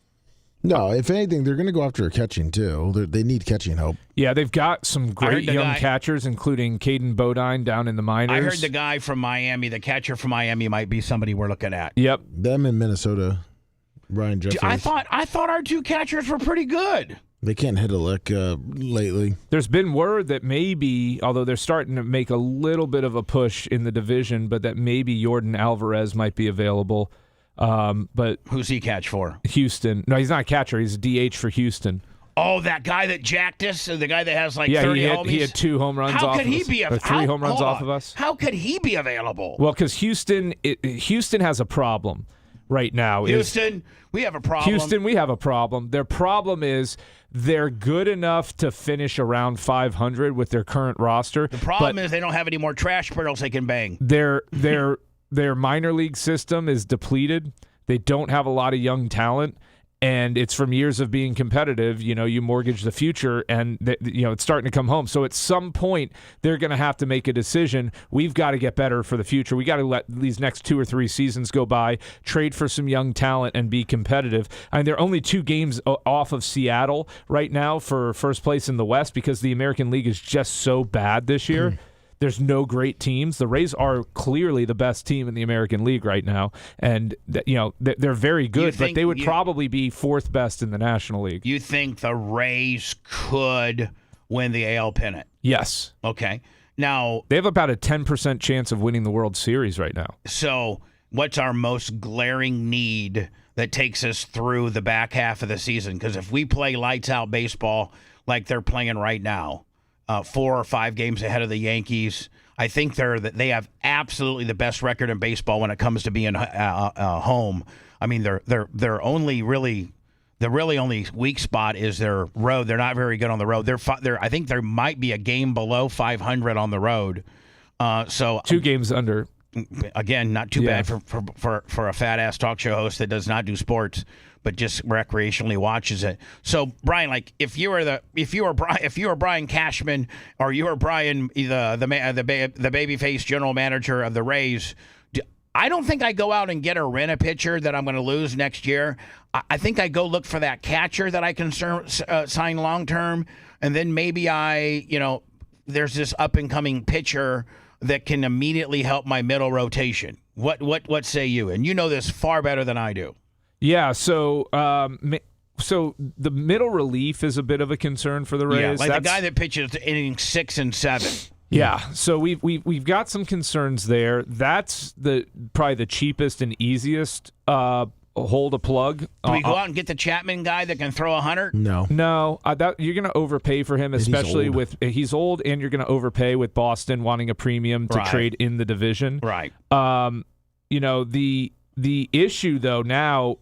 No, if anything, they're going to go after catching too. They need catching help. Yeah, they've got some great young catchers, including Caden Bodine down in the minors. I heard the guy from Miami, the catcher from Miami, might be somebody we're looking at. Yep, them in Minnesota. Ryan Jeffers. I thought our 2 catchers were pretty good. They can't hit a lick lately. There's been word that maybe, although they're starting to make a little bit of a push in the division, but that maybe Yordan Alvarez might be available. But who's he catch for? Houston. No, he's not a catcher. He's a DH for Houston. Oh, that guy that jacked us, the guy that has 30 homies? He had 2 home runs off of us. How could he be available? 3 home runs off of us. How could he be available? Well, because Houston has a problem right now. Houston, we have a problem. Houston, we have a problem. Their problem is they're good enough to finish around 500 with their current roster. The problem is they don't have any more trash barrels they can bang. Their minor league system is depleted. They don't have a lot of young talent, and it's from years of being competitive. You mortgage the future, and it's starting to come home. So at some point, they're going to have to make a decision. We've got to get better for the future. We got to let these next 2 or 3 seasons go by, trade for some young talent, and be competitive. They're only 2 games off of Seattle right now for first place in the West because the American League is just so bad this year. There's no great teams. The Rays are clearly the best team in the American League right now, and they're very good, but they would probably be 4th best in the National League. You think the Rays could win the AL pennant? Yes. Okay. Now they have about a 10% chance of winning the World Series right now. So what's our most glaring need that takes us through the back half of the season? Because if we play lights out baseball like they're playing right now, 4 or 5 games ahead of the Yankees, I think they have absolutely the best record in baseball when it comes to being home. I mean, they're only really The really only weak spot is their road. They're not very good on the road. I think there might be a game below 500 on the road. So 2 games under. Again, not too bad for a fat ass talk show host that does not do sports, but just recreationally watches it. So Brian, like if you were Brian Cashman, or you were Brian the babyface general manager of the Rays, I don't think I go out and rent a pitcher that I'm going to lose next year. I think I go look for that catcher that I can sign long term, and then maybe there's this up and coming pitcher that can immediately help my middle rotation. What say you? And you know this far better than I do. Yeah, so the middle relief is a bit of a concern for the Rays. Yeah, like the guy that pitches innings 6 and 7. Yeah, so we've got some concerns there. That's probably the cheapest and easiest hole to plug. Do we go out and get the Chapman guy that can throw 100? No. You're going to overpay for him, especially he's old, and you're going to overpay with Boston wanting a premium to trade in the division. Right. The issue though now,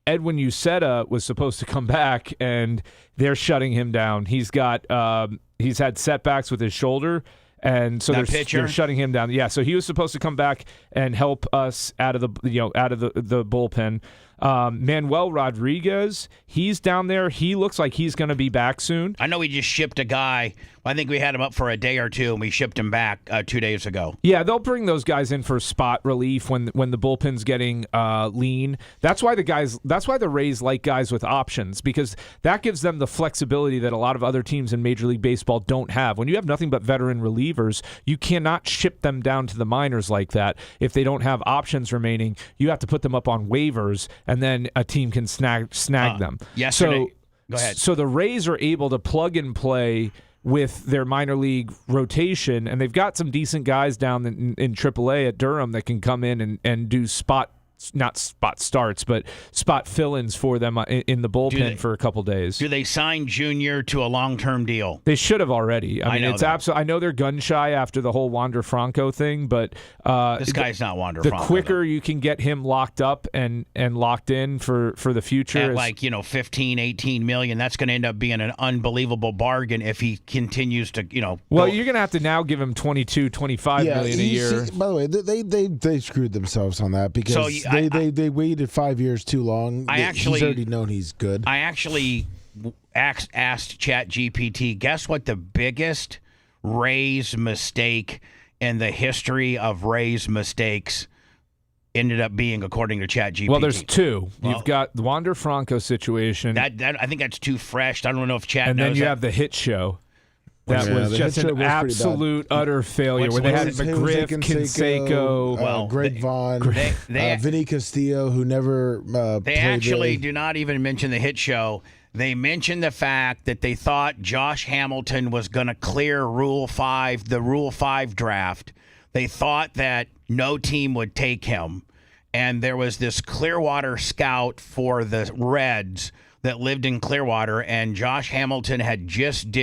Edwin Uceta was supposed to come back, and they're shutting him down. He's had setbacks with his shoulder. And so they're shutting him down. Yeah, so he was supposed to come back and help us out of the bullpen. Manuel Rodriguez, he's down there. He looks like he's going to be back soon. I know we just shipped a guy. I think we had him up for a day or two, and we shipped him back 2 days ago. Yeah, they'll bring those guys in for spot relief when the bullpen's getting lean. That's why the Rays like guys with options, because that gives them the flexibility that a lot of other teams in Major League Baseball don't have. When you have nothing but veteran relievers, you cannot ship them down to the minors like that. If they don't have options remaining, you have to put them up on waivers, and then a team can snag them. Yesterday, go ahead. So the Rays are able to plug and play with their minor league rotation, and they've got some decent guys down in AAA at Durham that can come in and do not spot starts, but spot fill-ins for them in the bullpen for a couple days. Do they sign Junior to a long-term deal? They should have already. I mean, I know they're gun shy after the whole Wander Franco thing, but this guy's not Wander Franco. The quicker you can get him locked up and locked in for the future, at 15, 18 million, that's going to end up being an unbelievable bargain if he continues to, Well, you're going to have to now give him 22, 25 million a year. By the way, they screwed themselves on that because they waited 5 years too long. He's already known he's good. I actually asked ChatGPT, guess what the biggest Rays mistake in the history of Rays mistakes ended up being, according to ChatGPT? Well, there's two. You've got the Wander Franco situation. That I think that's too fresh. I don't know if Chat knows. And then you that. have the hit show. That was just an absolute, utter failure. Where they had McGriff, Canseco, Greg Vaughn, Vinny Castillo, who never They actually do not even mention the hit show. They mention the fact that they thought Josh Hamilton was going to clear the Rule 5 draft. They thought that no team would take him. And there was this Clearwater scout for the Reds that lived in Clearwater, and Josh Hamilton had just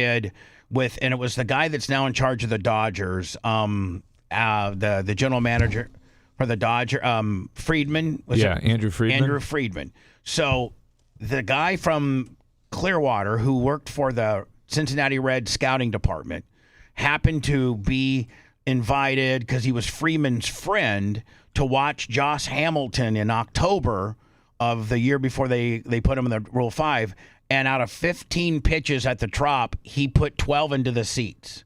and it was the guy that's now in charge of the Dodgers, the general manager for the Dodgers, Friedman. Andrew Friedman. Andrew Friedman. So the guy from Clearwater who worked for the Cincinnati Reds scouting department happened to be invited, because he was Freeman's friend, to watch Josh Hamilton in October of the year before they put him in the Rule 5. And out of 15 pitches at the Trop, he put 12 into the seats.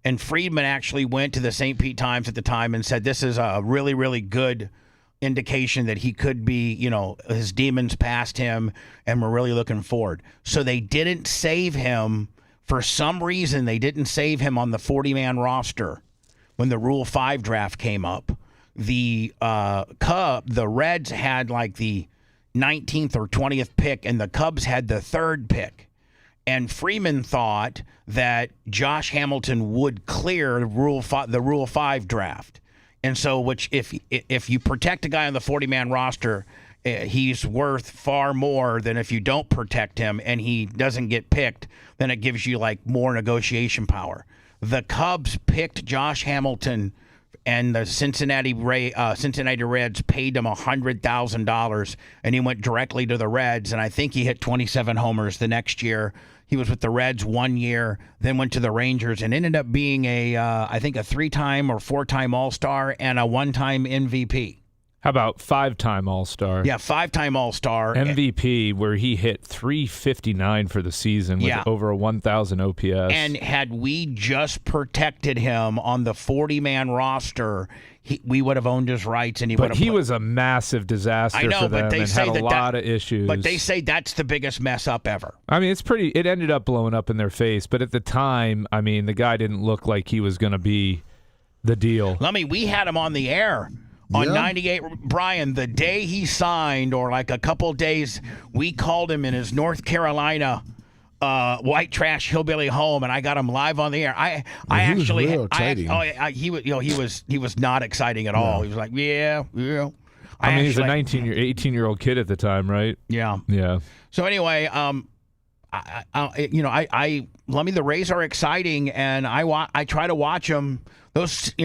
And Friedman actually went to the St. Pete Times at the time and said, this is a really, really good indication that he could be, his demons passed him, and we're really looking forward. So they didn't save him. For some reason, they didn't save him on the 40-man roster when the Rule 5 draft came up. The Reds had like the 19th or 20th pick, and the Cubs had the 3rd pick. And Freeman thought that Josh Hamilton would clear the Rule 5 draft. And so, which if you protect a guy on the 40-man roster, he's worth far more than if you don't protect him and he doesn't get picked. Then it gives you like more negotiation power. The Cubs picked Josh Hamilton and the Cincinnati Reds paid him $100,000, and he went directly to the Reds, and I think he hit 27 homers the next year. He was with the Reds 1 year, then went to the Rangers, and ended up being I think a 3-time or 4-time All-Star and a 1-time MVP. How about 5-time All-Star? Yeah, 5-time All-Star. MVP, where he hit .359 for the season with over a 1,000 OPS. And had we just protected him on the 40-man roster, we would have owned his rights, and he was a massive disaster for them, but they and say had a lot of issues. But they say that's the biggest mess up ever. I mean, it ended up blowing up in their face, but at the time, I mean, the guy didn't look like he was going to be the deal. We had him on the air. On 98, Brian, the day he signed, or like a couple days, we called him in his North Carolina white trash hillbilly home, and I got him live on the air. He was not exciting at all. He was like, yeah. I mean, he's a 18-year-old kid at the time, right? Yeah. Yeah. So anyway, the Rays are exciting, and I try to watch them. Those,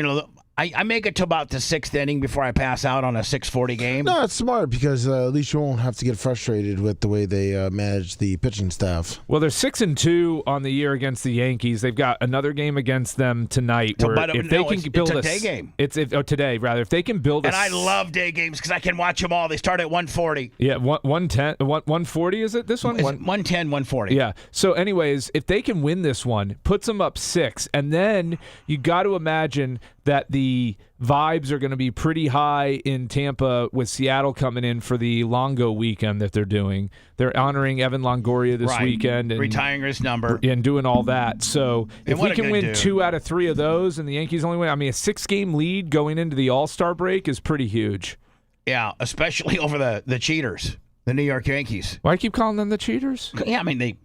I make it to about the 6th inning before I pass out on a 6:40 game. No, it's smart because at least you won't have to get frustrated with the way they manage the pitching staff. Well, they're 6-2 on the year against the Yankees. They've got another game against them tonight. It's a day game. Today, rather. If they can build and I love day games because I can watch them all. They start at 1:40. Yeah, 110, 140 is it? This one? 110, 140. Yeah. So, anyways, if they can win this one, puts them up 6, and then you got to imagine that the vibes are going to be pretty high in Tampa with Seattle coming in for the Longo weekend that they're doing. They're honoring Evan Longoria this weekend. And retiring his number. And doing all that. So if we can win dude. 2 out of 3 of those and the Yankees only win, I mean, a 6-game lead going into the All-Star break is pretty huge. Yeah, especially over the cheaters, the New York Yankees. Why do you keep calling them the cheaters? Yeah, I mean,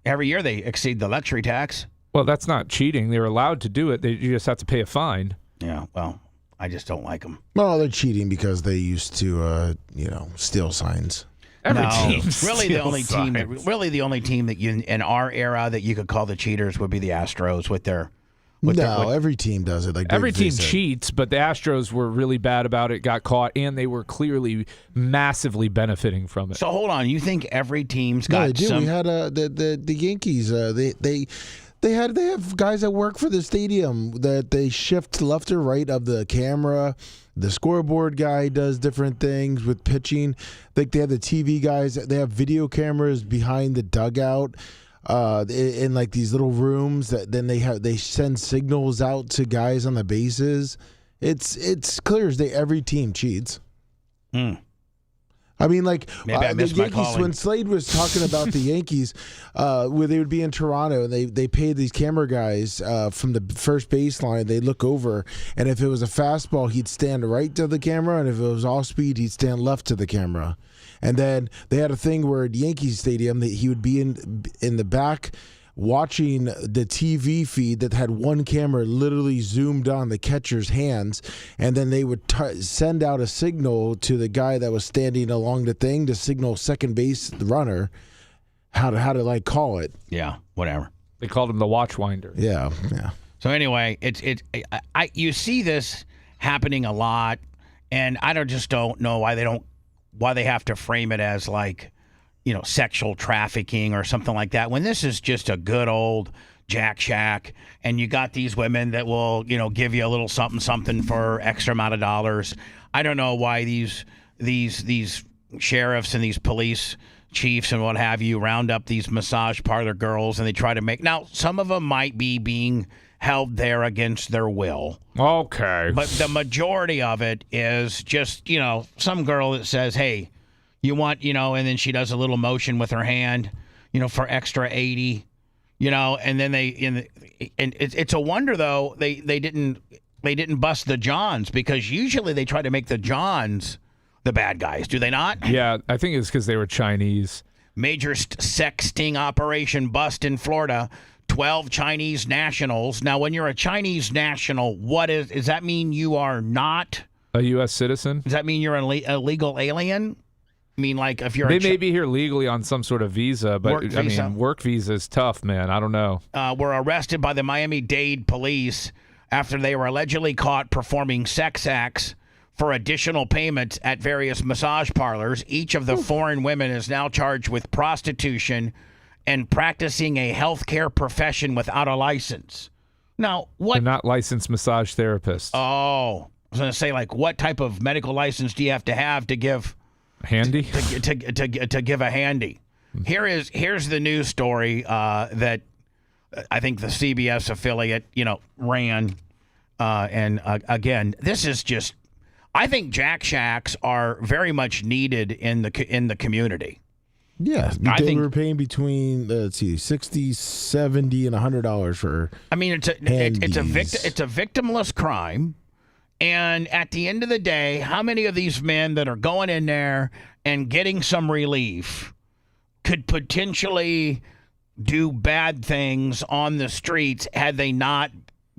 every year they exceed the luxury tax. Well, that's not cheating. They're allowed to do it. You just have to pay a fine. Yeah, well, I just don't like them. Well, they're cheating because they used to, steal signs. Every team really the only team that you in our era that you could call the cheaters would be the Astros with their. Every team does it. Like every team cheats, but the Astros were really bad about it, got caught, and they were clearly massively benefiting from it. So hold on, you think every team's got? No, they do. Some... We had the Yankees. They have guys that work for the stadium that they shift left or right of the camera. The scoreboard guy does different things with pitching. Like they have the TV guys. They have video cameras behind the dugout in like these little rooms that then they send signals out to guys on the bases. It's clear as day every team cheats. I mean, like the Yankees, when Slade was talking about the Yankees, where they would be in Toronto, and they paid these camera guys from the first baseline. They look over, and if it was a fastball, he'd stand right to the camera, and if it was off speed, he'd stand left to the camera. And then they had a thing where at Yankees Stadium, that he would be in the back watching the TV feed that had one camera literally zoomed on the catcher's hands, and then they would send out a signal to the guy that was standing along the thing to signal second base the runner how to like call it. Yeah, whatever. They called him the watchwinder. Yeah. So anyway, you see this happening a lot, and I just don't know why they have to frame it as like, sexual trafficking or something like that, when this is just a good old Jack Shack, and you got these women that will, give you a little something for extra amount of dollars. I don't know why these sheriffs and these police chiefs and what have you round up these massage parlor girls, and they try to now some of them might be being held there against their will. Okay. But the majority of it is just, some girl that says, hey, you want, and then she does a little motion with her hand, for extra 80, and then it's a wonder though they didn't bust the Johns, because usually they try to make the Johns the bad guys, do they not? Yeah, I think it's because they were Chinese. Major sex sting operation bust in Florida. 12 Chinese nationals. Now, when you're a Chinese national, does that mean you are not a U.S. citizen? Does that mean you're an illegal alien? I mean, like if you're they may be here legally on some sort of visa, but work visa is tough, man. I don't know. Were arrested by the Miami-Dade police after they were allegedly caught performing sex acts for additional payments at various massage parlors. Each of the foreign women is now charged with prostitution and practicing a healthcare profession without a license. Now, what? They're not licensed massage therapists. Oh, I was going to say, like, what type of medical license do you have to give? Handy? To give a handy. Here's the news story that I think the CBS affiliate, ran. And again, this is just, I think Jack Shacks are very much needed in the community. Yeah, they were paying between $60, $70, and $100 for. I mean, it's a victimless crime, and at the end of the day, how many of these men that are going in there and getting some relief could potentially do bad things on the streets had they not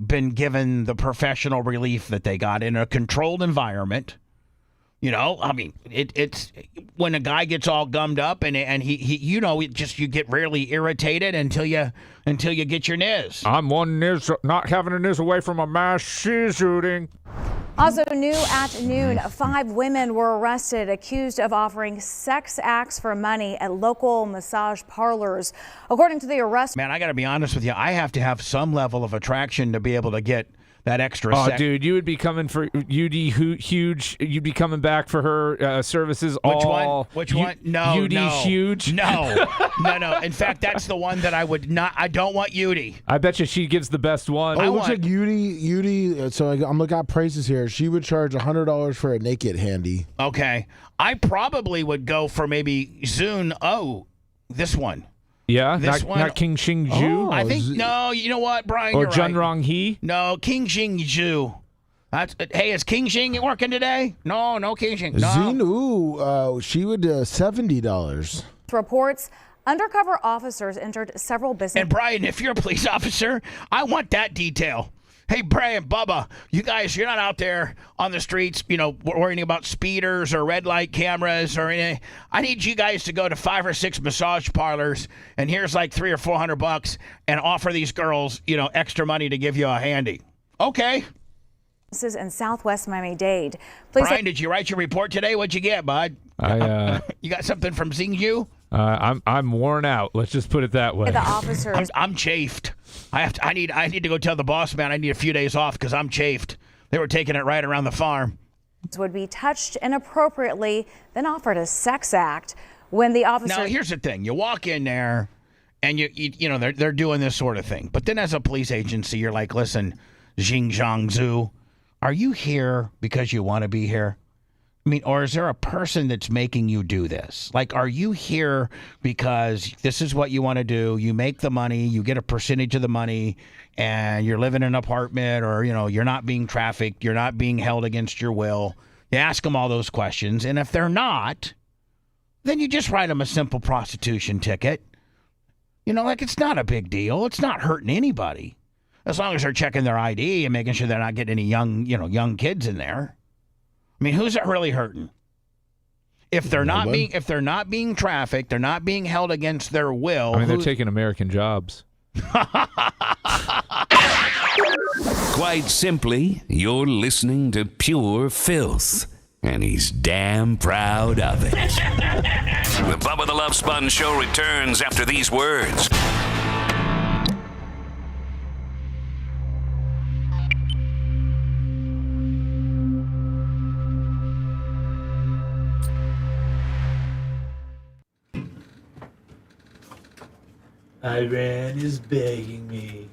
been given the professional relief that they got in a controlled environment? I mean, it's when a guy gets all gummed up and he you get rarely irritated until you get your niz. I'm one niz, not having a niz away from a mass shooting. Also new at noon, 5 women were arrested accused of offering sex acts for money at local massage parlors. According to the arrest, man, I got to be honest with you. I have to have some level of attraction to be able to get that extra. Dude, you would be coming for UD huge. You'd be coming back for her services. Which one? No, UD huge. No. In fact, that's the one that I would not. I don't want UD. I bet you she gives the best one. Oh, it looks like UD. So I'm looking at prices here. She would charge $100 for a naked handy. Okay, I probably would go for maybe Zune. Oh, this one. Yeah, not King Shing Ju. I think no. You know what, Brian? Or you're Jun right. Rong Hee. No, King Shing Ju. Hey, is King Shing working today? No, King Shing. No. Zinu, she would $70. reports undercover officers entered several business. And Brian, if you're a police officer, I want that detail. Hey, Brian, Bubba, you guys, you're not out there on the streets, worrying about speeders or red light cameras or anything. I need you guys to go to 5 or 6 massage parlors, and here's like $300 or $400 and offer these girls, extra money to give you a handy. Okay. This is in Southwest Miami-Dade. Brian, did you write your report today? What'd you get, bud? You got something from Xingyu? I'm worn out. Let's just put it that way. The officers. I'm chafed. I need to go tell the boss man I need a few days off because I'm chafed. They were taking it right around the farm. Would be touched inappropriately, then offered a sex act. When the officer. Now here's the thing: you walk in there, and they're doing this sort of thing. But then as a police agency, you're like, listen, Xing Zhang Zhu, are you here because you want to be here? I mean, or is there a person that's making you do this? Like, are you here because this is what you want to do? You make the money, you get a percentage of the money, and you're living in an apartment, or, you're not being trafficked, you're not being held against your will. You ask them all those questions, and if they're not, then you just write them a simple prostitution ticket. It's not a big deal. It's not hurting anybody. As long as they're checking their ID and making sure they're not getting any young kids in there. I mean, who's it really hurting? If they're not being trafficked, they're not being held against their will. I mean, they're taking American jobs. Quite simply, you're listening to pure filth, and he's damn proud of it. The Bubba the Love Sponge Show returns after these words. Iran is begging me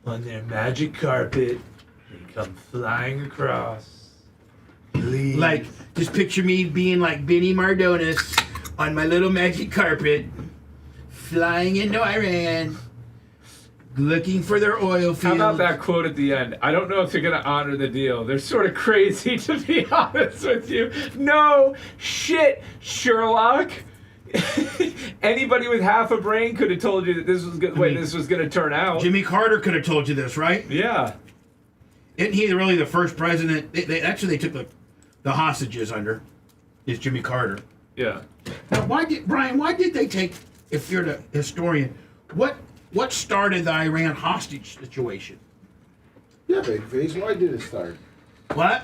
on their magic carpet. They come flying across. Please. Like, just picture me being like Benny Mardones on my little magic carpet, flying into Iran, looking for their oil fields. How about that quote at the end? I don't know if they're going to honor the deal. They're sort of crazy, to be honest with you. No shit, Sherlock. Anybody with half a brain could have told you that this was this was going to turn out. Jimmy Carter could have told you this, right? Yeah. Isn't he really the first president? They took the hostages under. Is Jimmy Carter? Yeah. Now, why did they take? If you're the historian, what started the Iran hostage situation? Yeah, big face. Why did it start? What?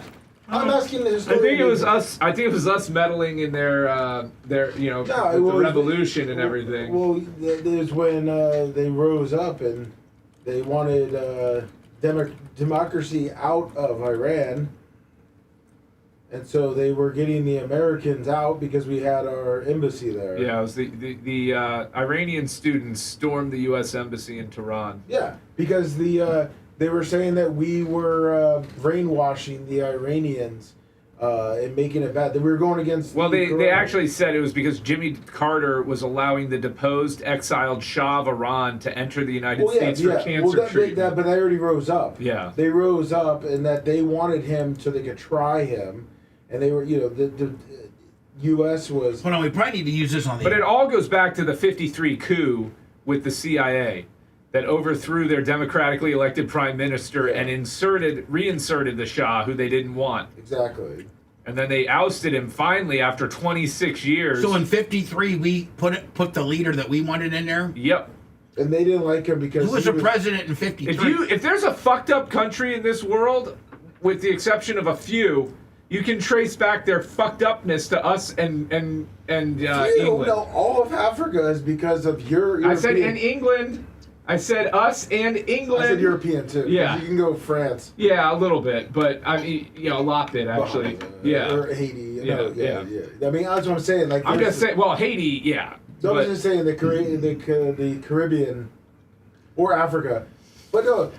I'm asking the I historian. think it was us. I think it was us meddling in their with the revolution and everything. Well, there's when they rose up and they wanted democracy out of Iran, and so they were getting the Americans out because we had our embassy there. Yeah, it was the Iranian students stormed the U.S. embassy in Tehran. Yeah, because they were saying that we were brainwashing the Iranians and making it bad. That we were going against. Well, they actually said it was because Jimmy Carter was allowing the deposed, exiled Shah of Iran to enter the United States for cancer treatment. But they already rose up. Yeah, they rose up, and that they wanted him so they could try him, and they were, the U.S. was. Hold on, we probably need to use this on the. But it all goes back to the '53 coup with the CIA. That overthrew their democratically elected prime minister and reinserted the Shah, who they didn't want. Exactly. And then they ousted him finally after 26 years. So in '53, we put the leader that we wanted in there. Yep. And they didn't like him because who was the president in '53? If there's a fucked up country in this world, with the exception of a few, you can trace back their fucked upness to us and England. No, all of Africa is because of your. I said in England. I said us and England. I said European too. Yeah. You can go France. Yeah, a little bit, but I mean, a lot bit actually. Yeah. Or Haiti. Yeah. I mean, that's what I'm saying. Like, I'm just saying. Well, Haiti, yeah. I was just saying the Caribbean or Africa, but no,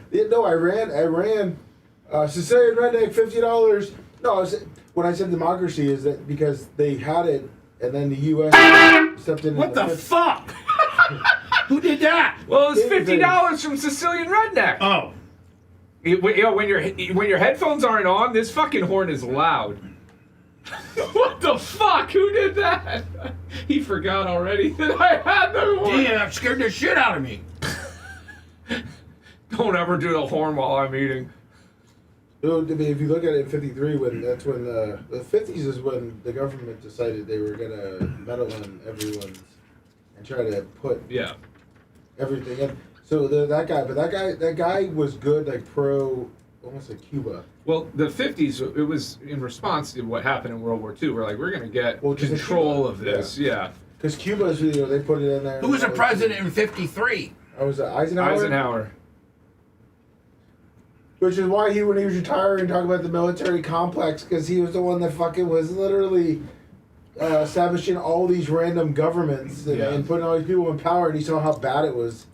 Iran. Sicilian redneck, $50. No, when I said democracy, is that because they had it, and then the U.S. stepped in. What the fuck? Who did that? Well, it's $50 from Sicilian Redneck. Oh. When your headphones aren't on, this fucking horn is loud. What the fuck? Who did that? He forgot already that I had the horn. Yeah, that scared the shit out of me. Don't ever do the horn while I'm eating. I mean, if you look at it in '53, that's when the '50s is when the government decided they were gonna meddle in everyone's and try to put everything in. So that guy was good, like pro, almost like Cuba. Well, the '50s, it was in response to what happened in World War II. We're like, we're gonna get control of this, Because Cuba's, they put it in there. Who was the president in '53? Oh, was it Eisenhower? Eisenhower. Which is why when he was retiring, talking about the military complex, because he was the one that fucking was literally establishing all these random governments and putting all these people in power, and he saw how bad it was.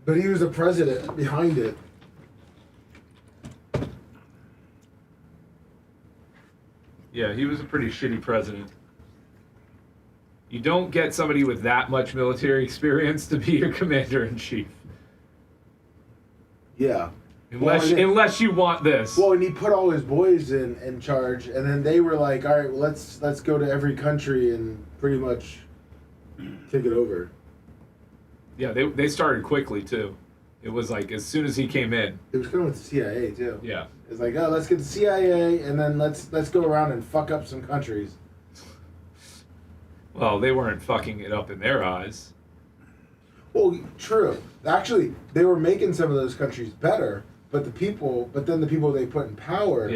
But he was the president behind it. Yeah, he was a pretty shitty president. You don't get somebody with that much military experience to be your commander-in-chief. Yeah. Unless you want this. Well, and he put all his boys in charge, and then they were like, all right, well, let's go to every country and pretty much take it over. Yeah, they started quickly, too. It was like, as soon as he came in. It was kind of with the CIA, too. Yeah. It's like, oh, let's get the CIA, and then let's go around and fuck up some countries. Well, they weren't fucking it up in their eyes. Well, true. Actually, they were making some of those countries better, but then the people they put in power,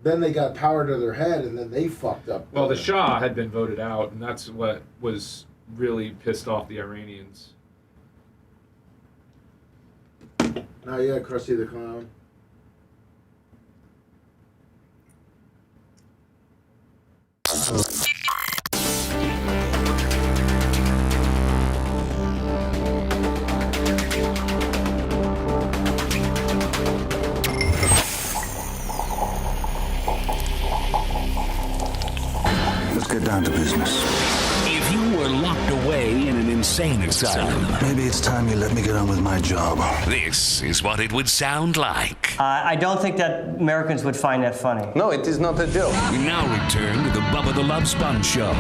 then they got power to their head, and then they fucked up. Well, the Shah had been voted out, and that's what was really pissed off the Iranians. Now, yeah, Krusty the Clown. Let's get down to business. If you were locked away in an insane asylum, maybe it's time you let me get on with my job. this is what it would sound like. I don't think that Americans would find that funny. No, it is not a joke. We now return to the Bubba the Love Sponge Show.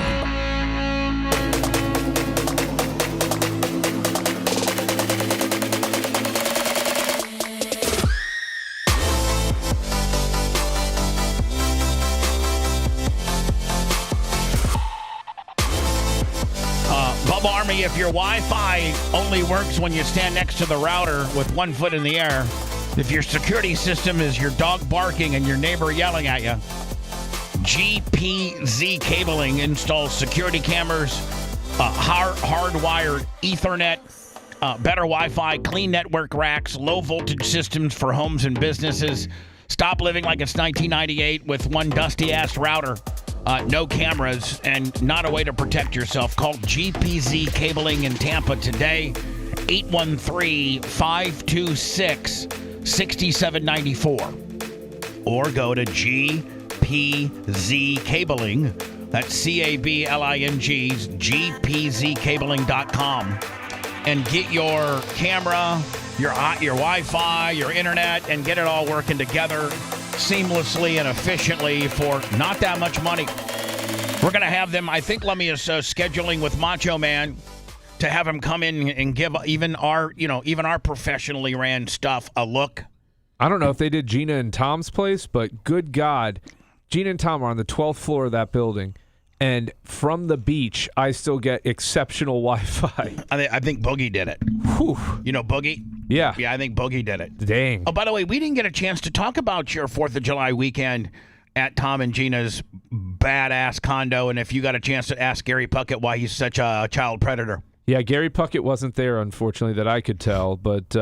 Bubba Army, if your Wi-Fi only works when you stand next to the router with 1 foot in the air, If your security system is your dog barking and your neighbor yelling at you, GPZ Cabling installs security cameras, hardwired Ethernet, better Wi-Fi, clean network racks, low voltage systems for homes and businesses. Stop living like it's 1998 with one dusty-ass router, no cameras, and not a way to protect yourself. Call GPZ Cabling in Tampa today, 813-526-6794. Or go to GPZ Cabling, that's CABLING's GPZCabling.com, and get your camera, your Wi-Fi, your internet, and get it all working together seamlessly and efficiently for not that much money. We're going to have them, I think Lummy is scheduling with Macho Man to have him come in and give even our professionally ran stuff a look. I don't know if they did Gina and Tom's place, but good God, Gina and Tom are on the 12th floor of that building. And from the beach, I still get exceptional Wi-Fi. I think Boogie did it. Whew. You know Boogie? Yeah. Yeah, I think Boogie did it. Dang. Oh, by the way, we didn't get a chance to talk about your 4th of July weekend at Tom and Gina's badass condo, and if you got a chance to ask Gary Puckett why he's such a child predator. Yeah, Gary Puckett wasn't there, unfortunately, that I could tell, but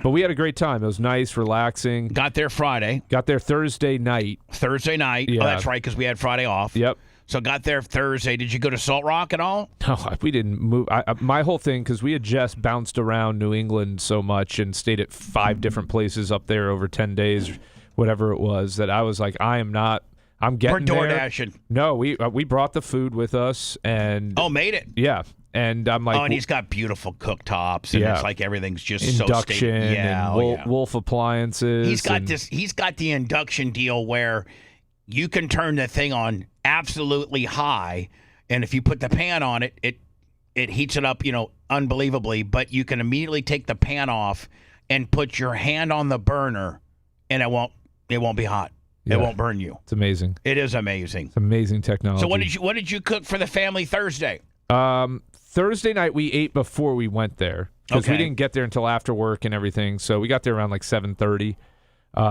we had a great time. It was nice, relaxing. Got there Friday. Got there Thursday night. Yeah. Oh, that's right, because we had Friday off. Yep. So got there Thursday. Did you go to Salt Rock at all? No, we didn't move. My whole thing, because we had just bounced around New England so much and stayed at 5 different places up there over 10 days, whatever it was, that I was like, I'm getting there. We're DoorDashing. No, we brought the food with us. And made it. Yeah. And I'm like, and he's got beautiful cooktops, and it's like everything's just induction and Wolf appliances. He's got the induction deal where you can turn the thing on absolutely high, and if you put the pan on it, it heats it up, unbelievably. But you can immediately take the pan off and put your hand on the burner, and it won't be hot. Yeah. It won't burn you. It's amazing. It is amazing. It's amazing technology. So what did you cook for the family Thursday? Thursday night we ate before we went there because we didn't get there until after work and everything. So we got there around like 7:30,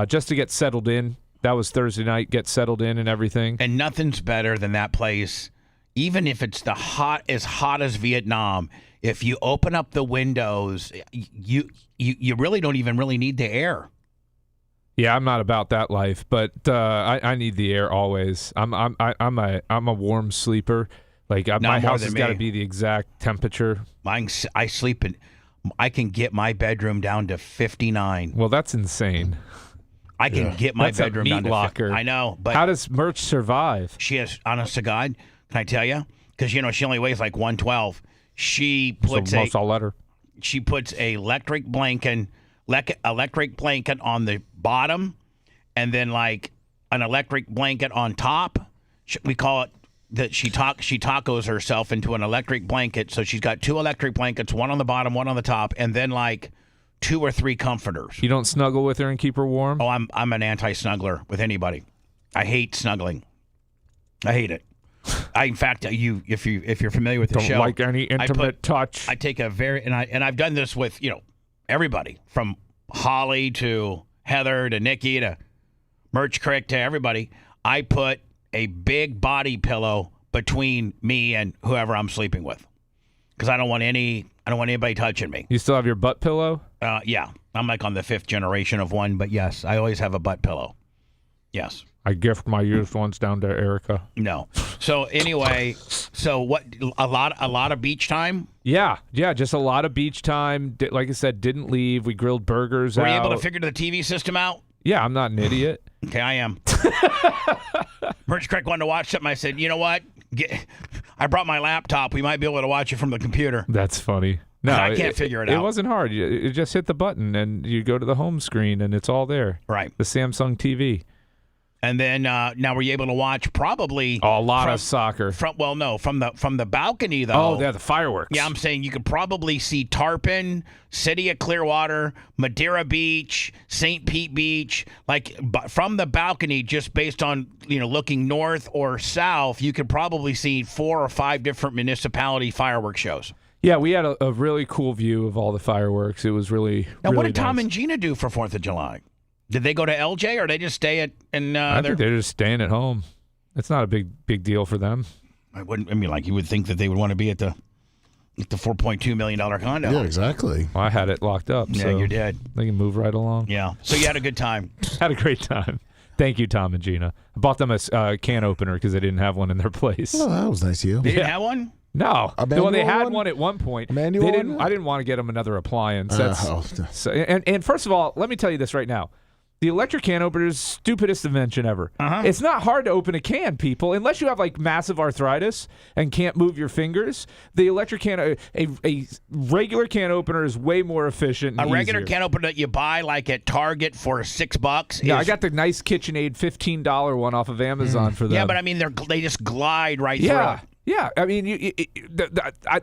just to get settled in. That was Thursday night, get settled in and everything. And nothing's better than that place, even if it's as hot as Vietnam. If you open up the windows, you really don't even really need the air. Yeah, I'm not about that life, but I need the air always. I'm a warm sleeper. Like my house has got to be the exact temperature. I can get my bedroom down to 59. Well, that's insane. I can get my bedroom down to 59. I know, but how does Merch survive? She has, honest to God, can I tell you? Because she only weighs like 112. She puts She puts a electric blanket on the bottom, and then like an electric blanket on top. We call it that she tacos herself into an electric blanket. So she's got 2 electric blankets, one on the bottom, one on the top, and then like 2 or 3 comforters. You don't snuggle with her and keep her warm? Oh, I'm an anti-snuggler with anybody. I hate snuggling. I hate it. In fact, if you're familiar with the show, don't like any intimate touch. I take a I've done this with everybody from Holly to Heather to Nikki to Merch Crick to everybody. I put a big body pillow between me and whoever I'm sleeping with, because I don't want anybody touching me. You still have your butt pillow? Yeah, I'm like on the 5th generation of one, but yes, I always have a butt pillow. Yes. I gift my used ones down to Erica. No. So anyway, what? A lot of beach time. Yeah, just a lot of beach time. Like I said, didn't leave. We grilled burgers. Were you able to figure the TV system out? Yeah, I'm not an idiot. Okay, I am. Merch Craig wanted to watch something. I said, you know what? I brought my laptop. We might be able to watch it from the computer. That's funny. No, I can't figure it out. It wasn't hard. You just hit the button and you go to the home screen and it's all there. Right. The Samsung TV. And then now were you able to watch probably a lot of soccer? From the balcony though. Oh, yeah, the fireworks. Yeah, I'm saying you could probably see Tarpon, City of Clearwater, Madeira Beach, St. Pete Beach, like from the balcony. Just based on looking north or south, you could probably see 4 or 5 different municipality fireworks shows. Yeah, we had a really cool view of all the fireworks. It was really Now, really what did Tom nice. and Gina do for 4th of July? Did they go to LJ, or they just stay at? I think they're just staying at home. It's not a big deal for them. I mean, like you would think that they would want to be at the $4.2 million condo. Yeah, exactly. Well, I had it locked up. Yeah, so you did. They can move right along. Yeah. So you had a good time. Had a great time. Thank you, Tom and Gina. I bought them a can opener because they didn't have one in their place. Oh, that was nice of you. They didn't have one? No. A Well, they manual had one? one at one point. Manual They didn't. one? I didn't want to get them another appliance. And first of all, let me tell you this right now. The electric can opener is the stupidest invention ever. It's not hard to open a can, people, unless you have like massive arthritis and can't move your fingers. The electric can, a regular can opener is way more efficient. And A regular easier. can opener that you buy like at Target for $6. Yeah, I got the nice KitchenAid $15 one off of Amazon for them. Yeah, but I mean, they just glide right through Yeah. it. Yeah, I mean,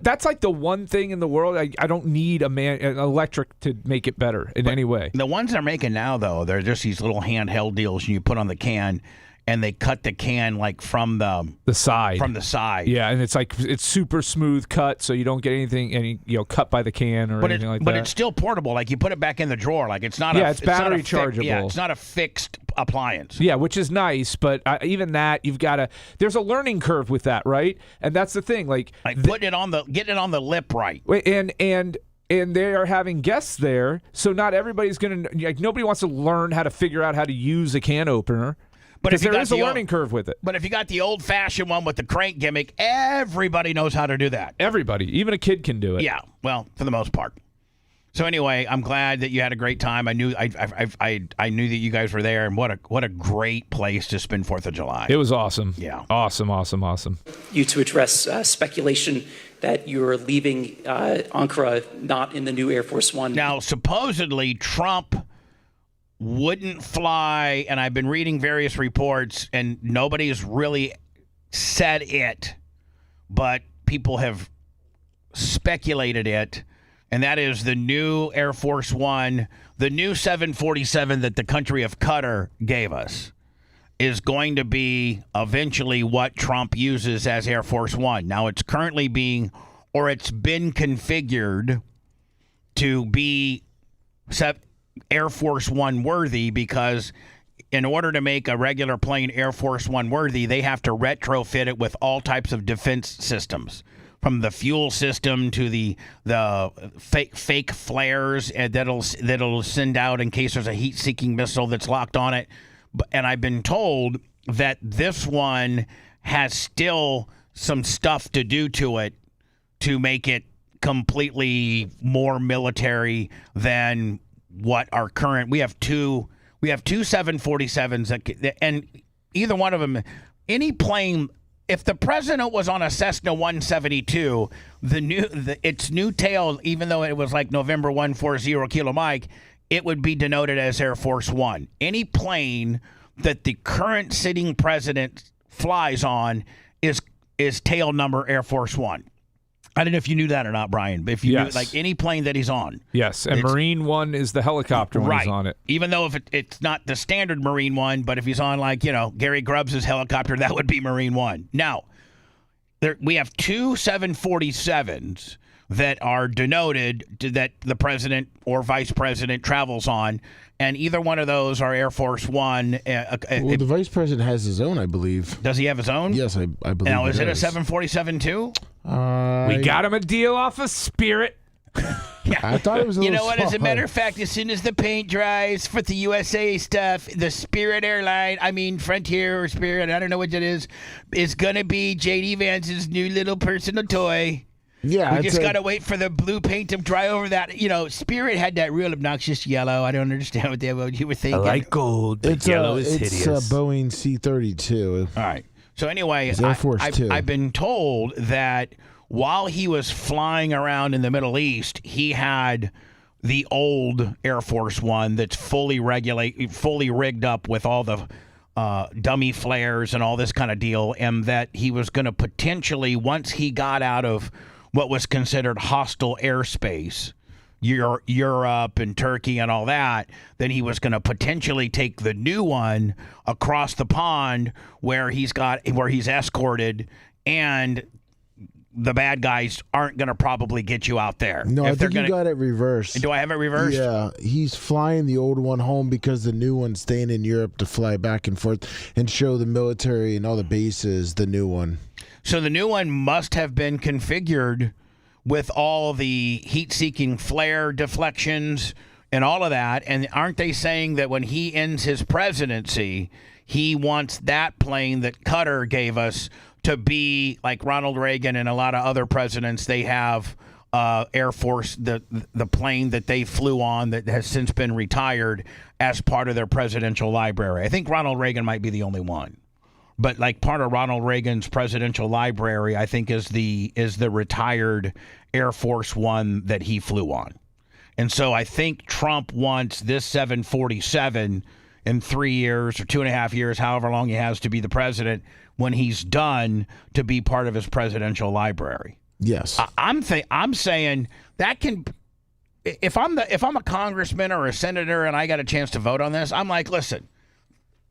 that's like the one thing in the world I don't need an electric to make it better in any way. The ones they're making now, though, they're just these little handheld deals you put on the can, and they cut the can like from the side. From the side. Yeah, and it's super smooth cut, so you don't get any cut by the can or anything like that. But it's still portable. Like you put it back in the drawer. Like it's not. It's battery chargeable. Yeah, it's not a fixed appliance. Yeah, which is nice, but even that you've got to. There's a learning curve with that, right? And that's the thing. Like getting it on the lip right. And they are having guests there, so not everybody's going to. Like nobody wants to learn how to figure out how to use a can opener. Because there is a learning curve with it. But if you got the old-fashioned one with the crank gimmick, everybody knows how to do that. Everybody, even a kid can do it. Yeah, well, for the most part. So anyway, I'm glad that you had a great time. I knew I knew that you guys were there, and what a great place to spend 4th of July. It was awesome. Yeah, awesome. You to address speculation that you're leaving Ankara not in the new Air Force One. Now, supposedly Trump wouldn't fly, and I've been reading various reports, and nobody's really said it, but people have speculated it, and that is the new Air Force One, the new 747 that the country of Qatar gave us, is going to be eventually what Trump uses as Air Force One. Now, it's currently it's been configured to be Air Force One worthy, because in order to make a regular plane Air Force One worthy, they have to retrofit it with all types of defense systems, from the fuel system to the fake flares that'll send out in case there's a heat-seeking missile that's locked on it. And I've been told that this one has still some stuff to do to it to make it completely more military than what our current. We have two 747s and either one of them, any plane. If the president was on a Cessna 172, its new tail, even though it was like November 140 Kilo Mike, it would be denoted as Air Force One. Any plane that the current sitting president flies on is tail number Air Force One. I don't know if you knew that or not, Brian, but if you knew, like any plane that he's on. Yes, and Marine One is the helicopter when he's on it. Even though if it's not the standard Marine One, but if he's on Gary Grubbs' helicopter, that would be Marine One. Now, we have two 747s that are denoted that the president or vice president travels on, and either one of those are Air Force One. Well, the vice president has his own, I believe. Does he have his own? Yes, I believe. Now, is it a 747 too? We got him a deal off of Spirit. Yeah. I thought it was a You little know what? As a small. matter of fact, as soon as the paint dries for the USA stuff, the Spirit airline, Frontier or Spirit, I don't know what that is going to be J.D. Vance's new little personal toy. Yeah, we just got to wait for the blue paint to dry over that. Spirit had that real obnoxious yellow. I don't understand what you were thinking. I like gold, but yellow is hideous. It's a Boeing C-32. All right. So anyway, It's Air Force Two. I've been told that while he was flying around in the Middle East, he had the old Air Force One that's fully rigged up with all the dummy flares and all this kind of deal, and that he was going to potentially, once he got out of what was considered hostile airspace, Europe and Turkey and all that, then he was going to potentially take the new one across the pond where he's escorted and the bad guys aren't going to probably get you out there. No, I think you got it reversed. Do I have it reversed? Yeah, he's flying the old one home because the new one's staying in Europe to fly back and forth and show the military and all the bases the new one. So the new one must have been configured with all the heat-seeking flare deflections and all of that. And aren't they saying that when he ends his presidency, he wants that plane that Qatar gave us to be like Ronald Reagan and a lot of other presidents? They have Air Force, the plane that they flew on that has since been retired as part of their presidential library. I think Ronald Reagan might be the only one. But like part of Ronald Reagan's presidential library, I think is the retired Air Force One that he flew on. And so I think Trump wants this 747 in 3 years or 2.5 years, however long he has to be the president, when he's done, to be part of his presidential library. Yes. I'm saying that can, if I'm a congressman or a senator and I got a chance to vote on this, I'm like, listen,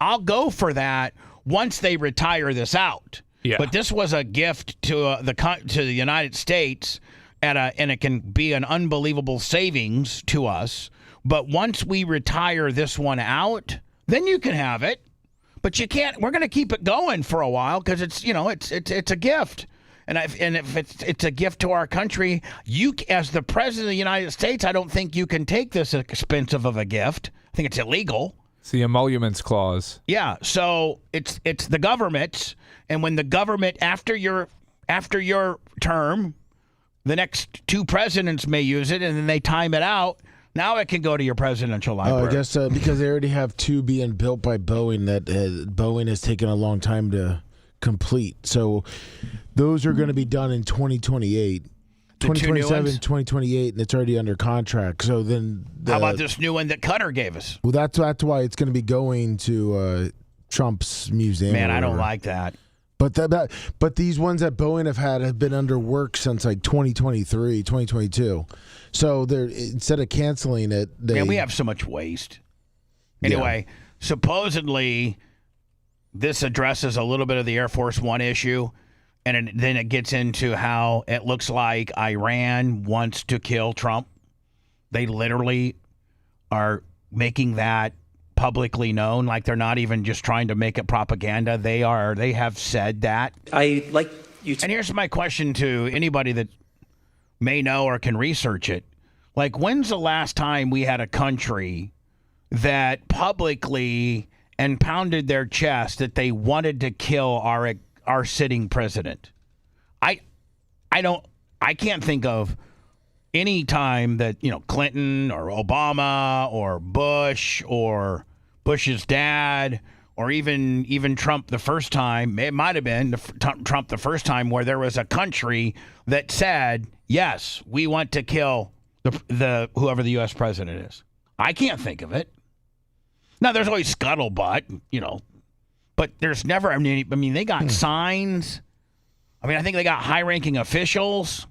I'll go for that once they retire this out. Yeah. But this was a gift to the United States, and it can be an unbelievable savings to us. But once we retire this one out, then you can have it. But you can't. We're going to keep it going for a while because it's a gift, and if it's a gift to our country, you as the president of the United States, I don't think you can take this expensive of a gift. I think it's illegal. It's the emoluments clause. Yeah, so it's the government's, and when the government after your term, the next two presidents may use it, and then they time it out. Now it can go to your presidential library. Oh, I guess because they already have two being built by Boeing that Boeing has taken a long time to complete. So those are going to be done in 2028. 2027, 2028, and it's already under contract. So then, how about this new one that Qatar gave us? Well, that's why it's going to be going to Trump's museum. Man, I don't like that. But these ones that Boeing have been under work since like 2023, 2022. So they're instead of canceling it, Man, we have so much waste. Anyway, supposedly this addresses a little bit of the Air Force One issue. And then it gets into how it looks like Iran wants to kill Trump. They literally are making that publicly known, like they're not even just trying to make it propaganda. They have said that. I like you. And here's my question to anybody that may know or can research it. Like, when's the last time we had a country that publicly and pounded their chest that they wanted to kill our sitting president? I can't think of any time that, Clinton or Obama or Bush or Bush's dad or even Trump the first time, it might have been Trump the first time, where there was a country that said, yes, we want to kill the whoever the U.S. president is. I can't think of it. Now, there's always scuttlebutt, but there's never, I mean, they got signs. I think they got high-ranking officials.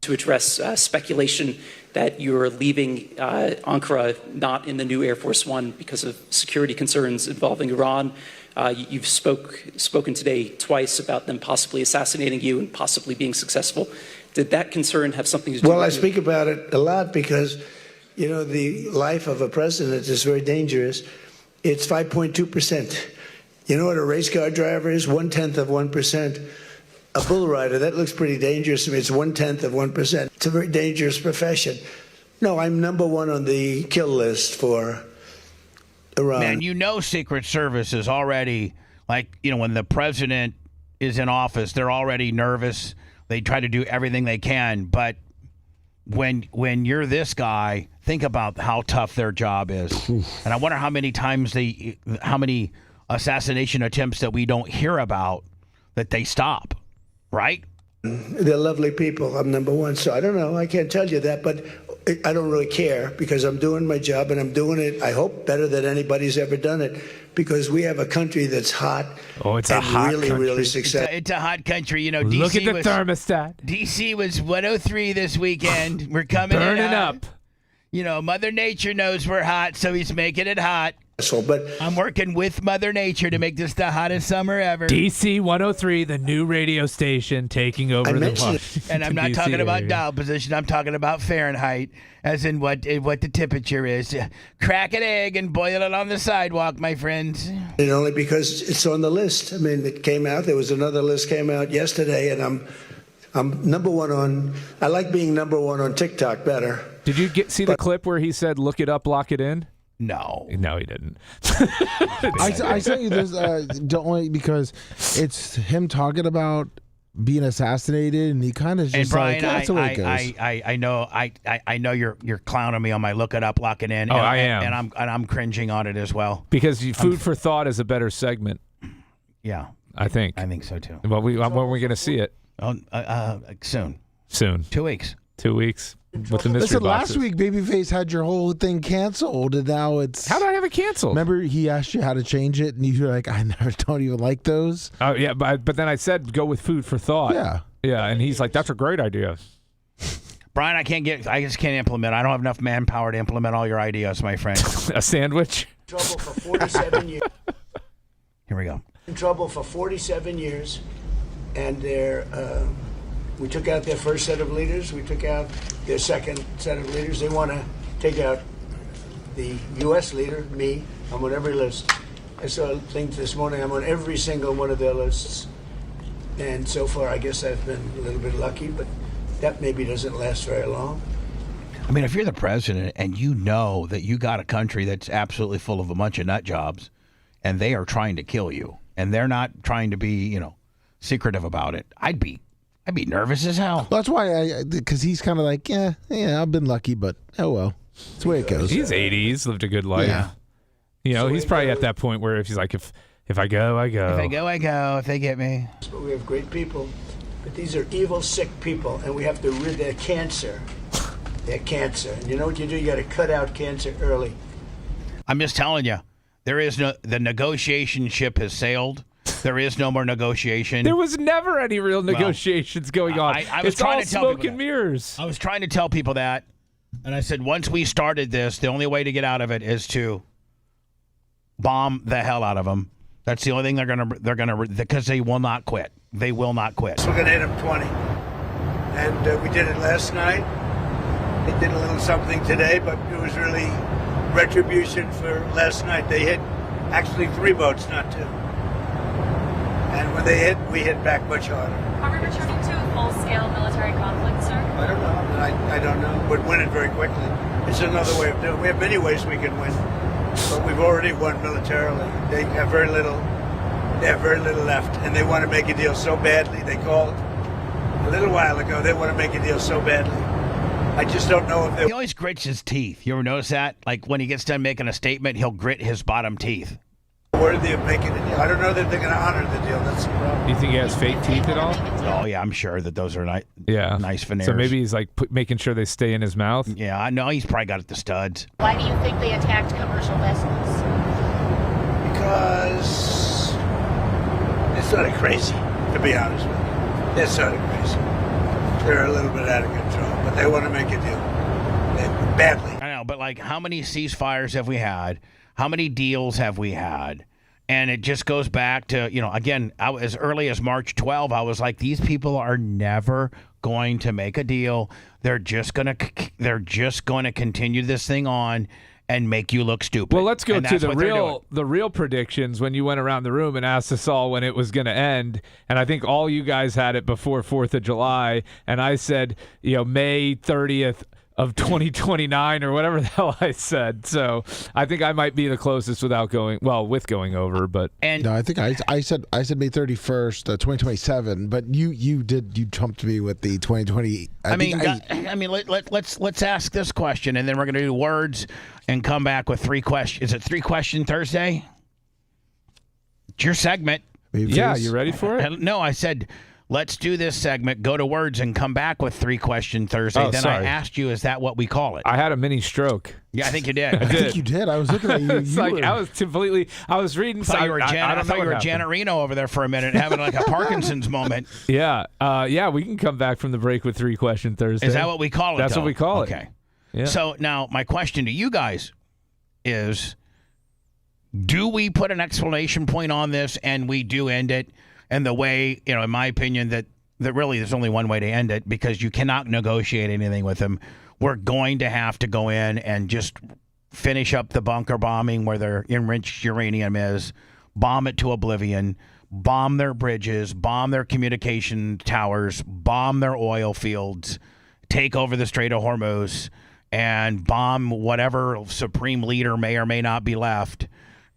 To address speculation that you're leaving Ankara not in the new Air Force One because of security concerns involving Iran. You've spoken today twice about them possibly assassinating you and possibly being successful. Did that concern have something to do with Well, I speak about it a lot because, the life of a president is very dangerous. It's 5.2%. You know what a race car driver is? 1/10 of 1%. A bull rider, that looks pretty dangerous to me. It's 1/10 of 1%. It's a very dangerous profession. No, I'm number one on the kill list for Iran. Man, Secret Service is already, when the president is in office, they're already nervous. They try to do everything they can. But when you're this guy, think about how tough their job is. And I wonder how many times how many assassination attempts that we don't hear about that they stop. Right? They're lovely people. I'm number one. So I don't know. I can't tell you that, but I don't really care because I'm doing my job and I'm doing it, I hope, better than anybody's ever done it because we have a country that's hot. Oh, it's a hot really, country. really successful. It's a hot country. DC Look at the thermostat. DC was 103 this weekend. We're coming burning in up. Mother Nature knows we're hot, so he's making it hot. But I'm working with Mother Nature to make this the hottest summer ever. DC 103, the new radio station taking over the Washington, and I'm not DC talking about area. dial position. I'm talking about Fahrenheit, as in what the temperature is. Crack an egg and boil it on the sidewalk, my friends. And only because it's on the list. I mean, it came out. There was another list came out yesterday, and I'm number one on. I like being number one on TikTok better. Did you see the clip where he said, "Look it up, lock it in"? No, he didn't. I sent you this only because it's him talking about being assassinated, and he kind of just And Brian, that's the way it goes. I know you're clowning me on my look it up, lock it in. Oh, and, I am, and I'm cringing on it as well because food for thought is a better segment. Yeah, I think so too. Well, when are we going to see it? Soon. 2 weeks. 2 weeks. With the mystery Listen, boxes. last week Babyface had your whole thing canceled, and now it's. How did I have it canceled? Remember, he asked you how to change it, and you were like, "I never don't even like those." Oh yeah, but then I said go with food for thought. Yeah, and he's like, "That's a great idea." Brian, I just can't implement. I don't have enough manpower to implement all your ideas, my friend. A sandwich. Trouble for 47 years. Here we go. In trouble for 47 years, and we took out their first set of leaders. We took out their second set of leaders. They want to take out the U.S. leader, me. I'm on every list. I saw a thing this morning. I'm on every single one of their lists. And so far, I guess I've been a little bit lucky, but that maybe doesn't last very long. I mean, if you're the president and you know that you got a country that's absolutely full of a bunch of nut jobs, and they are trying to kill you, and they're not trying to be, secretive about it, I'd be nervous as hell. Well, that's why because he's kind of like, yeah, I've been lucky, but oh well, that's the way it goes. He's 80. He's lived a good life. Yeah. He's probably at that point where if he's like, if I go, I go. If I go, I go. If they get me. But we have great people, but these are evil, sick people, and we have to rid their cancer. Their cancer. And you know what you do? You got to cut out cancer early. I'm just telling you, the negotiation ship has sailed. There is no more negotiation. There was never any real negotiations going on. I was it's trying all to tell smoke people and that. mirrors. I was trying to tell people that, and I said once we started this, the only way to get out of it is to bomb the hell out of them. That's the only thing they're gonna because they will not quit. They will not quit. We're gonna hit them 20, and we did it last night. They did a little something today, but it was really retribution for last night. They hit actually 3 boats, not 2. And when they hit, we hit back much harder. Are we returning to a full-scale military conflict, sir? I don't know. I don't know. We'd win it very quickly. It's another way of doing it. We have many ways we can win, but we've already won militarily. They have very little. They have very little left, and they want to make a deal so badly. They called a little while ago. They want to make a deal so badly. I just don't know if they. He always grits his teeth. You ever notice that? Like when he gets done making a statement, he'll grit his bottom teeth. Worthy of making a deal. I don't know that they're going to honor the deal. That's the problem. Do you think he has fake teeth at all? Oh yeah, I'm sure that those are nice veneers. So maybe he's like making sure they stay in his mouth. Yeah, I know he's probably got it the studs. Why do you think they attacked commercial vessels? Because they're sort of crazy, to be honest with you. They're sort of crazy. They're a little bit out of control, but they want to make a deal. Badly. I know, but like how many ceasefires have we had? How many deals have we had? And it just goes back to, again, as early as March 12, I was like, these people are never going to make a deal. They're just going to continue this thing on and make you look stupid. Well, let's go to the real predictions when you went around the room and asked us all when it was going to end. And I think all you guys had it before 4th of July. And I said, May 30th. Of 2029 or whatever the hell I said. So I think I might be the closest with going over, but no, I think I said May 31st, 2027, but you trumped me with the 2020. Let's ask this question, and then we're going to do words and come back with 3 questions. Is it 3 Question Thursday? It's your segment. Yeah, you ready for it? No, I said. Let's do this segment, go to words, and come back with 3 Question Thursday. Then sorry. I asked you, is that what we call it? I had a mini stroke. Yeah, I think you did. I think you did. I was looking at you. I was reading. I thought you were Janet Reno over there for a minute, having like a Parkinson's moment. Yeah. We can come back from the break with 3 Question Thursday. Is that what we call it? That's what we call it. Okay. Yeah. So now my question to you guys is, Do we put an exclamation point on this and we do end it? And the way, in my opinion, that really there's only one way to end it, because you cannot negotiate anything with them. We're going to have to go in and just finish up the bunker bombing where their enriched uranium is, bomb it to oblivion, bomb their bridges, bomb their communication towers, bomb their oil fields, take over the Strait of Hormuz, and bomb whatever supreme leader may or may not be left.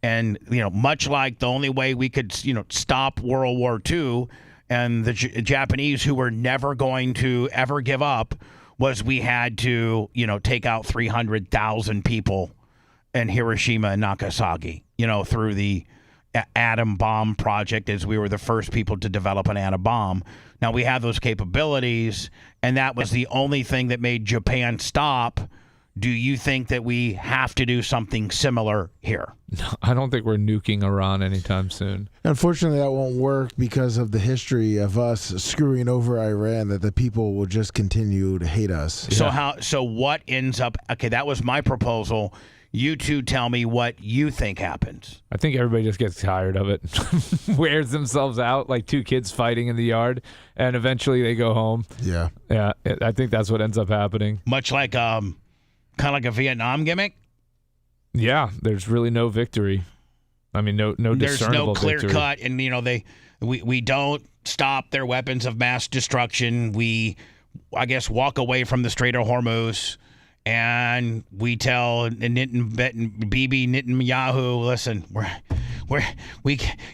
And, much like the only way we could, stop World War II and the Japanese, who were never going to ever give up, was we had to, take out 300,000 people in Hiroshima and Nagasaki, through the atom bomb project, as we were the first people to develop an atom bomb. Now, we have those capabilities, and that was the only thing that made Japan stop. Do you think that we have to do something similar here? No, I don't think we're nuking Iran anytime soon. Unfortunately, that won't work because of the history of us screwing over Iran, that the people will just continue to hate us. So what ends up... Okay, that was my proposal. You two tell me what you think happens. I think everybody just gets tired of it, wears themselves out like two kids fighting in the yard, and eventually they go home. Yeah. Yeah, I think that's what ends up happening. Much like... kind of like a Vietnam gimmick? Yeah, there's really no victory. I mean, no there's discernible no clear victory. cut, and we don't stop their weapons of mass destruction. We, I guess, walk away from the Strait of Hormuz, and we tell Bibi Netanyahu, listen,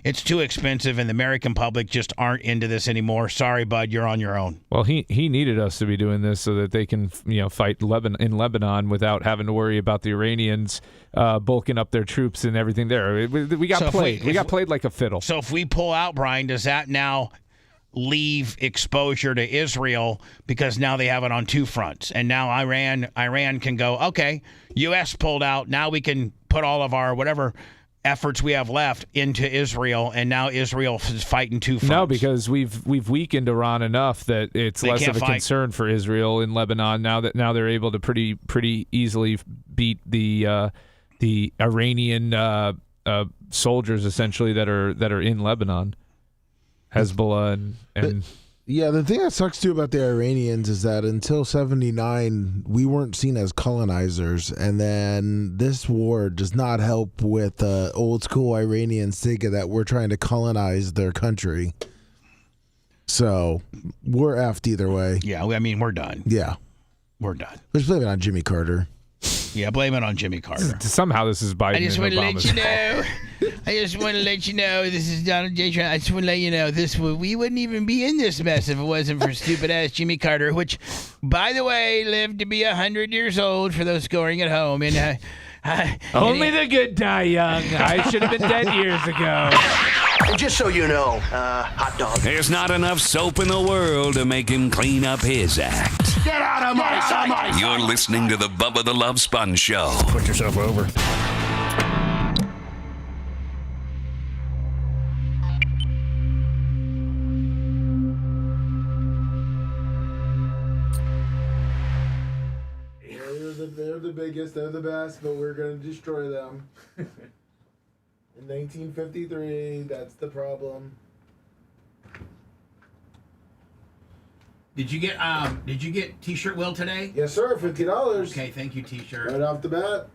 it's too expensive, and the American public just aren't into this anymore. Sorry, bud, you're on your own. Well, he needed us to be doing this so that they can fight in Lebanon without having to worry about the Iranians bulking up their troops and everything there. We got played. We got played like a fiddle. So if we pull out, Brian, does that now leave exposure to Israel, because now they have it on two fronts, and now Iran can go, okay, U.S. pulled out, now we can put all of our whatever efforts we have left into Israel, and now Israel is fighting two fronts. No, because we've weakened Iran enough that it's less of a concern for Israel in Lebanon now they're able to pretty easily beat the Iranian soldiers essentially that are in Lebanon. Hezbollah and yeah, the thing that sucks too about the Iranians is that until 79 we weren't seen as colonizers, and then this war does not help with old school Iranians thinking that we're trying to colonize their country. So we're effed either way. Yeah, I mean, we're done. Yeah, we're done. Let's blame it on Jimmy Carter. Yeah, blame it on Jimmy Carter. Somehow this is Biden. I just want to let you know. This is Donald J. Trump. I just want to let you know we wouldn't even be in this mess if it wasn't for stupid ass Jimmy Carter, which, by the way, lived to be 100 years old for those scoring at home. And only the good die young. I should have been dead years ago. And just so you know, hot dog. There's not enough soap in the world to make him clean up his act. Get out of my sight! You're listening to the Bubba the Love Sponge Show. Put yourself over. They're the biggest, they're the best, but we're going to destroy them. In 1953, that's the problem. Did you get T-shirt Will today? Yes, sir. $50. Okay, thank you, T-shirt. Right off the bat.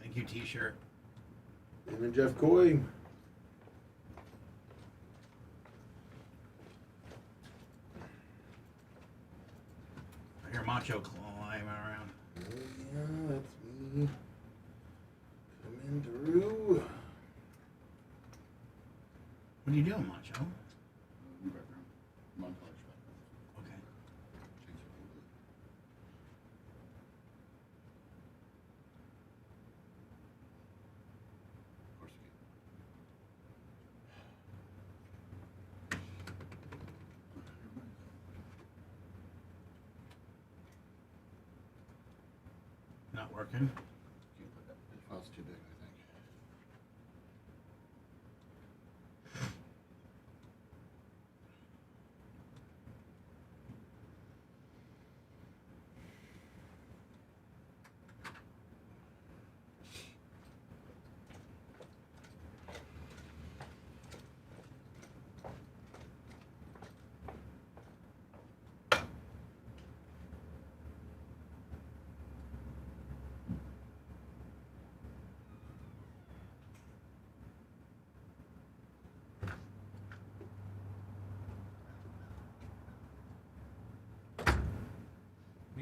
Thank you, T-shirt. Him and Jeff Coy. I hear Macho climbing around. Oh, yeah, that's me. Coming through. What are you doing, Macho? Okay. Not working. File's too big, I think.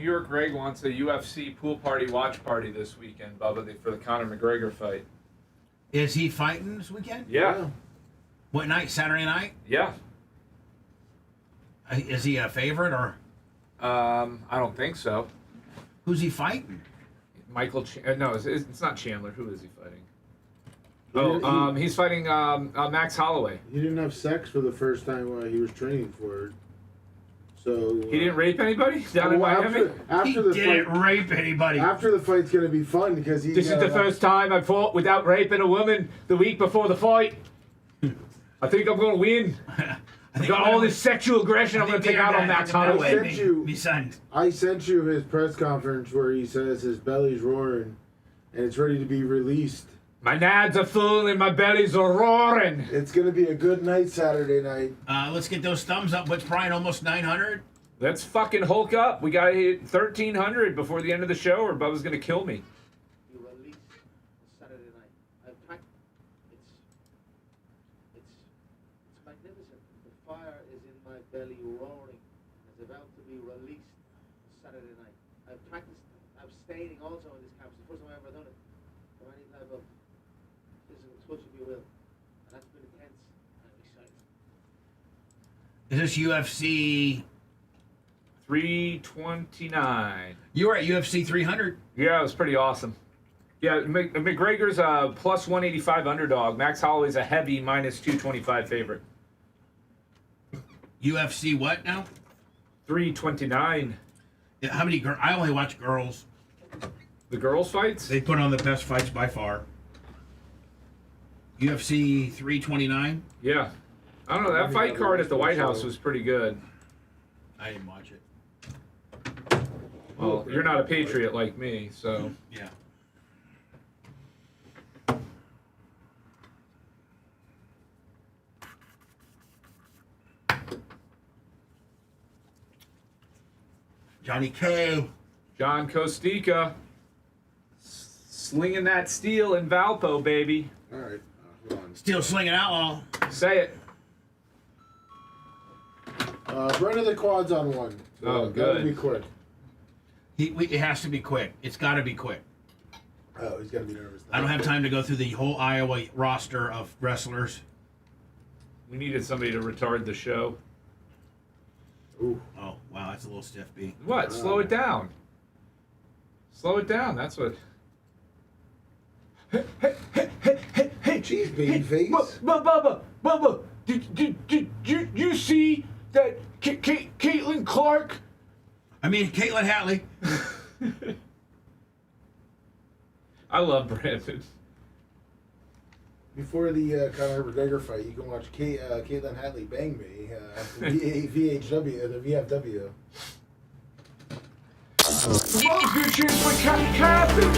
New York Greg wants a UFC pool party watch party this weekend, Bubba, for the Conor McGregor fight. Is he fighting this weekend? Yeah. What night? Saturday night? Yeah. Is he a favorite or? I don't think so. Who's he fighting? Michael. No, it's not Chandler. Who is he fighting? He's fighting Max Holloway. He didn't have sex for the first time while he was training for it. So He didn't rape anybody down in Miami? After the didn't fight, rape anybody. After the fight's gonna be fun because he. This is the first time I fought without raping a woman the week before the fight. I think I'm going to win. I got all this sexual aggression I'm going to take out on Max Holloway. I sent you his press conference where he says his belly's roaring and it's ready to be released. My nads are full and my bellies are roaring. It's going to be a good night Saturday night. Let's get those thumbs up. What's Brian, almost 900? Let's fucking Hulk up. We got to hit 1,300 before the end of the show or Bubba's going to kill me. You release Saturday night. It's magnificent. The fire is in my belly roaring. It's about to be released Saturday night. I've practiced abstaining also in this camp. It's the first time I've ever done it. From any type of physical touch, if you will. And that's been intense. I'm excited. Is this UFC 329? You were at UFC 300? Yeah, it was pretty awesome. Yeah, McGregor's a plus 185 underdog. Max Holloway's a heavy minus 225 favorite. UFC what now? 329. Yeah, how many girls? I only watch girls. The girls' fights? They put on the best fights by far. UFC 329? Yeah. I don't know. That fight card at the White House was pretty good. I didn't watch it. Well, you're not a patriot like me, so. Yeah. Johnny K. John Costica. Slinging that steel in Valpo, baby. All right. Hold on. Steel slinging outlaw. Say it. Run of the quads on one. Oh, Gotta good. be quick. It has to be quick. It's got to be quick. Oh, he's gotta be nervous. I don't have time to go through the whole Iowa roster of wrestlers. We needed somebody to retard the show. Ooh. Oh, wow, that's a little stiff, B. What? Slow it down. Slow it down. That's what. Hey, jeez, babyface. Bubba, did you see that Caitlin Clark? I mean, Caitlin Hatley. I love Brandon. Before the Conor McGregor fight, you can watch Caitlin Hatley bang me VHW, the VFW. Bitches with Captain.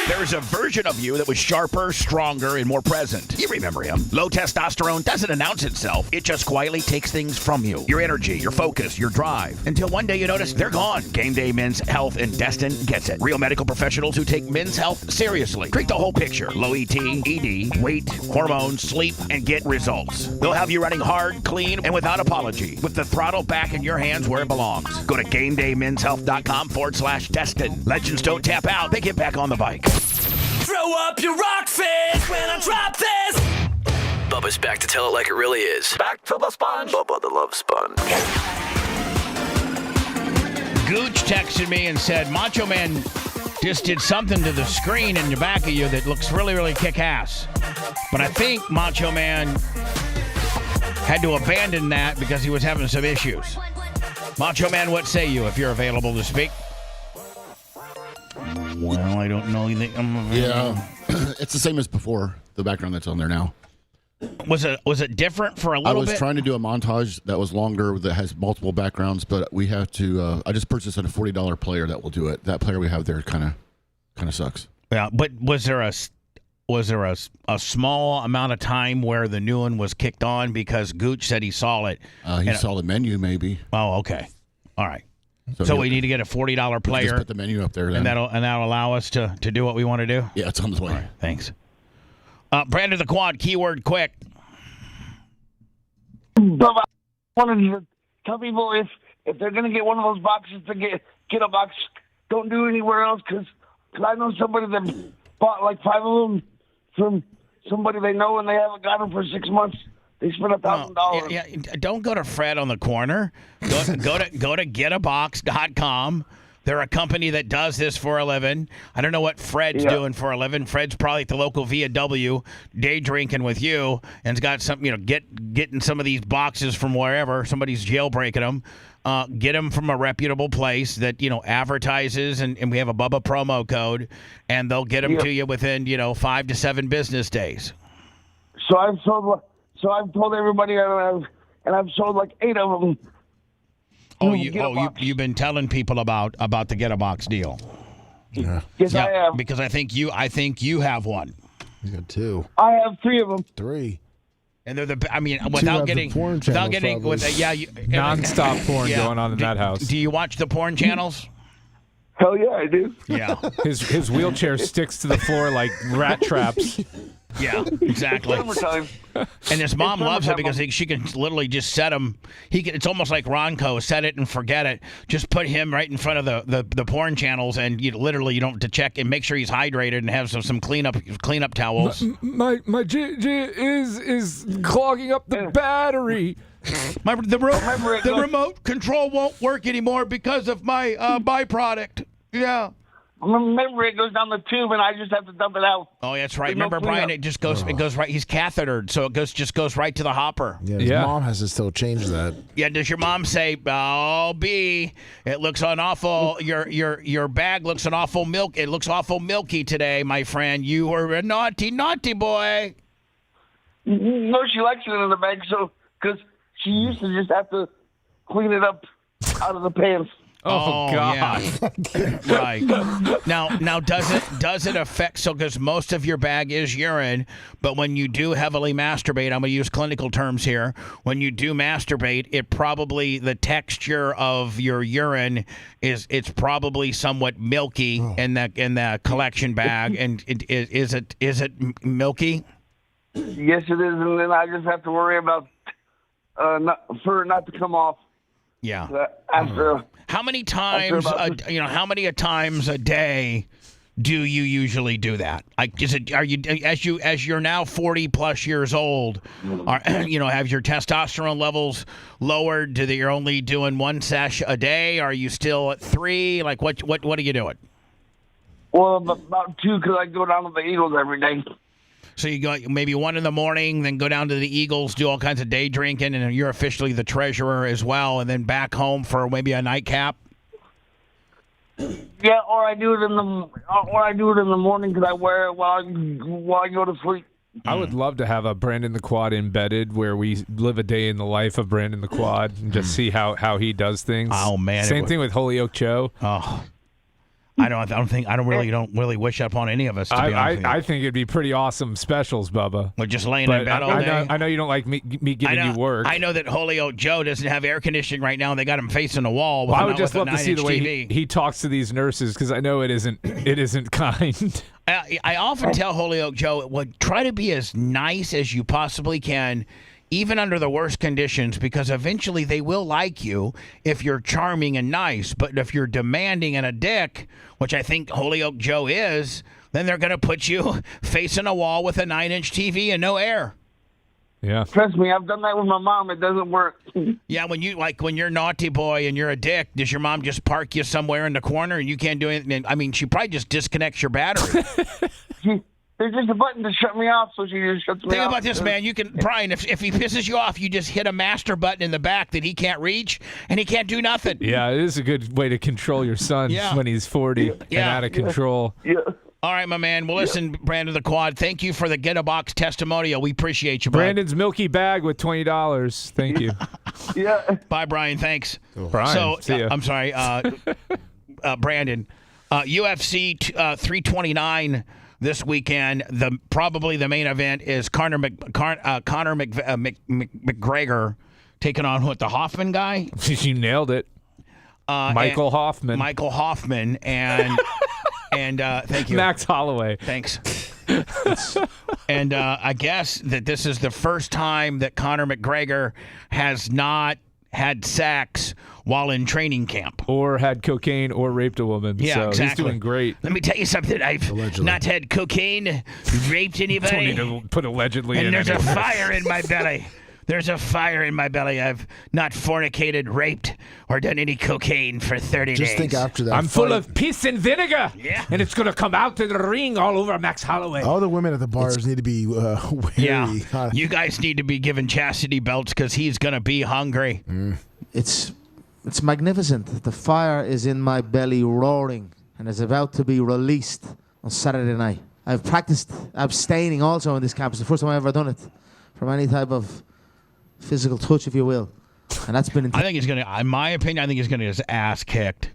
There's a version of you that was sharper, stronger, and more present. You remember him. Low testosterone doesn't announce itself. It just quietly takes things from you. Your energy, your focus, your drive. Until one day you notice they're gone. Game Day Men's Health and Destin gets it. Real medical professionals who take men's health seriously. Treat the whole picture. Low ET, ED, weight, hormones, sleep, and get results. They'll have you running hard, clean, and without apology. With the throttle back in your hands where it belongs. Go to GameDayMen'sHealth.com/Destin. Legends don't tap out. They get back on the bike. Throw up your rock fist when I drop this. Bubba's back to tell it like it really is. Back to the sponge. Bubba the Love Sponge. Gooch texted me and said, Macho Man just did something to the screen in the back of you that looks really, really kick-ass. But I think Macho Man had to abandon that because he was having some issues. Macho Man, what say you if you're available to speak? Well, I don't know anything. Yeah, it's the same as before. The background that's on there now. Was it different for a little bit? I was trying to do a montage that was longer that has multiple backgrounds, but we have to. I just purchased a $40 player that will do it. That player we have there kind of sucks. Yeah, but was there a small amount of time where the new one was kicked on because Gooch said he saw it? He saw the menu, maybe. Oh, okay, all right. So we need to get a $40 player. Just put the menu up there, then. and that'll allow us to do what we want to do. Yeah, it's on the way. All right, thanks. Brandon the Quad, keyword quick. Bubba, I wanted to tell people if they're going to get one of those boxes to get a box, don't do it anywhere else because I know somebody that bought like 5 of them from somebody they know and they haven't got them for 6 months. They spent $1,000. Yeah, don't go to Fred on the corner. Go to getabox.com. They're a company that does this for a living. I don't know what Fred's doing for a living. Fred's probably at the local VW, day drinking with you, and's got some, getting some of these boxes from wherever. Somebody's jailbreaking them. Get them from a reputable place that, advertises, and we have a Bubba promo code, and they'll get them to you within, 5 to 7 business days. So I've told everybody, and I've sold like 8 of them. You've been telling people about the Get a Box deal. Yeah. Yes, I have. Because I think you have one. You got 2. I have 3 of them. 3. And they're nonstop porn going on in that house. Do you watch the porn channels? Hell yeah, I do. Yeah. His wheelchair sticks to the floor like rat traps. Yeah, exactly. And his mom loves it because she can literally just set him. It's almost like Ronco, set it and forget it. Just put him right in front of the porn channels, and you don't have to check and make sure he's hydrated and have some cleanup towels. My JJ is clogging up the battery. The remote control won't work anymore because of my byproduct. Yeah. Remember, it goes down the tube, and I just have to dump it out. Oh, that's right. Remember, Brian? It just goes. It goes right. He's cathetered, so it goes right to the hopper. Yeah, his mom has to still change that. Yeah. Does your mom say, "Oh, B, it looks an awful. Your bag looks an awful milk. It looks awful milky today, my friend. You were a naughty boy." No, she likes it in the bag, so because she used to just have to clean it up out of the pants. Oh God! Yeah. Right now, does it affect? So, because most of your bag is urine, but when you do heavily masturbate, I'm going to use clinical terms here. When you do masturbate, it probably the texture of your urine it's probably somewhat milky in the collection bag. And is it milky? Yes, it is, and then I just have to worry about for it not to come off. Yeah. After. How many times? How many times a day do you usually do that? Like, are you as you're now 40 plus years old? Have your testosterone levels lowered to that you're only doing 1 sesh a day? Are you still at 3? Like, what are you doing? Well, about 2 because I go down to the Eagles every day. So you go maybe 1 in the morning, then go down to the Eagles, do all kinds of day drinking, and you're officially the treasurer as well, and then back home for maybe a nightcap. Yeah, or I do it in the morning because I wear it while I go to sleep. I would love to have a Brandon the Quad embedded where we live a day in the life of Brandon the Quad and just see how he does things. Oh man, same thing with Holyoke Joe. Oh. I don't really wish that upon any of us. To be honest with you. I think it'd be pretty awesome specials, Bubba. We're just laying in bed all day. I know you don't like me giving you work. I know that Holyoke Joe doesn't have air conditioning right now, and they got him facing a wall. Well, I would just love to see the way he talks to these nurses because I know it isn't kind. I often tell Holyoke Joe, try to be as nice as you possibly can, even under the worst conditions, because eventually they will like you if you're charming and nice. But if you're demanding and a dick, which I think Holyoke Joe is, then they're going to put you facing a wall with a 9-inch TV and no air. Yeah. Trust me, I've done that with my mom. It doesn't work. Yeah, when you're naughty boy and you're a dick, does your mom just park you somewhere in the corner and you can't do anything? I mean, she probably just disconnects your battery. There's just a button to shut me off, so she just shuts me off. Think about this, man. You can, Brian, if he pisses you off, you just hit a master button in the back that he can't reach, and he can't do nothing. Yeah, it is a good way to control your son when he's 40 and out of control. Yeah. All right, my man. Well, listen, Brandon the Quad, thank you for the Get a Box testimonial. We appreciate you, Brian. Brandon's milky bag with $20. Thank you. Yeah. Bye, Brian. Thanks. Brian, see ya. I'm sorry, Brandon. UFC 329 this weekend. Probably the main event is Conor McGregor taking on the Hoffman guy. You nailed it. Michael Hoffman. Michael Hoffman and thank you, Max Holloway. Thanks. And I guess that this is the first time that Conor McGregor has not had sex while in training camp. Or had cocaine or raped a woman. Yeah, so exactly. He's doing great. Let me tell you something. I've not had cocaine, raped anybody. Don't need to put allegedly and in there's a anymore. fire in my belly. There's a fire in my belly. I've not fornicated, raped, or done any cocaine for 30 days. Just think after that. I'm full of piss and vinegar. Yeah. And it's going to come out in the ring all over Max Holloway. All the women at the bars need to be wary. Yeah. You guys need to be given chastity belts because he's going to be hungry. It's magnificent. The fire is in my belly roaring and is about to be released on Saturday night. I've practiced abstaining also in this camp. It's the first time I've ever done it from any type of physical touch, if you will. And that's been... I think he's going to, in my opinion, I think he's going to get his ass kicked.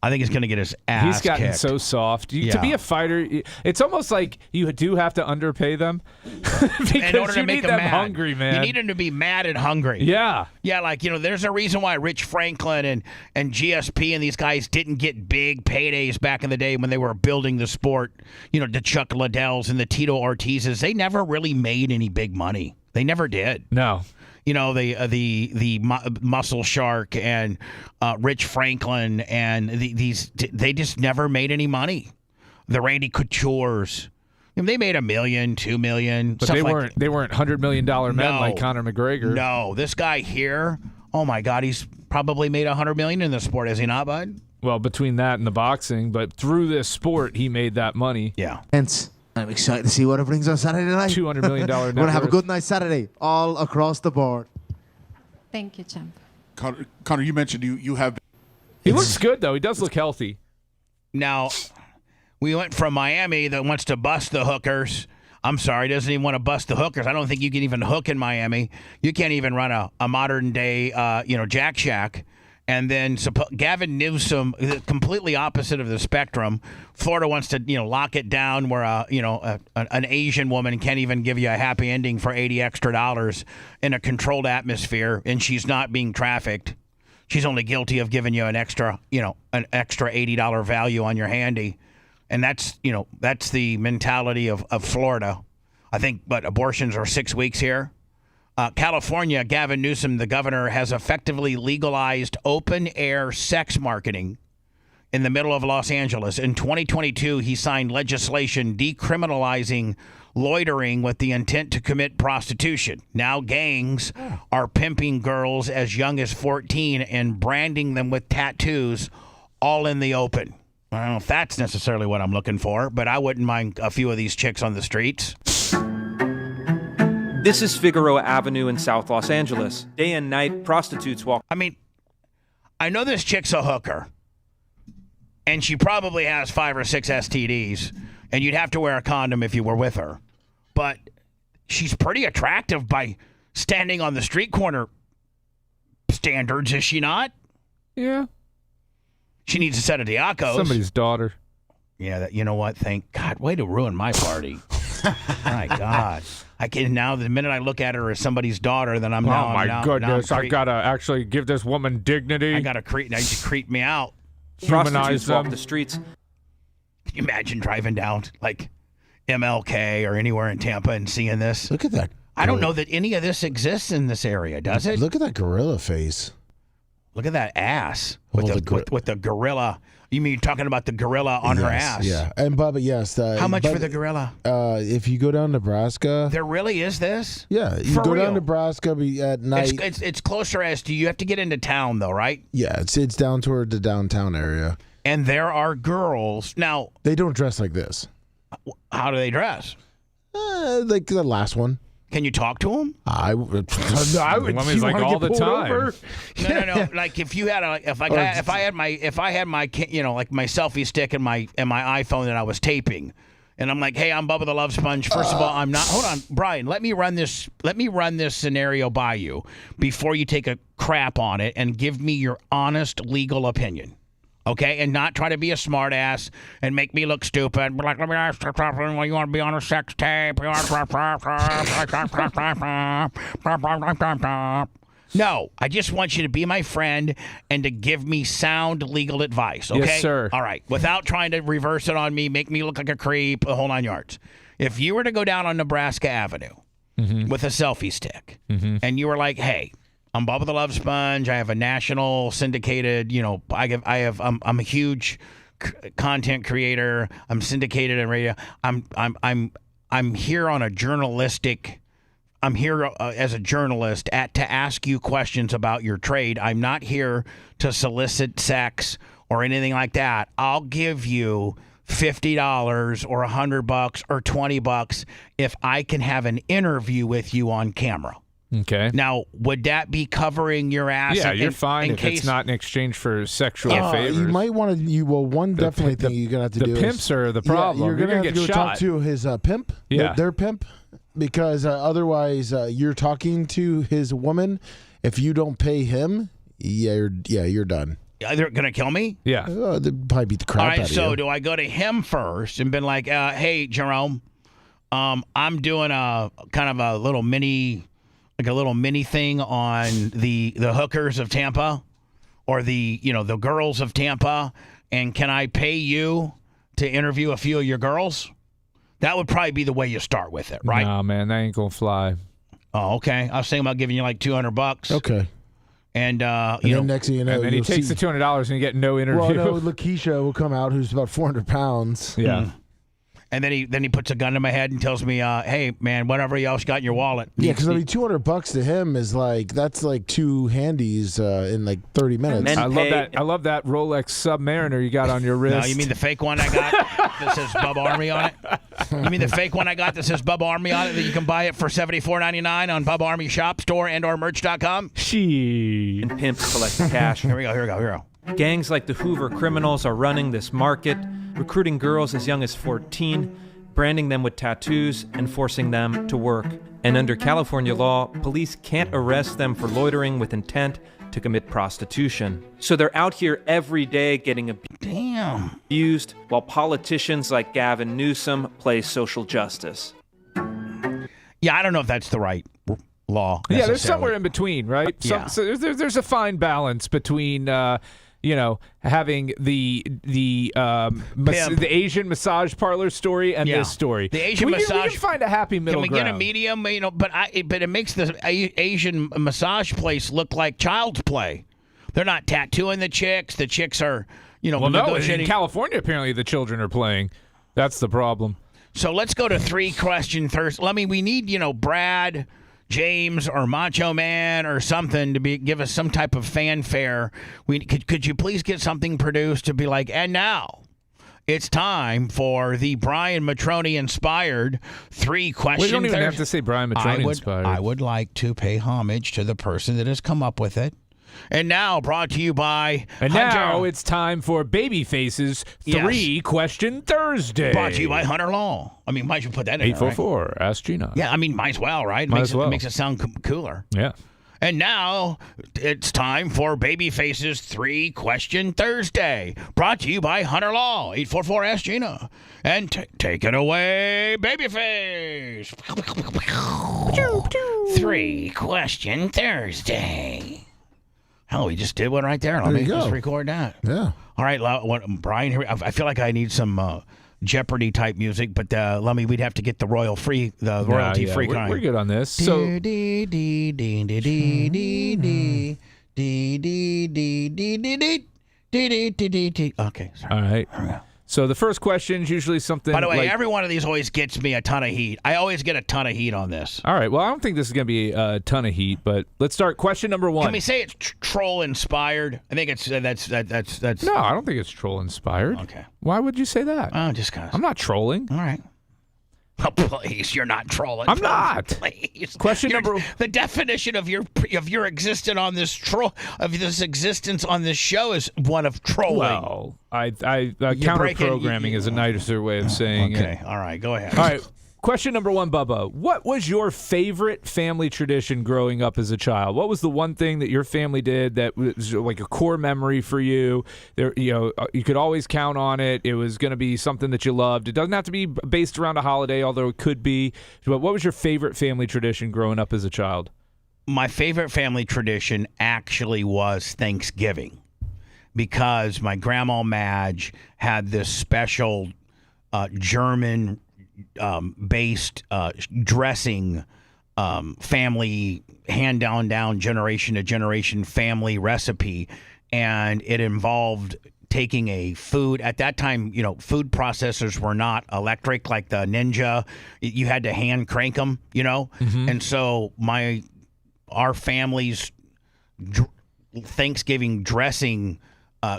I think he's going to get his ass He's gotten kicked. so soft. To Yeah. be a fighter, it's almost like you do have to underpay them because in order to you make need them them mad. hungry, man. You need them to be mad and hungry. Yeah. Yeah, like, there's a reason why Rich Franklin and GSP and these guys didn't get big paydays back in the day when they were building the sport. The Chuck Liddells and the Tito Ortizes. They never really made any big money. They never did. No. The Muscle Shark and Rich Franklin and they just never made any money. The Randy Coutures, they made $1 million, $2 million, But stuff they like weren't $100 million men like Conor McGregor. No, this guy here, oh my God, he's probably made $100 million in this sport, has he not, bud? Well, between that and the boxing, but through this sport, he made that money. Yeah. Hence, I'm excited to see what it brings on Saturday night. $200 million net We're going to have a worth. good night Saturday, all across the board. Thank you, champ. Connor, you mentioned you have. He looks good, though. He does look healthy. Now, we went from Miami that wants to bust the hookers. I'm sorry, doesn't even want to bust the hookers. I don't think you can even hook in Miami. You can't even run a modern day, Jack Shack. And then Gavin Newsom, completely opposite of the spectrum. Florida wants to, lock it down where, an Asian woman can't even give you a happy ending for $80 extra in a controlled atmosphere, and she's not being trafficked. She's only guilty of giving you an extra $80 value on your handy. And that's the mentality of Florida. I think, but abortions are 6 weeks here. California, Gavin Newsom, the governor, has effectively legalized open-air sex marketing in the middle of Los Angeles. In 2022, he signed legislation decriminalizing loitering with the intent to commit prostitution. Now gangs are pimping girls as young as 14 and branding them with tattoos all in the open. I don't know if that's necessarily what I'm looking for, but I wouldn't mind a few of these chicks on the streets. This is Figueroa Avenue in South Los Angeles. Day and night, prostitutes walk. I mean, I know this chick's a hooker, and she probably has 5 or 6 STDs, and you'd have to wear a condom if you were with her. But she's pretty attractive by standing on the street corner standards, is she not? Yeah. She needs a set of Diacos. Somebody's daughter. Yeah, you know what? Thank God. Way to ruin my party. My God. I can now. The minute I look at her as somebody's daughter, then I'm now. Oh my now, goodness! now I gotta actually give this woman dignity. I gotta creep. Now you creep me out. Prostitutes walk the streets. Can you imagine driving down like MLK or anywhere in Tampa and seeing this? Look at that. I don't know that any of this exists in this area, does it? Look at that gorilla face. Look at that ass with the gorilla. You mean you're talking about the gorilla on her ass? Yeah, and Bubba, yes. How much for the gorilla? If you go down Nebraska, there really is this. Yeah, you For go real? down Nebraska at night. It's closer as to you have to get into town though, right? Yeah, it's down toward the downtown area. And there are girls now. They don't dress like this. How do they dress? Like the last one. Can you talk to them? I would. Women's like all the time. No. Like if you had if I had my my selfie stick and my iPhone that I was taping, and I'm like, hey, I'm Bubba the Love Sponge. First of all, I'm not. Hold on, Brian. Let me run this scenario by you before you take a crap on it and give me your honest legal opinion. Okay, and not try to be a smart ass and make me look stupid. Like, let me ask you something. Well, you want to be on a sex tape? No, I just want you to be my friend and to give me sound legal advice, okay? Yes, sir. All right. Without trying to reverse it on me, make me look like a creep, the whole 9 yards. If you were to go down on Nebraska Avenue with a selfie stick and you were like, hey, I'm Bubba the Love Sponge. I have a national syndicated, I'm a huge content creator. I'm syndicated in radio. I'm here on a journalistic. I'm here as a journalist to ask you questions about your trade. I'm not here to solicit sex or anything like that. I'll give you $50 or $100 or $20 if I can have an interview with you on camera. Okay. Now, would that be covering your ass? Yeah, you're fine if it's not in exchange for sexual favors. You might want to. One definitely thing you're gonna have to do. The pimps are the problem. Yeah, you're gonna have get to go shot. talk to his pimp. Yeah. Their pimp, because otherwise you're talking to his woman. If you don't pay him, you're done. They're gonna kill me. Yeah. They'd probably beat the crap All out right. of you. So do I go to him first and been like, hey, Jerome, I'm doing a kind of a little mini thing on the hookers of Tampa or the girls of Tampa, and can I pay you to interview a few of your girls? That would probably be the way you start with it, right? No, man, that ain't gonna fly. Oh, okay. I was thinking about giving you like $200. Okay. And then next thing you know, and then he takes the $200 and you get no interview. Well, no, Lakeisha will come out, who's about 400 pounds. Yeah. And then he puts a gun to my head and tells me, hey, man, whatever else you got in your wallet. Yeah, because $200 to him is that's like 2 handies in like 30 minutes. I love that Rolex Submariner you got on your wrist. No, you mean the fake one I got that says Bubba Army on it? You mean the fake one I got that says Bubba Army on it that you can buy it for $74.99 on Bubba Army Shop Store and/or merch.com? And pimps collect cash. Here we go. Gangs like the Hoover Criminals are running this market, recruiting girls as young as 14, branding them with tattoos, and forcing them to work. And under California law, police can't arrest them for loitering with intent to commit prostitution. So they're out here every day getting abused, while politicians like Gavin Newsom play social justice. Yeah, I don't know if that's the right law. Yeah, there's somewhere in between, right? Yeah. So there's a fine balance between having the Asian massage parlor story and this story. The Asian we massage. can find a happy middle ground. Can we get a medium? But it makes the Asian massage place look like child's play. They're not tattooing the chicks. The chicks are, Well, no, in California apparently the children are playing. That's the problem. So let's go to 3-question Thursday. I mean, we need Brad, James, or Macho Man or something to give us some type of fanfare. Could you please get something produced to be like, and now it's time for the Brian Matroni inspired 3-question. We don't even have to say Brian Matroni inspired. I would like to pay homage to the person that has come up with it. And now brought to you by And Hunter. now it's time for Babyface's 3-question Thursday. Brought to you by Hunter Law. I mean, might as well put that in 844, right? Ask Gina. Yeah, I mean, might as well, right? It makes it sound cooler. Yeah. And now it's time for Babyface's 3-question Thursday. Brought to you by Hunter Law. 844 Ask Gina. And take it away, Babyface. 3-question Thursday. Oh, we just did one right there. Let me just record that. Yeah. All right, Brian, here, I feel like I need some Jeopardy type music, but we'd have to get the royalty free kind. We're good on this. So okay, sorry. All right. So the first question is usually something. By the way, every one of these always gets me a ton of heat. I always get a ton of heat on this. All right. Well, I don't think this is going to be a ton of heat, but let's start. Question number 1. Can we say it's troll inspired? I think it's that's. No, I don't think it's troll inspired. Okay. Why would you say that? Just because. I'm not trolling. All right. Oh, please, you're not trolling. I'm not. Please. Question number. The definition of your existence on this existence on this show is one of trolling. Well, counter programming is a nicer way of saying it. Okay. All right. Go ahead. All right. Question number 1, Bubba. What was your favorite family tradition growing up as a child? What was the one thing that your family did that was like a core memory for you? You could always count on it. It was going to be something that you loved. It doesn't have to be based around a holiday, although it could be. But what was your favorite family tradition growing up as a child? my favorite family tradition actually was Thanksgiving, because my grandma Madge had this special German based dressing, family hand down generation to generation family recipe, and it involved taking a food. At that time, food processors were not electric like the Ninja. You had to hand crank them, and so our family's Thanksgiving dressing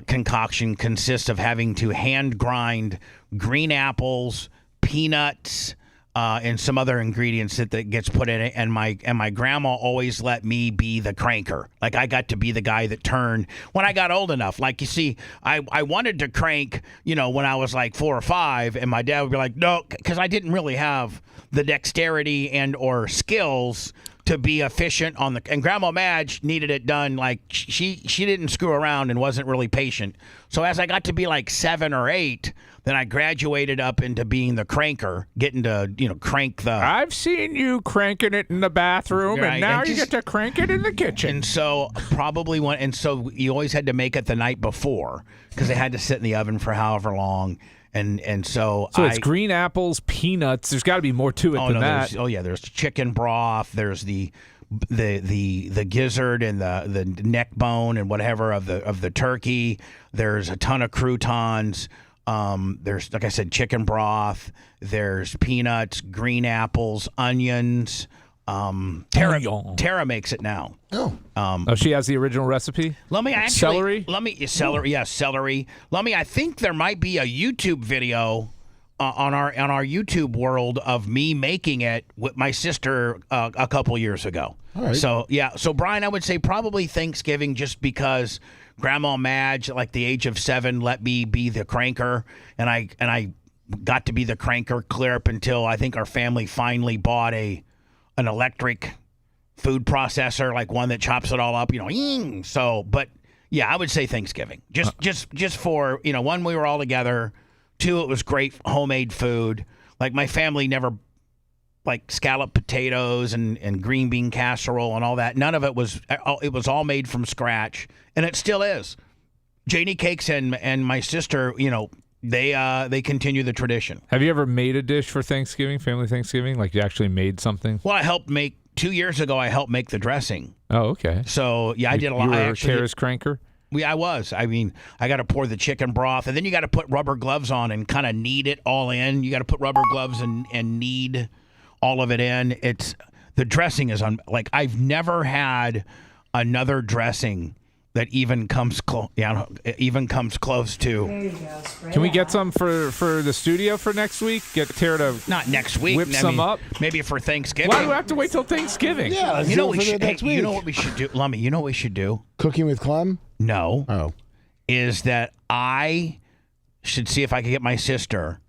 concoction consists of having to hand grind green apples, peanuts, and some other ingredients that gets put in it. And my grandma always let me be the cranker. Like, I got to be the guy that turned when I got old enough. Like, you see, I wanted to crank, when I was like 4 or 5, and my dad would be like, no, because I didn't really have the dexterity and or skills to be efficient on and Grandma Madge needed it done. Like, she didn't screw around and wasn't really patient. So as I got to be like 7 or 8, then I graduated up into being the cranker, getting to, crank the... I've seen you cranking it in the bathroom, Right, and now and you get to crank it in the kitchen. And so so you always had to make it the night before, because it had to sit in the oven for however long. And so it's green apples, peanuts. There's got to be more to it than that. There's chicken broth. There's the gizzard and the neck bone and whatever of the turkey. There's a ton of croutons. There's, like I said, chicken broth. There's peanuts, green apples, onions. Tara makes it now. She has the original recipe. Celery. Yes, celery. I think there might be a YouTube video on our YouTube world of me making it with my sister a couple years ago. All right. So Brian, I would say probably Thanksgiving, just because Grandma Madge, like the age of 7, let me be the cranker, and I got to be the cranker clear up until I think our family finally bought an electric food processor, like one that chops it all up, So, but yeah, I would say Thanksgiving. Just for, 1, we were all together. 2, it was great homemade food. Like, my family never, like, scalloped potatoes and green bean casserole and all that. None of it was all made from scratch, and it still is. Janie Cakes and my sister, they continue the tradition. Have you ever made a dish for Thanksgiving, family Thanksgiving? Like, you actually made something? Well, I helped make 2 years ago. I helped make the dressing. Oh, okay. So yeah, I did a lot. You were Kara's cranker? I was. I mean, I got to pour the chicken broth, and then you got to put rubber gloves on and kind of knead it all in. You got to put rubber gloves and knead all of it in. The dressing is like, I've never had another dressing that even comes close. Yeah, even comes close to. There you go. Spray Can we it get out. some for the studio for next week? Get Tara to not next week. Whip some up. Maybe for Thanksgiving. Why do we have to wait till Thanksgiving? Yeah, let's you know do it for the next week. You know what we should do, Lummy? You know what we should do? Cooking with Clem? No. Oh. Is that I should see if I can get my sister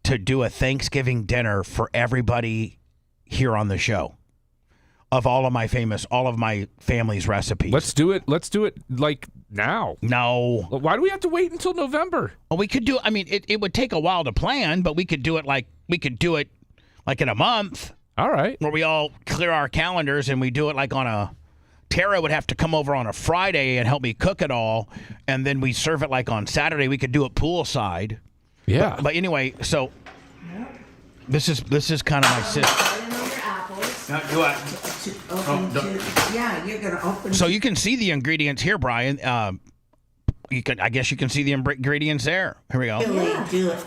to do a Thanksgiving dinner for everybody here on the show. Of all of my family's recipes. Let's do it like now. No. Why do we have to wait until November? Well, we could do. I mean, it would take a while to plan, but we could do it like in a month. All right. Where we all clear our calendars and we do it like on a. Tara would have to come over on a Friday and help me cook it all, and then we serve it like on Saturday. We could do it poolside. Yeah. But anyway, so this is kind of my sister. Yeah, you're gonna open. So you can see the ingredients here, Brian. I guess you can see the ingredients there. Here we go. Really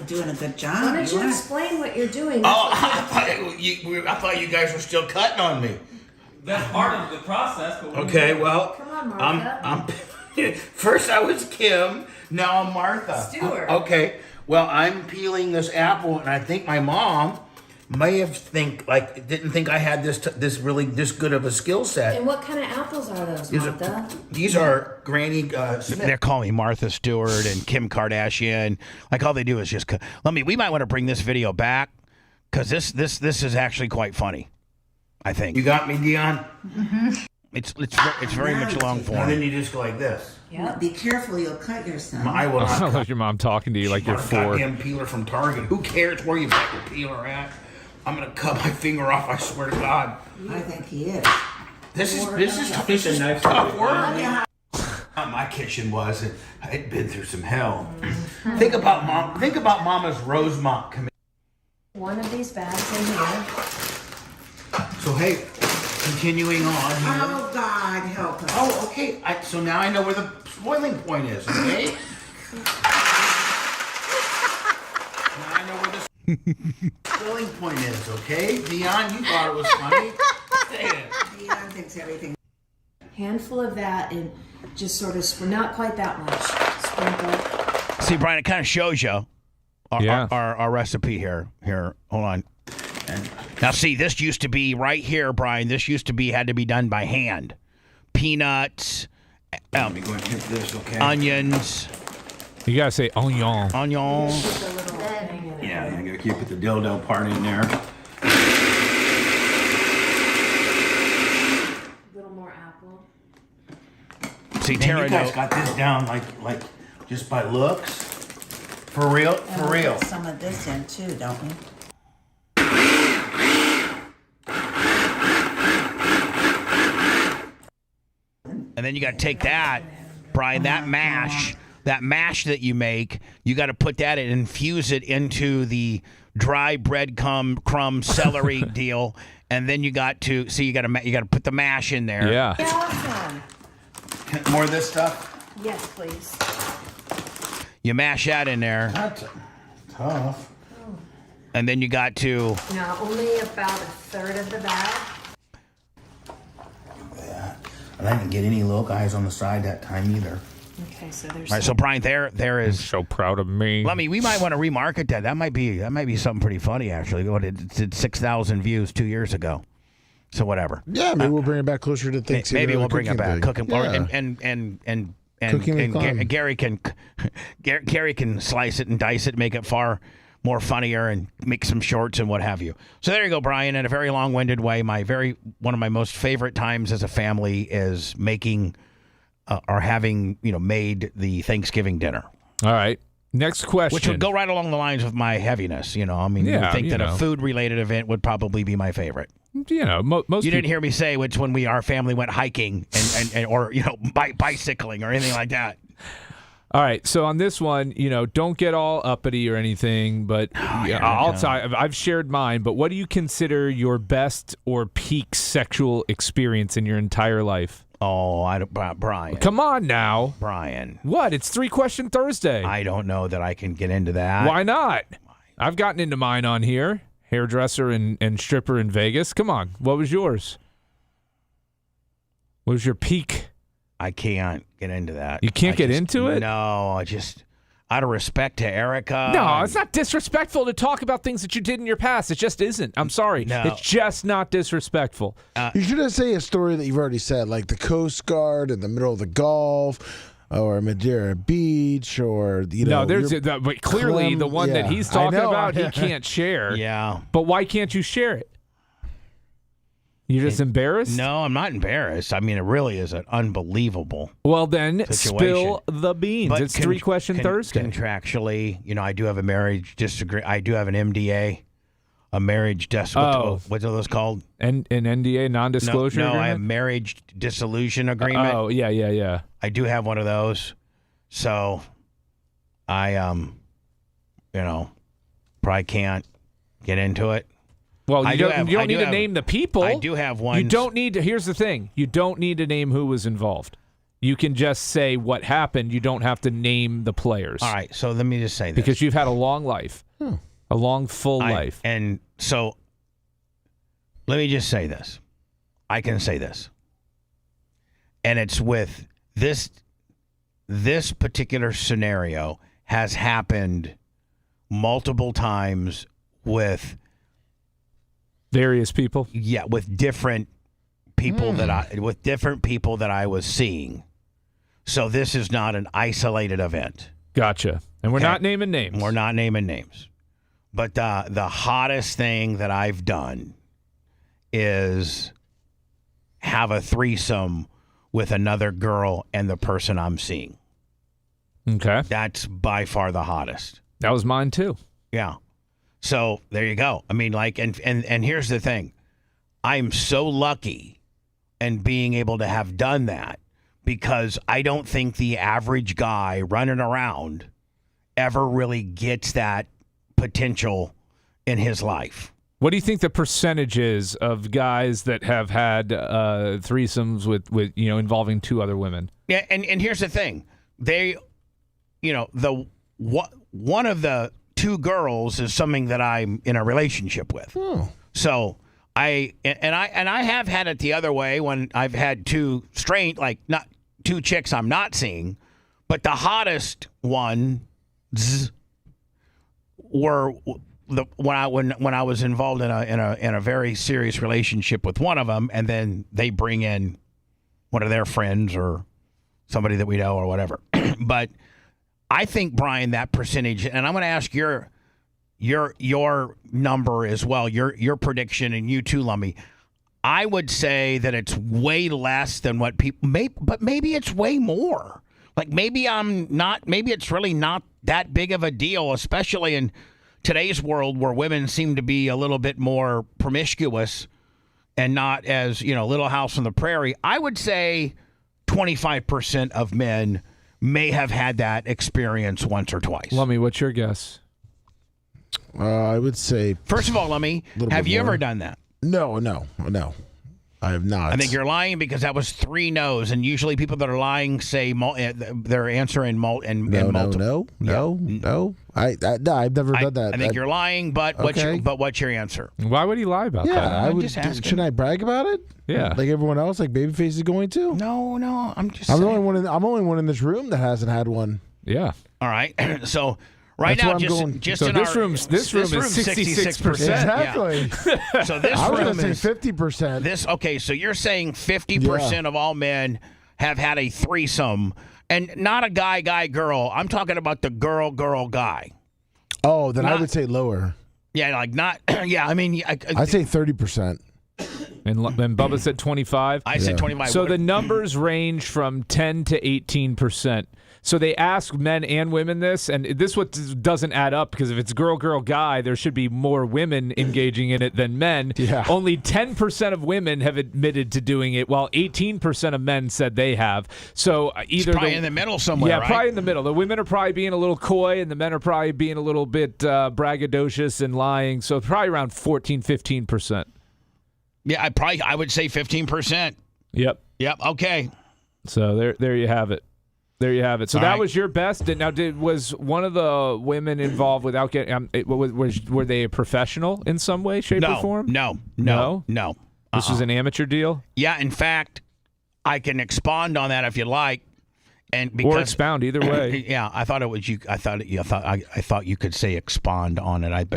doing a good job. Why don't you explain what you're doing? I thought you guys were still cutting on me. That's part of the process. But Okay, well, Come on, Martha. I'm first I was Kim, now I'm Martha. Stewart. Okay, well, I'm peeling this apple, and I think my mom may have didn't think I had this good of a skill set. And what kind of apples are those, Martha? These are Granny Smith. They're calling me Martha Stewart and Kim Kardashian. Like, all they do is just we might want to bring this video back, because this is actually quite funny, I think. You got me, Dion? Mm-hmm. It's very much long form. And then you just go like this. Yeah. Be careful, you'll cut yourself. I will not. Like your mom talking to you like you're 4. Goddamn peeler from Target. Who cares where you got your peeler at? I'm gonna cut my finger off. I swear to God. I think he is. This is tough work. My kitchen was, and I'd been through some hell. Think about Mama's Rosemont committee. One of these bags in here. So hey, continuing on here. Oh, God, help us. Oh, okay. So now I know where the boiling point is. Okay. Now I know where the boiling point is. Okay, Dion, you thought it was funny. Dion thinks everything. Handful of that and just sort of, not quite that much. Sprinkle. See, Brian, it kind of shows you our recipe here. Here, hold on. Now, see, this used to be right here, Brian. This used to be had to be done by hand. Peanuts, Let me go and hit this, okay? onions. You gotta say onion. Onion. Yeah, I gotta keep the dildo part in there. See, Man, Tara, you guys got this down like just by looks. For real, for And we real. put some of this in too, don't we? And then you got to take that, Brian, that mash that you make, you got to put that and infuse it into the dry breadcrumb celery deal, and then you got to put the mash in there. Yeah. Awesome. More of this stuff? Yes, please. You mash that in there, That's tough. and then you got to. Now, only about a third of the bag. And I didn't get any little guys on the side that time either. Okay, so there's. All right, so Brian, there is. So proud of me. We might want to remarket that. That might be something pretty funny actually. It did 6,000 views 2 years ago. So whatever. Yeah, maybe we'll bring it back closer to Thanksgiving. Maybe we'll bring it back. Cooking, Yeah. and Gary can slice it and dice it, make it far more funnier, and make some shorts and what have you. So there you go, Brian. In a very long-winded way, one of my most favorite times as a family is making or having made the Thanksgiving dinner. All right. Next question. Which would go right along the lines of my heaviness. You would think that a food-related event would probably be my favorite. Most you didn't hear me say which when our family went hiking and or bicycling or anything like that. All right, so on this one, don't get all uppity or anything, but I've shared mine. But what do you consider your best or peak sexual experience in your entire life? Oh, Brian. Come on now, Brian. What? It's 3-question Thursday. I don't know that I can get into that. Why not? I've gotten into mine on here. Hairdresser and stripper in Vegas. Come on. What was yours? What was your peak? I can't get into that. You can't get into it? No, just out of respect to Erica. No, it's not disrespectful to talk about things that you did in your past. It just isn't. I'm sorry. No. It's just not disrespectful. You shouldn't say a story that you've already said, like the Coast Guard in the middle of the Gulf, or Madeira Beach, or No, there's but clearly the one that he's talking about, he can't share. Yeah. But why can't you share it? You're just embarrassed? No, I'm not embarrassed. I mean, it really is an unbelievable. Well, then situation. spill the beans. But It's 3-question Thursday. Contractually, I do have a marriage disagreement. I do have an MDA, a marriage what's those called? An NDA, non-disclosure No, agreement? I have marriage dissolution agreement. Oh, yeah. I do have one of those. So I probably can't get into it. Well, you don't need to name the people. I do have one. You don't need to. Here's the thing. You don't need to name who was involved. You can just say what happened. You don't have to name the players. All right. So let me just say this. Because you've had a long life. A long, full life. And so let me just say this. I can say this. And it's with this particular scenario has happened multiple times with various people. Yeah, with different people that I was seeing. So this is not an isolated event. Gotcha. And we're not naming names. We're not naming names. But the hottest thing that I've done is have a threesome with another girl and the person I'm seeing. Okay. That's by far the hottest. That was mine too. Yeah. So there you go. I mean, and here's the thing. I'm so lucky and being able to have done that, because I don't think the average guy running around ever really gets that potential in his life. What do you think the percentage is of guys that have had threesomes with involving two other women? Yeah, and here's the thing. One of the two girls is something that I'm in a relationship with. Oh. So I have had it the other way when I've had two straight, like not two chicks I'm not seeing, but the hottest ones were when I was involved in a very serious relationship with one of them, and then they bring in one of their friends or somebody that we know or whatever. But I think, Brian, that percentage, and I'm going to ask your number as well, your prediction, and you too, Lummy. I would say that it's way less than what people but maybe it's way more. Like maybe it's really not that big of a deal, especially in today's world where women seem to be a little bit more promiscuous and not as, Little House on the Prairie. I would say 25% of men may have had that experience once or twice. Lummy, what's your guess? I would say. First of all, Lummy, have you ever done that? No. I have not. I think you're lying because that was 3 no's, and usually people that are lying say their answer in multiple. No. I've never done that. I think you're lying, but what's your answer? Why would he lie about that? Yeah, shouldn't I brag about it? Yeah, like everyone else, like Babyface is going to. No, I'm the only one in this room that hasn't had one. Yeah. All right. So. Right now, this room is 66%. Exactly. Yeah. So this I was room going to is say 50%. Okay, so you're saying 50% of all men have had a threesome, and not a guy, girl. I'm talking about the girl, guy. Oh, then I would say lower. Yeah, like not. Yeah, I mean, I'd say 30%. And Bubba said 25. I said 25. So the numbers range from 10 to 18%. So they ask men and women this, and this doesn't add up, because if it's girl, guy, there should be more women engaging in it than men. Yeah. Only 10% of women have admitted to doing it, while 18% of men said they have. So either it's probably in the middle somewhere. Yeah, right? Probably in the middle. The women are probably being a little coy, and the men are probably being a little bit braggadocious and lying. So probably around 14, 15%. Yeah, I would say 15%. Yep. Okay. So there you have it. There you have it. So All that right. was your best. Now, was one of the women involved without getting? Were they a professional in some way, shape, or form? No. This was an amateur deal. Yeah. In fact, I can expand on that if you like, and because, or expound either way. Yeah, I thought it was you. I thought you could say expand on it.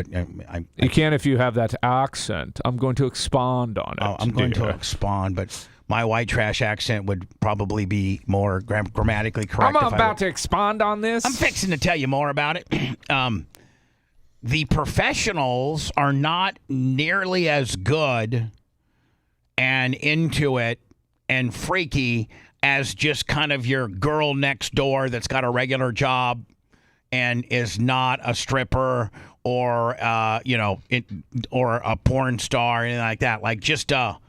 You can if you have that accent. I'm going to expand on it. I'm going to expand, but. My white trash accent would probably be more grammatically correct. I'm about to expand on this. I'm fixing to tell you more about it. The professionals are not nearly as good and into it and freaky as just kind of your girl next door that's got a regular job and is not a stripper or or a porn star or anything like that. Like just a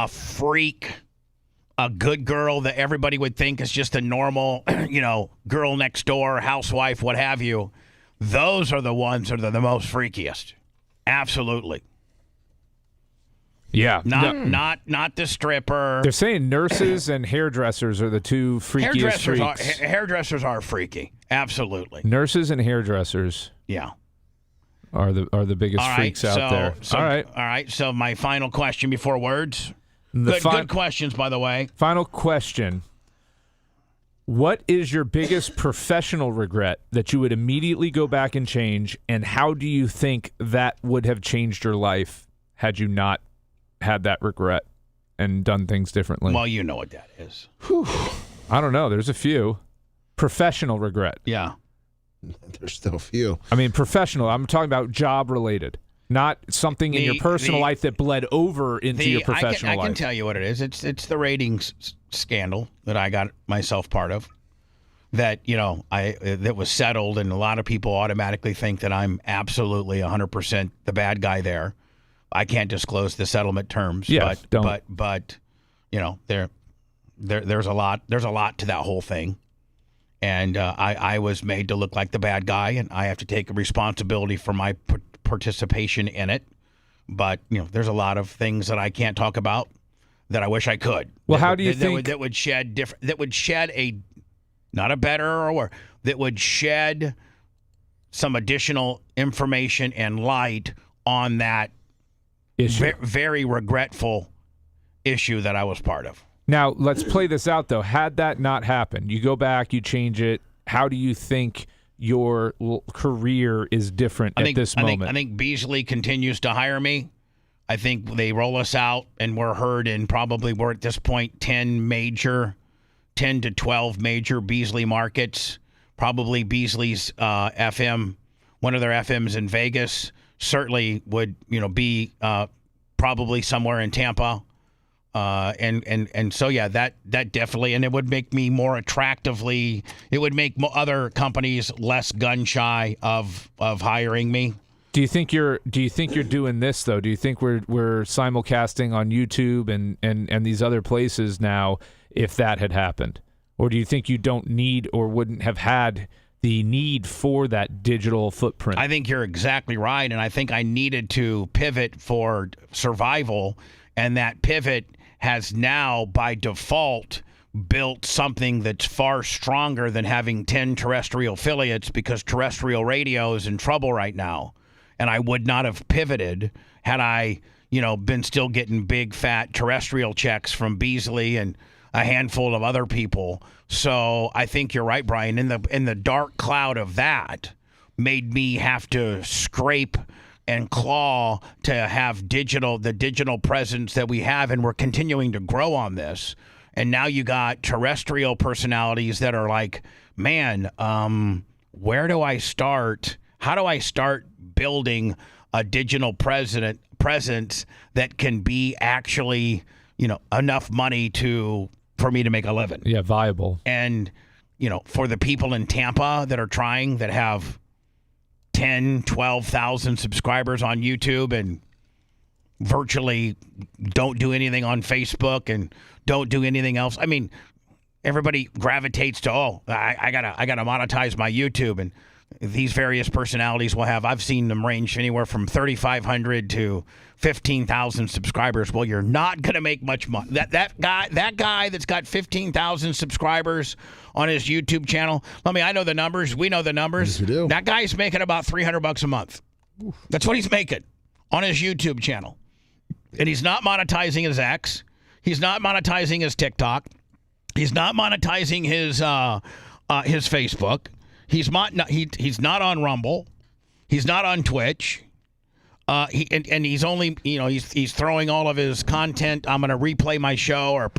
freak. A good girl that everybody would think is just a normal, girl next door, housewife, what have you. Those are the ones that are the most freakiest. Absolutely. Yeah. Not the stripper. They're saying nurses and hairdressers are the two freakiest freaks. Hairdressers are freaky. Absolutely. Nurses and hairdressers. Yeah. Are the biggest freaks out there. All right. So my final question before words. Good questions, by the way. Final question. What is your biggest professional regret that you would immediately go back and change, and how do you think that would have changed your life had you not had that regret and done things differently? Well, you know what that is. Whew. I don't know. There's a few. Professional regret. Yeah. There's still a few. I mean, professional. I'm talking about job-related. Not something in your personal life that bled over into your professional life. I can tell you what it is. It's the ratings scandal that I got myself part of. That that was settled, and a lot of people automatically think that I'm absolutely 100% the bad guy there. I can't disclose the settlement terms. Yeah, but there's a lot to that whole thing. And I was made to look like the bad guy, and I have to take responsibility for my participation in it. But there's a lot of things that I can't talk about that I wish I could. Well, how do you think that would shed a not a better or worse, that would shed some additional information and light on that issue? Very regretful issue that I was part of. Now, let's play this out, though. Had that not happened, you go back, you change it. How do you think your career is different at this moment? I think Beasley continues to hire me. I think they roll us out, and we're heard in we're at this point 10 to 12 major Beasley markets. Probably Beasley's FM, one of their FMs in Vegas, certainly would be probably somewhere in Tampa. And so that definitely, and it would make me more attractively. It would make other companies less gun shy of hiring me. Do you think you're doing this though? Do you think we're simulcasting on YouTube and these other places now if that had happened? Or do you think you don't need or wouldn't have had the need for that digital footprint? I think you're exactly right, and I think I needed to pivot for survival, and that pivot has now, by default, built something that's far stronger than having 10 terrestrial affiliates, because terrestrial radio is in trouble right now. And I would not have pivoted had I, been still getting big, fat terrestrial checks from Beasley and a handful of other people. So I think you're right, Brian. In the dark cloud of that made me have to scrape and claw to have the digital presence that we have, and we're continuing to grow on this. And now you got terrestrial personalities that are like, man, where do I start? How do I start building a digital presence that can be actually, enough money for me to make a living? Yeah, viable. And, for the people in Tampa that are trying, that have 10, 12,000 subscribers on YouTube and virtually don't do anything on Facebook and don't do anything else. I mean, everybody gravitates to, I gotta monetize my YouTube, and these various personalities will have, I've seen them range anywhere from 3,500 to 15,000 subscribers. Well, you're not going to make much money. That guy that's got 15,000 subscribers on his YouTube channel, I know the numbers. We know the numbers. Yes, we do. That guy's making about $300 a month. Oof. That's what he's making on his YouTube channel. And he's not monetizing his X. He's not monetizing his TikTok. He's not monetizing his Facebook. He's not on Rumble. He's not on Twitch. He's only, he's throwing all of his content. I'm going to replay my show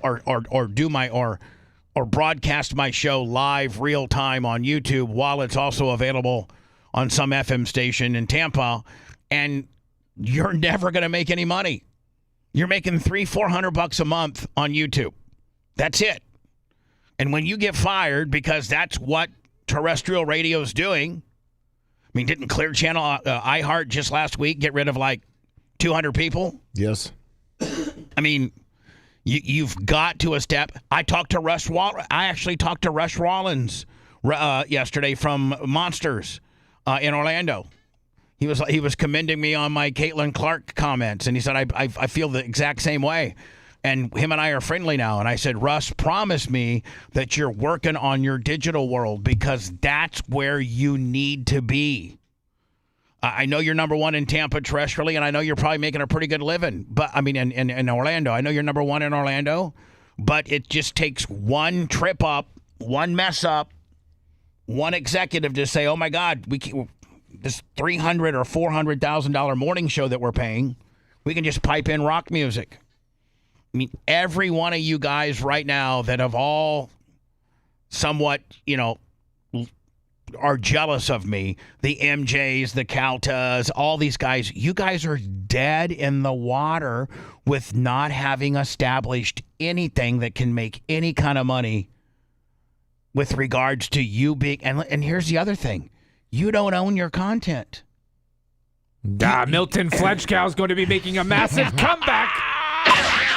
or broadcast my show live real time on YouTube while it's also available on some FM station in Tampa. And you're never going to make any money. You're making $300-400 a month on YouTube. That's it. And when you get fired, because that's what terrestrial radio is doing. I mean, didn't Clear Channel iHeart just last week get rid of like 200 people? Yes. I mean, you've got to step. I actually talked to Rush Rollins yesterday from Monsters in Orlando. He was commending me on my Caitlin Clark comments, and he said I feel the exact same way. And him and I are friendly now. And I said, Russ, promise me that you're working on your digital world, because that's where you need to be. I know you're number one in Tampa terrestrially, and I know you're probably making a pretty good living. But I mean, in Orlando, I know you're number one in Orlando. But it just takes one trip up, one mess up, one executive to say, oh my God, this $300,000 or $400,000 morning show that we're paying, we can just pipe in rock music. I mean, every one of you guys right now that have all somewhat, are jealous of me, the MJs, the Caltas, all these guys, you guys are dead in the water with not having established anything that can make any kind of money with regards to you being, and here's the other thing, you don't own your content. Milton Fletchkow's going to be making a massive comeback.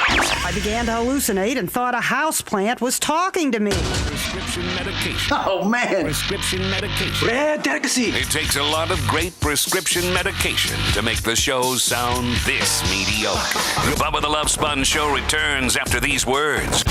I began to hallucinate and thought a houseplant was talking to me. Prescription medication. Oh, man. Prescription medication. Rare delicacy. It takes a lot of great prescription medication to make the show sound this mediocre. The Bubba the Love Sponge Show returns after these words.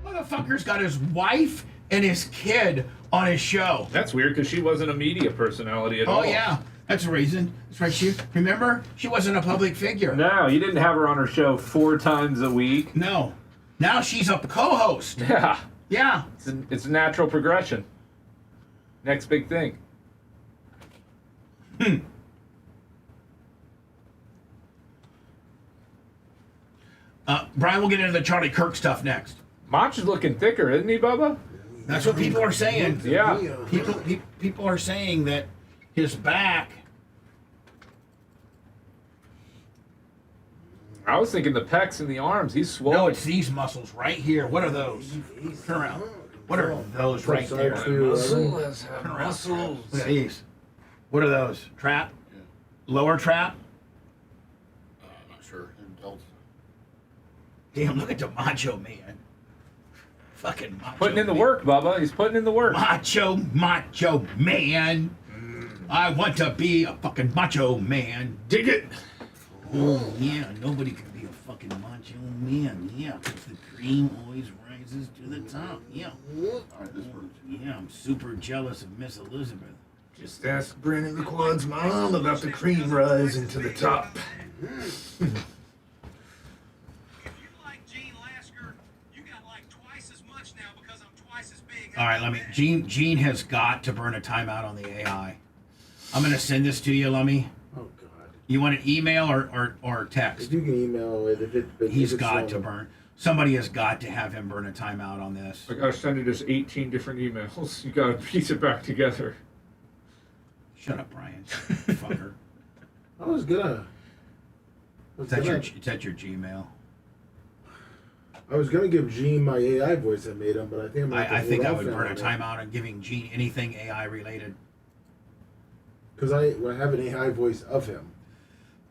Motherfucker's got his wife and his kid on his show. That's weird because she wasn't a media personality at all. Oh, yeah. That's the reason. That's right. Remember? She wasn't a public figure. No, you didn't have her on her show 4 times a week. No. Now she's a co-host. Yeah. Yeah. It's a natural progression. Next big thing. Brian, we'll get into the Charlie Kirk stuff next. Mach is looking thicker, isn't he, Bubba? That's what people are saying. Yeah. People are saying that his back. I was thinking the pecs and the arms. He's swollen. No, it's these muscles right here. What are those? Turn around. What are those right there? Muscles. Look at these. What are those? Trap? Lower trap? I'm not sure. Damn, look at the macho man. Fucking macho. Putting in the man. work, Bubba. He's putting in the work. Macho man. I want to be a fucking macho man. Dig it. Oh, yeah, nobody can be a fucking macho man. Yeah, because the cream always rises to the top. Yeah. All right, this works. Yeah, I'm super jealous of Miss Elizabeth. Just ask Brandon the Quad's mom about the cream rising to the top. All right, Gene has got to burn a timeout on the AI. I'm going to send this to you, Lummy. Oh, God. You want an email or text? If you can email it, He's got to burn. Somebody has got to have him burn a timeout on this. I gotta send you just 18 different emails. You gotta piece it back together. Shut up, Brian. Fucker. I was gonna. Is that your Gmail? I was gonna give Gene my AI voice I made him, but I think I think I would burn a timeout on giving Gene anything AI related. Because I have an AI voice of him.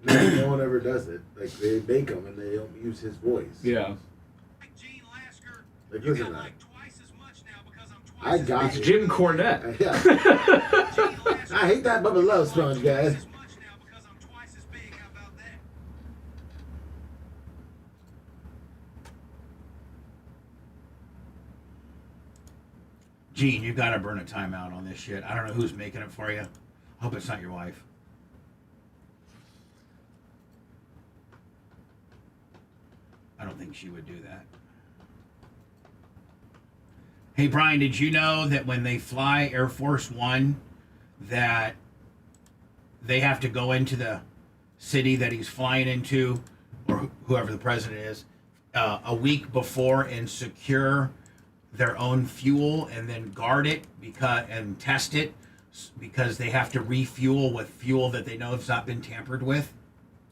No one ever does it. Like, they make him and they don't use his voice. Yeah. Like, listen to that. I got It's Jim Cornette. Yeah. I hate that Bubba Love Sponge, guys. Gene, you got to burn a timeout on this shit. I don't know who's making it for you. I hope it's not your wife. I don't think she would do that. Hey, Brian, did you know that when they fly Air Force One, that they have to go into the city that he's flying into, or whoever the president is, a week before and secure their own fuel and then guard it and test it because they have to refuel with fuel that they know has not been tampered with?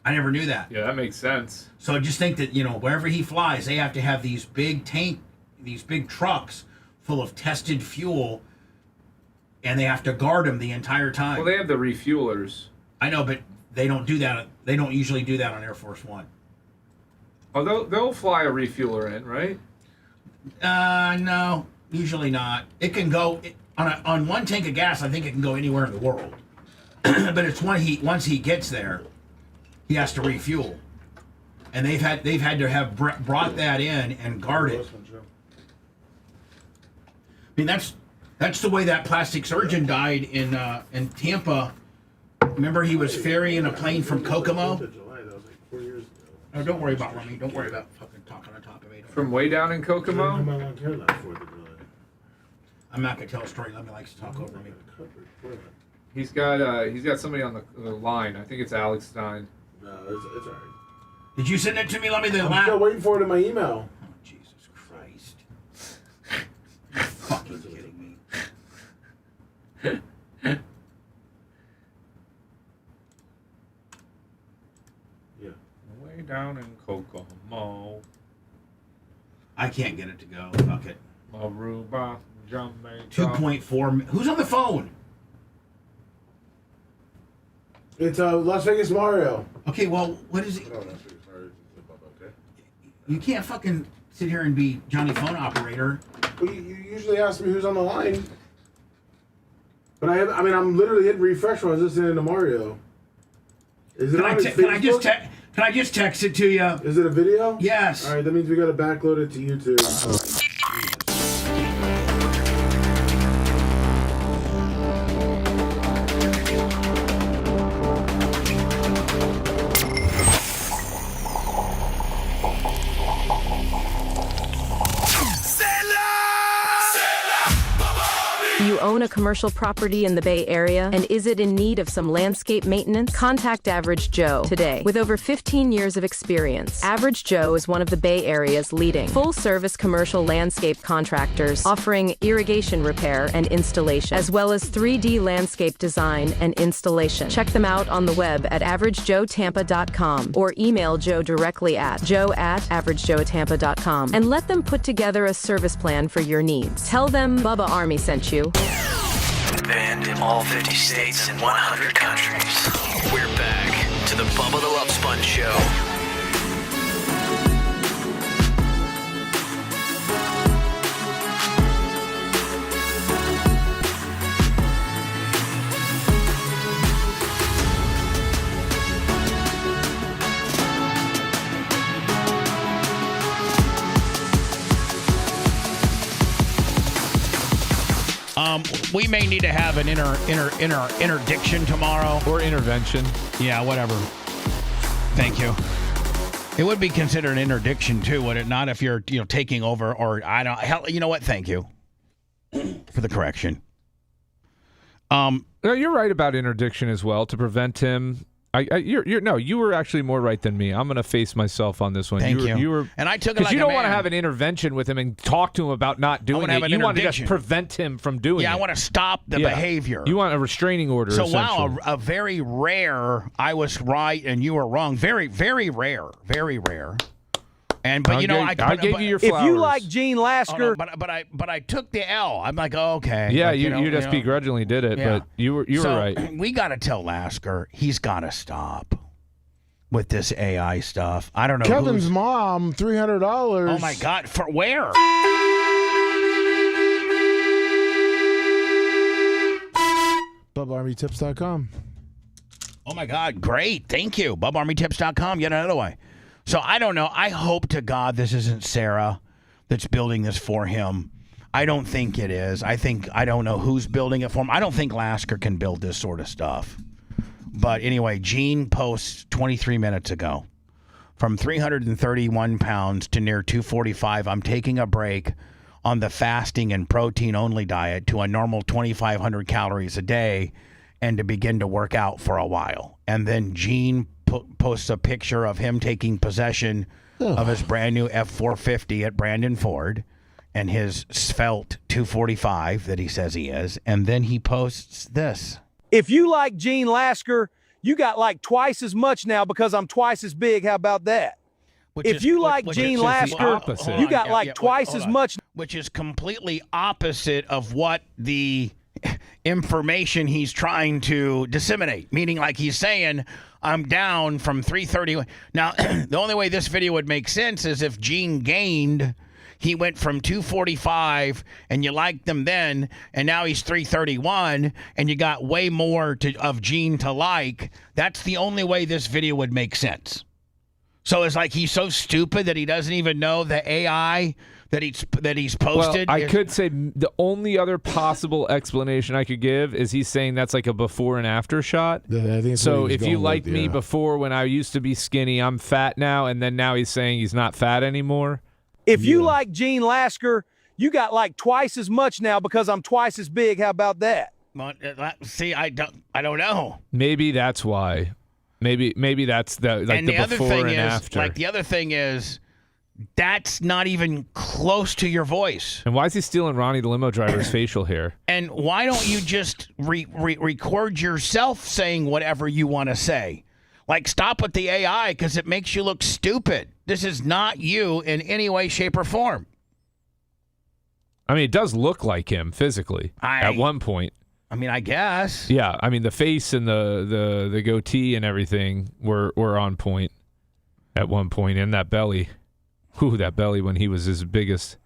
I never knew that. Yeah, that makes sense. So I just think that, wherever he flies, they have to have these big trucks full of tested fuel, and they have to guard them the entire time. Well, they have the refuelers. I know, but they don't do that. They don't usually do that on Air Force One. Oh, they'll fly a refueler in, right? No, usually not. It can go on one tank of gas. I think it can go anywhere in the world, but it's once he gets there, he has to refuel, and they've had to have brought that in and guard it. I mean, that's the way that plastic surgeon died in Tampa. Remember, he was ferrying a plane from Kokomo. Oh, don't worry about Rummy. Don't worry about fucking talking on top of it. From way down in Kokomo? I'm not gonna tell a story. Lummy likes to talk over me. He's got somebody on the line. I think it's Alex Stein. No, it's all right. Did you send it to me, Lummy? I'm still waiting for it in my email. Oh, Jesus Christ. You're fucking kidding me. Yeah. Way down in Kokomo. I can't get it to go. Fuck it. Aruba, Jamaica. 2.4. Who's on the phone? It's Las Vegas Mario. Okay, well, what is it? You can't fucking sit here and be Johnny Phone Operator. Well, you usually ask me who's on the line. But I'm literally hitting refresh when I was listening to Mario. Is it on his Facebook? Can I just text it to you? Is it a video? Yes. All right, that means we got to backload it to YouTube. Do you own a commercial property in the Bay Area? And is it in need of some landscape maintenance? Contact Average Joe today. With over 15 years of experience, Average Joe is one of the Bay Area's leading full-service commercial landscape contractors, offering irrigation repair and installation, as well as 3D landscape design and installation. Check them out on the web at averagejoetampa.com or email Joe directly at joe@averagejoetampa.com and let them put together a service plan for your needs. Tell them Bubba Army sent you. Banned in all 50 states and 100 countries. We're back to the Bubba the Love Sponge Show. We may need to have an interdiction tomorrow. Or intervention. Yeah, whatever. Thank you. It would be considered an interdiction too, would it not? If you're taking over, or I don't. Hell, you know what? Thank you for the correction. No, you're right about interdiction as well to prevent him. You were actually more right than me. I'm going to face myself on this one. Thank you. You were, and I took it because like you don't a want to man. have an intervention with him and talk to him about not doing it. You want to just prevent him from doing it. Yeah, I want to stop the behavior. You want a restraining order. So wow, a very rare. I was right and you were wrong. Very, very rare. Very rare. And but I gave you your flowers. If you like Gene Lasker, but I took the L. I'm like, okay. Yeah, like, you just begrudgingly did it, yeah. but you were right. We got to tell Lasker he's got to stop with this AI stuff. I don't know. Kevin's mom, $300. Oh my God! For where? BubbaArmyTips.com. Oh my God! Great, thank you. BubbaArmyTips.com. Yet another way. So I don't know. I hope to God this isn't Sarah that's building this for him. I don't think it is. I don't know who's building it for him. I don't think Lasker can build this sort of stuff. But anyway, Gene posts 23 minutes ago. From 331 pounds to near 245, I'm taking a break on the fasting and protein-only diet to a normal 2,500 calories a day and to begin to work out for a while. And then Gene posts a picture of him taking possession of his brand new F-450 at Brandon Ford and his svelte 245 that he says he is. And then he posts this. if you like Gene Lasker, you got like twice as much now because I'm twice as big. How about that? If you like Gene Lasker, you got like twice as much. Which is completely opposite of what the information he's trying to disseminate. Meaning, like he's saying, I'm down from 330. Now, the only way this video would make sense is if Gene gained. He went from 245 and you liked them then, and now he's 331 and you got way more of Gene to like. That's the only way this video would make sense. So it's like he's so stupid that he doesn't even know the AI that he's posted. Well, I could say the only other possible explanation I could give is he's saying that's like a before and after shot. I think so if you liked me before when I used to be skinny, I'm fat now, and then now he's saying he's not fat anymore. If you like Gene Lasker, you got like twice as much now because I'm twice as big. How about that? See, I don't know. Maybe that's why. Maybe that's the before and after. Like the other thing is, that's not even close to your voice. And why is he stealing Ronnie the limo driver's facial hair? And why don't you just record yourself saying whatever you want to say? Like, stop with the AI because it makes you look stupid. This is not you in any way, shape, or form. I mean, it does look like him physically at one point. I mean, I guess. Yeah, I mean, the face and the goatee and everything were on point at one point, and that belly. Whew, that belly when he was his biggest.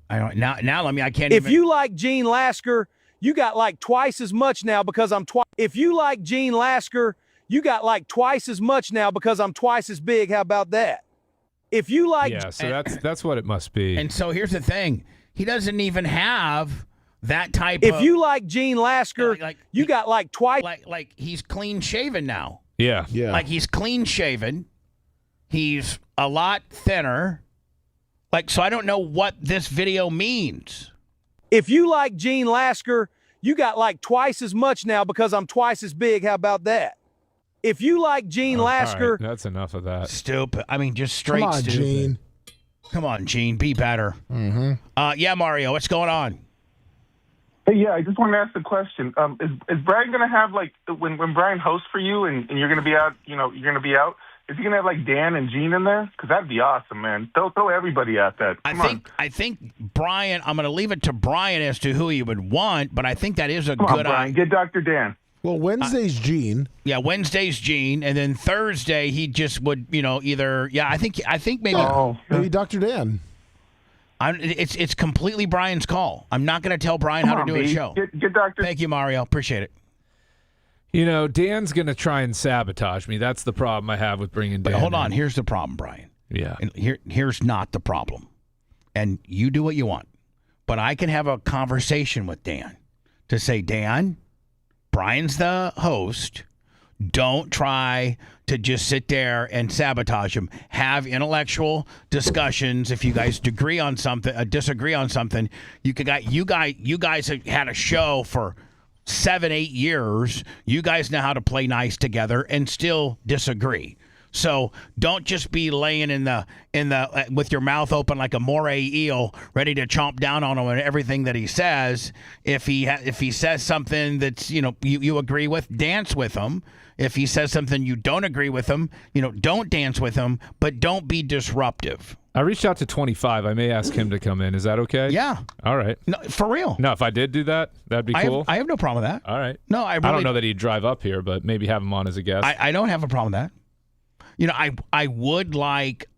I don't now. Let me. I can't. If you like Gene Lasker, you got like twice as much now because I'm twice. If you like Gene Lasker, you got like twice as much now because I'm twice as big. How about that? If you like, yeah, so that's what it must be. And so here's the thing: he doesn't even have that type. If you like Gene Lasker, you got like twice. Like he's clean shaven now. Yeah. Like he's clean shaven. He's a lot thinner. Like, so I don't know what this video means. If you like Gene Lasker, you got like twice as much now because I'm twice as big. How about that? If you like Gene Lasker, right, that's enough of that. Stupid. I mean, just straight Come on, stupid. Gene. Come on, Gene. Be better. Mm-hmm. Yeah, Mario. What's going on? Hey, yeah, I just wanted to ask a question. Is Brian going to have, like, when Brian hosts for you and you're going to be out, you're going to be out, is he going to have, like, Dan and Gene in there? Because that'd be awesome, man. Throw everybody at that. I think Brian, I'm going to leave it to Brian as to who he would want, but I think that is a Come good on, Brian. Get Dr. Dan. Well, Wednesday's Gene. Yeah, Wednesday's Gene, and then Thursday he just would, either. Yeah, I think maybe maybe Dr. Dan. It's completely Brian's call. I'm not going to tell Brian how to do a show. Get Dr. Thank you, Mario. Appreciate it. Dan's going to try and sabotage me. That's the problem I have with bringing Dan. But hold on. in. Here's the problem, Brian. Yeah. And here's not the problem. And you do what you want. But I can have a conversation with Dan to say, Dan, Brian's the host. Don't try to just sit there and sabotage him. Have intellectual discussions. If you guys disagree on something, you guys have had a show for 7-8 years. You guys know how to play nice together and still disagree. So don't just be laying in the with your mouth open like a moray eel, ready to chomp down on him and everything that he says. If he says something that's you agree with, dance with him. If he says something you don't agree with him, don't dance with him, but don't be disruptive. I reached out to 25. I may ask him to come in. Is that okay? Yeah. All right. No, for real. No, if I did do that, that'd be cool. I have no problem with that. All right. No, I don't know that he'd drive up here, but maybe have him on as a guest. I don't have a problem with that. I would like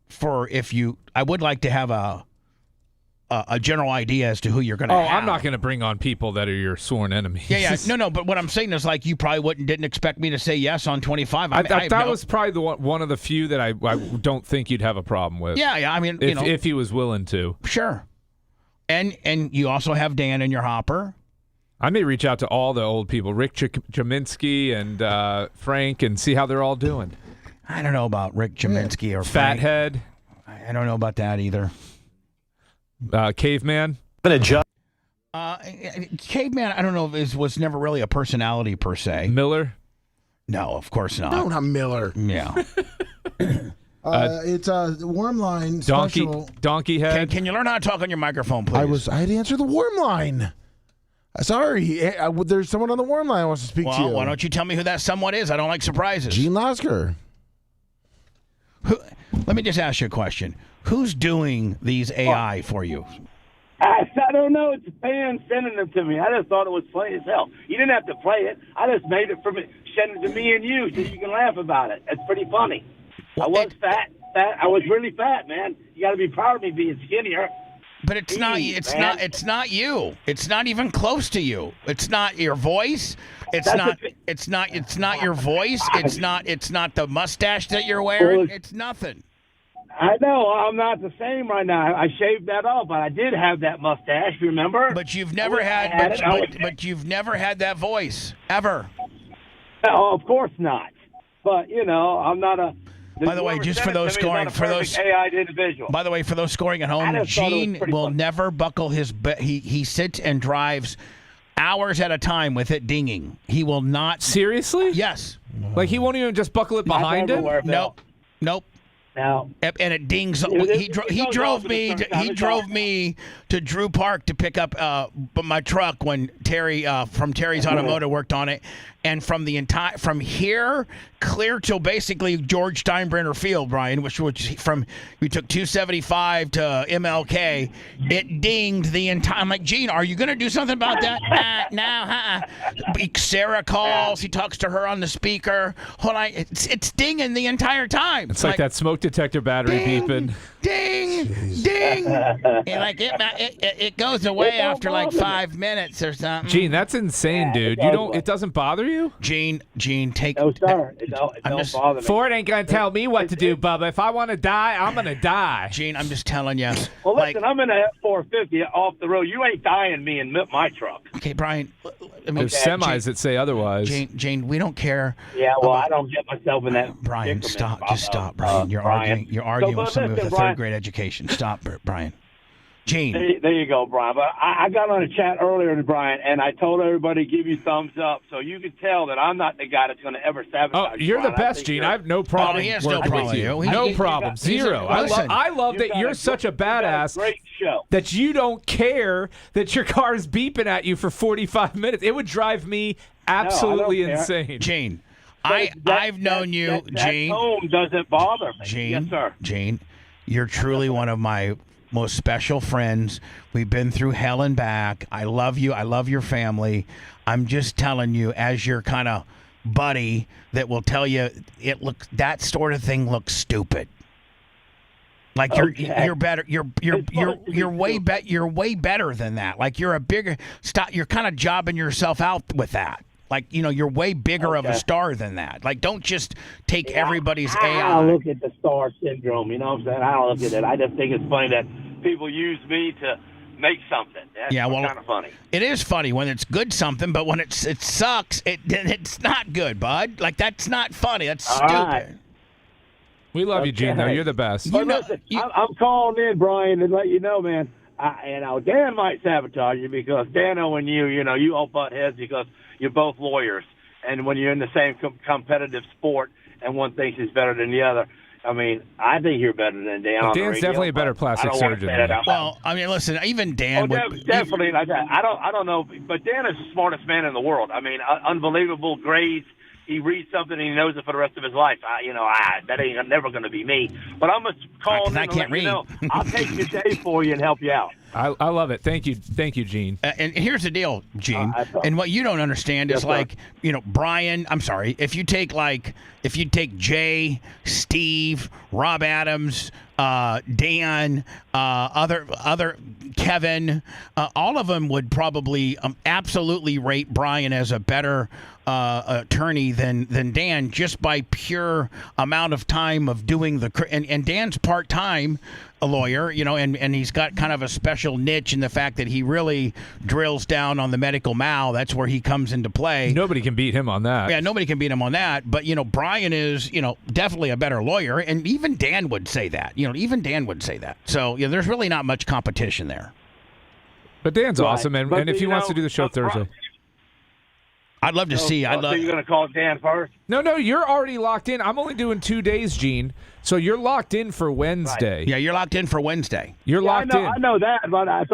to have a general idea as to who you're going to have. I'm not going to bring on people that are your sworn enemies. Yeah. No. But what I'm saying is, like, you probably didn't expect me to say yes on 25. That was probably one of the few that I don't think you'd have a problem with. Yeah. I mean, if he was willing to. Sure. And you also have Dan in your hopper. I may reach out to all the old people, Rick Jaminski and Frank, and see how they're all doing. I don't know about Rick Jaminski or Frank. Fathead. I don't know about that either. Caveman. Caveman, I don't know if was never really a personality per se. Miller. No, of course not. No, not Miller. Yeah. It's a warm line special. Donkey head. Can you learn how to talk on your microphone, please? I had to answer the warm line. Sorry, there's someone on the warm line who wants to speak to you. Why don't you tell me who that someone is? I don't like surprises. Gene Lasker. Let me just ask you a question. Who's doing these AI for you? I don't know. It's a fan sending them to me. I just thought it was funny as hell. You didn't have to play it. I just made it send it to me and you so you can laugh about it. It's pretty funny. I was fat. I was really fat, man. You got to be proud of me being skinnier. But it's not you. It's not even close to you. It's not your voice. It's not your voice. It's not the mustache that you're wearing. It's nothing. I know. I'm not the same right now. I shaved that off, but I did have that mustache, remember? But you've never but you've never had that voice ever. No, of course not. But I'm not a. By the way, just for those scoring, individual. By the way, for those scoring at home, Gene will never buckle his. He sits and drives hours at a time with it dinging. He will not. Seriously? Yes. Like he won't even just buckle it behind him? Nope. Now, and it dings. It He goes drove off at a me. certain time. He It's drove off. me to Drew Park to pick up my truck when Terry from Terry's Automotive worked on it, and from here clear till basically George Steinbrenner Field, Brian, which from we took 275 to MLK. It dinged the entire. I'm like, Gene, are you going to do something about that? No. Sarah calls. He talks to her on the speaker. Hold on, it's dinging the entire time. It's like that smoke detector battery beeping. Ding, ding. And like it goes away after like 5 minutes or something. Gene, that's insane, dude. It doesn't bother you? Gene, take. No, sir. It don't bother me. Ford ain't gonna tell me what to do, Bubba. If I want to die, I'm gonna die. Gene, I'm just telling you. Well, listen, I'm in a F-450 off the road. You ain't dying me in my truck. Okay, Brian. There's semis that say otherwise. Jane, we don't care. Yeah, well, I don't get myself in that. Brian, stop. Just stop, Brian. You're arguing with somebody with a third-grade education. Stop, Brian. Gene. There you go, Brian. But I got on a chat earlier, Brian, and I told everybody to give you thumbs up, so you can tell that I'm not the guy that's going to ever sabotage. Oh, you're the best, Gene. I have no problem. He has no problem with you. No problem. Zero. I love that you're such a badass. Great show. That you don't care that your car is beeping at you for 45 minutes. It would drive me absolutely insane. Gene, I've known you, Gene. That tone doesn't bother me. Gene, yes, sir. Gene, you're truly one of my most special friends. We've been through hell and back. I love you. I love your family. I'm just telling you, as your kind of buddy that will tell you that sort of thing looks stupid. Like you're better. You're way better than that. Like you're a bigger stop. You're kind of jobbing yourself out with that. Like, you're way bigger of a star than that. Like, don't just take everybody's AI. I don't look at the star syndrome, you know what I'm saying? I don't look at it. I just think it's funny that people use me to make something. That's kind of funny. It is funny when it's good something, but when it sucks, it's not good, bud. Like, that's not funny. That's stupid. Right. We love you, Gene, though. You're the best. But listen, I'm calling in, Brian, to let you know, man. Dan might sabotage you because Dano and you all butt heads because you're both lawyers. And when you're in the same competitive sport and one thinks he's better than the other, I mean, I think you're better than Dan. Well, Dan's definitely a better plastic surgeon. Well, I mean, listen, even Dan would... Definitely like that. I don't know, but Dan is the smartest man in the world. I mean, unbelievable grades. He reads something and he knows it for the rest of his life. That ain't never going to be me. But I'm going to call in and let you know. I'll take your day for you and help you out. I love it. Thank you, Gene. And here's the deal, Gene. And what you don't understand is Brian. I'm sorry. If you take Jay, Steve, Rob Adams, Dan, other Kevin, all of them would probably absolutely rate Brian as a better attorney than Dan, just by pure amount of time of doing and Dan's part-time a lawyer, and he's got kind of a special niche in the fact that he really drills down on the medical mal. That's where he comes into play. Nobody can beat him on that. Yeah, nobody can beat him on that. But, Brian is, definitely a better lawyer. And even Dan would say that. So, there's really not much competition there. But Dan's awesome. And if he wants to do the show Thursday. I'd love to see. So you're going to call Dan first? No, you're already locked in. I'm only doing 2 days, Gene. So you're locked in for Wednesday. Right. Yeah, you're locked in for Wednesday. You're locked in. I know that, but I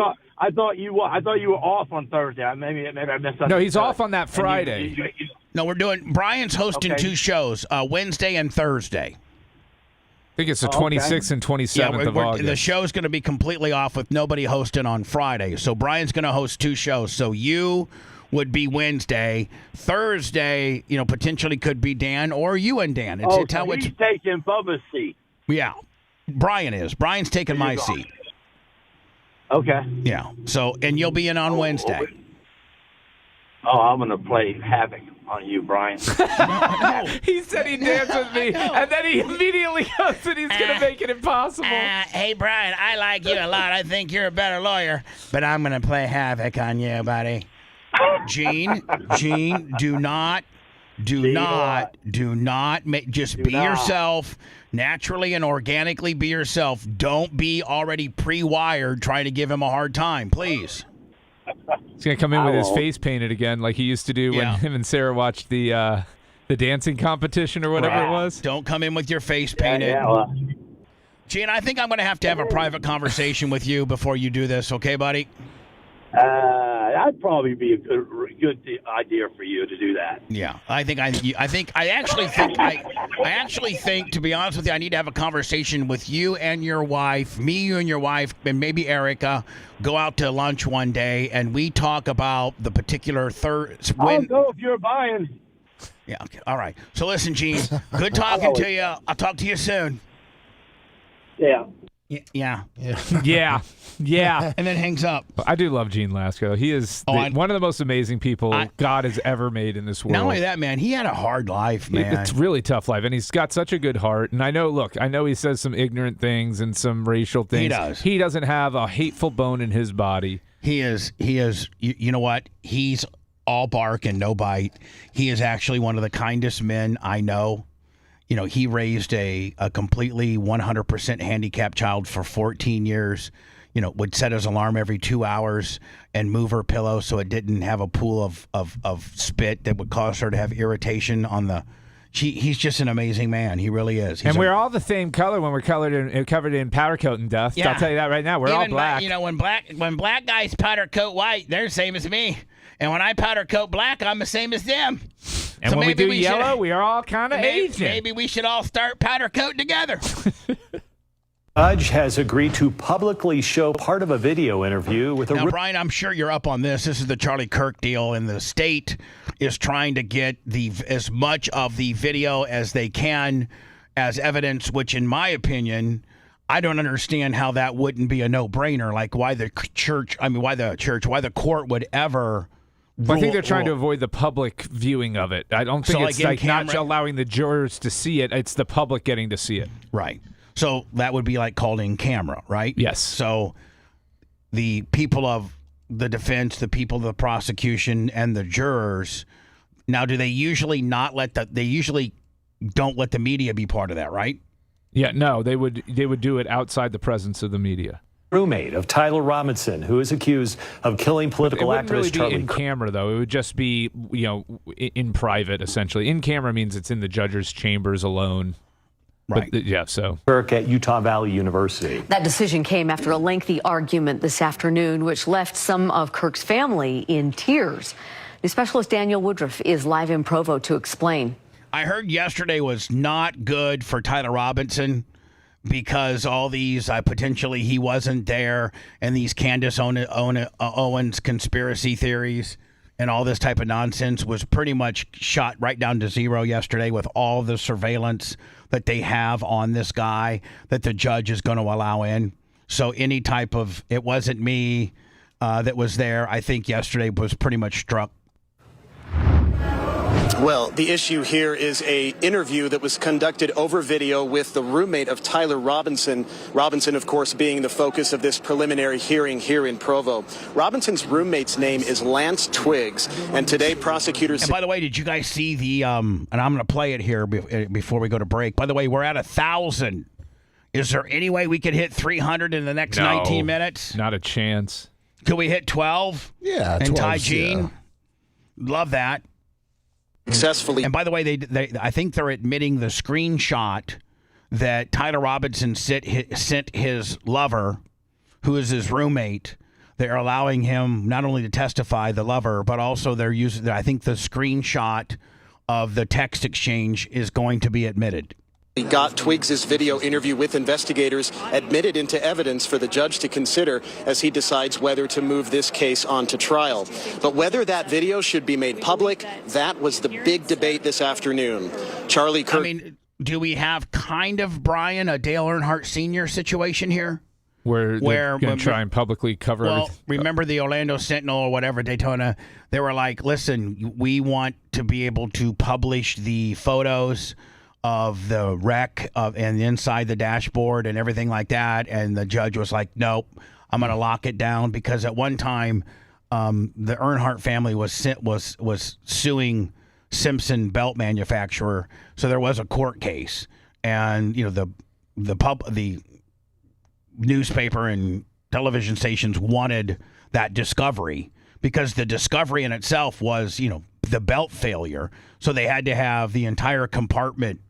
thought you were off on Thursday. Maybe I missed something. No, he's off on that Friday. No, Brian's hosting 2 shows, Wednesday and Thursday. I think it's the 26th and 27th of August. The show's going to be completely off with nobody hosting on Friday. So Brian's going to host 2 shows. So you would be Wednesday. Thursday, potentially could be Dan or you and Dan. He's taking Bubba's seat. Yeah. Brian's taking my seat. Okay. Yeah. So, and you'll be in on Wednesday. I'm going to play havoc on you, Brian. He said he'd dance with me, and then he immediately goes and he's going to make it impossible. Hey, Brian, I like you a lot. I think you're a better lawyer, but I'm going to play havoc on you, buddy. Gene, do not just be yourself, naturally and organically be yourself. Don't be already pre-wired trying to give him a hard time, please. He's going to come in with his face painted again like he used to do when him and Sarah watched the dancing competition or whatever it was. Don't come in with your face painted. Gene, I think I'm going to have a private conversation with you before you do this. Okay, buddy? That'd probably be a good idea for you to do that. Yeah, I actually think, to be honest with you, I need to have a conversation with you and your wife, you and your wife, and maybe Erica. Go out to lunch one day, and we talk about the particular I'll go if you're buying. Yeah. Okay. All right. So listen, Gene. Good talking to you. I'll talk to you soon. Yeah. Yeah. Yeah. And then hangs up. I do love Gene Lasco. He is one of the most amazing people God has ever made in this world. Not only that, man, he had a hard life, man. It's really tough life, and he's got such a good heart. And I know he says some ignorant things and some racial things. He does. He doesn't have a hateful bone in his body. He is. You know what? He's all bark and no bite. He is actually one of the kindest men I know. You know, he raised a completely 100% handicapped child for 14 years. You know, would set his alarm every 2 hours and move her pillow so it didn't have a pool of spit that would cause her to have irritation on the. He's just an amazing man. He really is. We're all the same color when we're covered in powder coat and dust. Yeah. I'll tell you that right now. We're all black. When black guys powder coat white, they're the same as me. And when I powder coat black, I'm the same as them. And so when we do yellow, we are all kind of Asian. Maybe we should all start powder coat together. Judge has agreed to publicly show part of a video interview with Now, Brian, I'm sure you're up on this. This is the Charlie Kirk deal, and the state is trying to get as much of the video as they can as evidence, which, in my opinion, I don't understand how that wouldn't be a no-brainer. Like, why the court would ever. I think they're trying to avoid the public viewing of it. I don't think it's like not allowing the jurors to see it. It's the public getting to see it. Right. So that would be like called in camera, right? Yes. So the people of the defense, the people of the prosecution, and the jurors. Now, do they usually they usually don't let the media be part of that, right? Yeah, no, they would do it outside the presence of the media. Roommate of Tyler Robinson, who is accused of killing political activist really Charlie in camera, though. It would just be, in private, essentially. In camera means it's in the judge's chambers alone. Right. But, so. Kirk at Utah Valley University. That decision came after a lengthy argument this afternoon, which left some of Kirk's family in tears. New specialist Daniel Woodruff is live in Provo to explain. I heard yesterday was not good for Tyler Robinson because all these potentially he wasn't there and these Candace Owens conspiracy theories and all this type of nonsense was pretty much shot right down to zero yesterday with all the surveillance that they have on this guy that the judge is going to allow in. So any type of it wasn't me that was there, I think yesterday was pretty much struck. Well, the issue here is a interview that was conducted over video with the roommate of Tyler Robinson. Robinson, of course, being the focus of this preliminary hearing here in Provo. Robinson's roommate's name is Lance Twiggs, and today prosecutors... And by the way, did you guys see the, and I'm going to play it here before we go to break. By the way, we're at 1,000. Is there any way we could hit 300 in the next 19 minutes? Not a chance. Could we hit 12? Yeah, and 12's, tie Gene? yeah. Love that. Successfully. And by the way, I think they're admitting the screenshot that Tyler Robinson sent his lover, who is his roommate. They're allowing him not only to testify, the lover, but also they're using. I think the screenshot of the text exchange is going to be admitted. He got Twiggs' video interview with investigators admitted into evidence for the judge to consider as he decides whether to move this case on to trial. But whether that video should be made public, that was the big debate this afternoon. Charlie Kirk... I mean, do we have kind of, Brian, a Dale Earnhardt Sr. situation here? Where they're going to try and publicly cover everything. Remember the Orlando Sentinel or whatever, Daytona? They were like, listen, we want to be able to publish the photos of the wreck and inside the dashboard and everything like that. And the judge was like, nope, I'm going to lock it down because at one time the Earnhardt family was suing Simpson belt manufacturer. So there was a court case and, the newspaper and television stations wanted that discovery because the discovery in itself was, the belt failure. So they had to have the entire compartment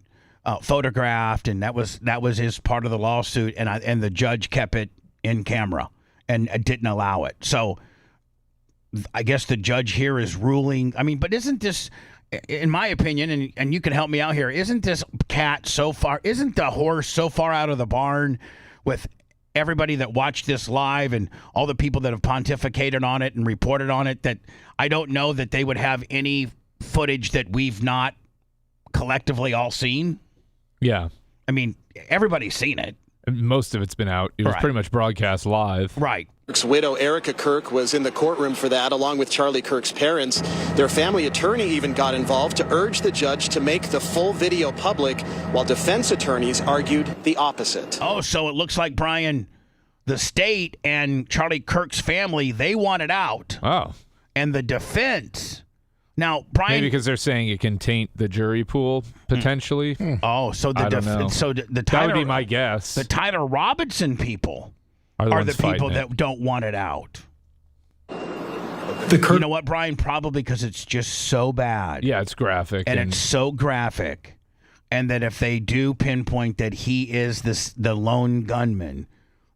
photographed, and that was his part of the lawsuit, and the judge kept it in camera and didn't allow it. So I guess the judge here is ruling. I mean, but isn't this, in my opinion, and you can help me out here, isn't this isn't the horse so far out of the barn with everybody that watched this live and all the people that have pontificated on it and reported on it, that I don't know that they would have any footage that we've not collectively all seen? Yeah. I mean, everybody's seen it. Most of it's been out. It was pretty much broadcast live. Right. Kirk's widow, Erica Kirk, was in the courtroom for that, along with Charlie Kirk's parents. Their family attorney even got involved to urge the judge to make the full video public, while defense attorneys argued the opposite. Oh, so it looks like, Brian, the state and Charlie Kirk's family, they want it out. Oh. And the defense... Now, Brian, maybe because they're saying it can taint the jury pool potentially. Oh, so the that would be my guess. The Tyler Robinson people are the people that don't want it out. You know what, Brian? Probably because it's just so bad. Yeah, it's graphic, and it's so graphic, and that if they do pinpoint that he is the lone gunman,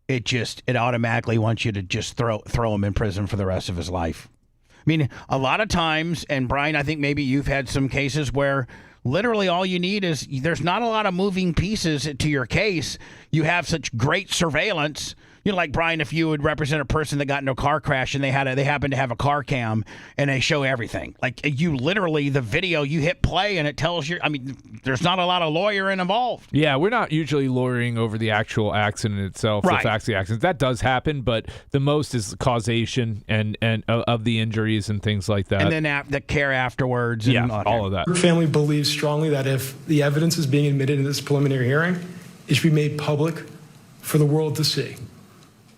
it automatically wants you to just throw him in prison for the rest of his life. I mean, a lot of times, and Brian, I think maybe you've had some cases where literally all you need is, there's not a lot of moving pieces to your case. You have such great surveillance. You know, like, Brian, if you would represent a person that got into a car crash and they happen to have a car cam and they show everything. Like, you literally, the video, you hit play and it tells you, I mean, there's not a lot of lawyering involved. Yeah, we're not usually lawyering over the actual accident itself, the facts of the accident. That does happen, but the most is the causation and of the injuries and things like that. And then the care afterwards. Yeah, all of that. Her family believes strongly that if the evidence is being admitted in this preliminary hearing, it should be made public for the world to see.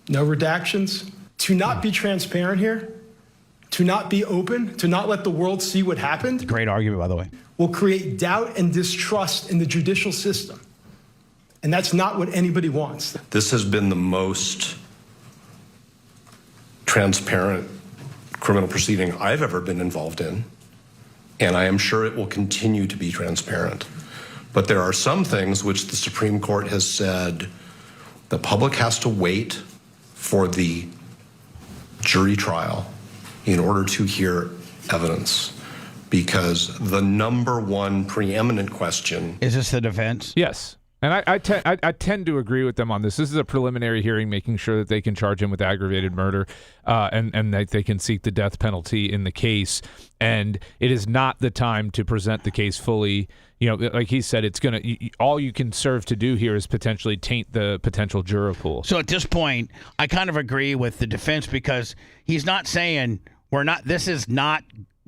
No redactions. To not be transparent here, to not be open, to not let the world see what happened. Great argument, by the way. Will create doubt and distrust in the judicial system. And that's not what anybody wants. This has been the most transparent criminal proceeding I've ever been involved in. And I am sure it will continue to be transparent. But there are some things which the Supreme Court has said the public has to wait for the jury trial in order to hear evidence, because the number one preeminent question... Is this the defense? Yes. And I tend to agree with them on this. This is a preliminary hearing, making sure that they can charge him with aggravated murder and that they can seek the death penalty in the case. And it is not the time to present the case fully. You know, like he said, it's going to, all you can serve to do here is potentially taint the potential juror pool. So at this point, I kind of agree with the defense, because he's not saying this is not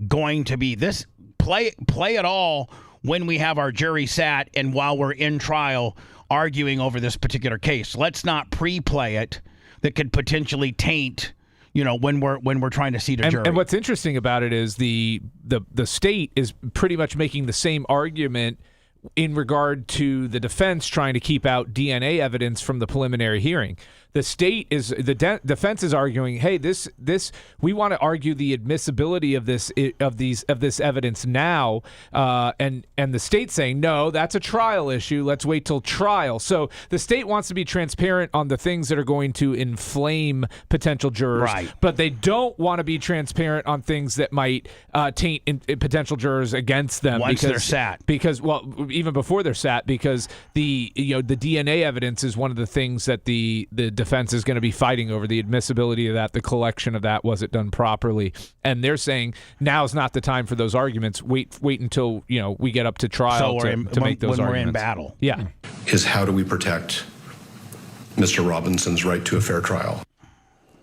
going to be this play it all when we have our jury sat and while we're in trial arguing over this particular case. Let's not pre-play it that could potentially taint, you know, when we're trying to seat a jury. And what's interesting about it is the state is pretty much making the same argument in regard to the defense trying to keep out DNA evidence from the preliminary hearing. The state is defense is arguing, hey, this we want to argue the admissibility of this evidence now, and the state's saying no, that's a trial issue. Let's wait till trial. So the state wants to be transparent on the things that are going to inflame potential jurors, right, but they don't want to be transparent on things that might taint potential jurors against them once they're sat. Because even before they're sat, because the DNA evidence is one of the things that the defense is going to be fighting over, the admissibility of that, the collection of that, was it done properly? And they're saying now's not the time for those arguments. Wait until we get up to trial to make those arguments. When we're in battle. Yeah. Is how do we protect Mr. Robinson's right to a fair trial?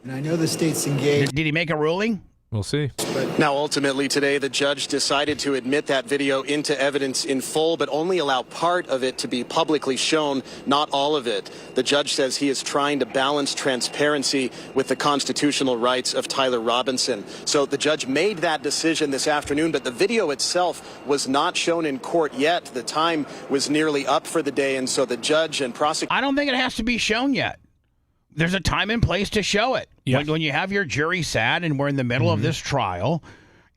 And I know the state's engaged. Did he make a ruling? We'll see. Now, ultimately today, the judge decided to admit that video into evidence in full, but only allow part of it to be publicly shown, not all of it. The judge says he is trying to balance transparency with the constitutional rights of Tyler Robinson. So the judge made that decision this afternoon, but the video itself was not shown in court yet. The time was nearly up for the day, and so the judge and prosecutor... I don't think it has to be shown yet. There's a time and place to show it. Yes. When you have your jury sat and we're in the middle of this trial,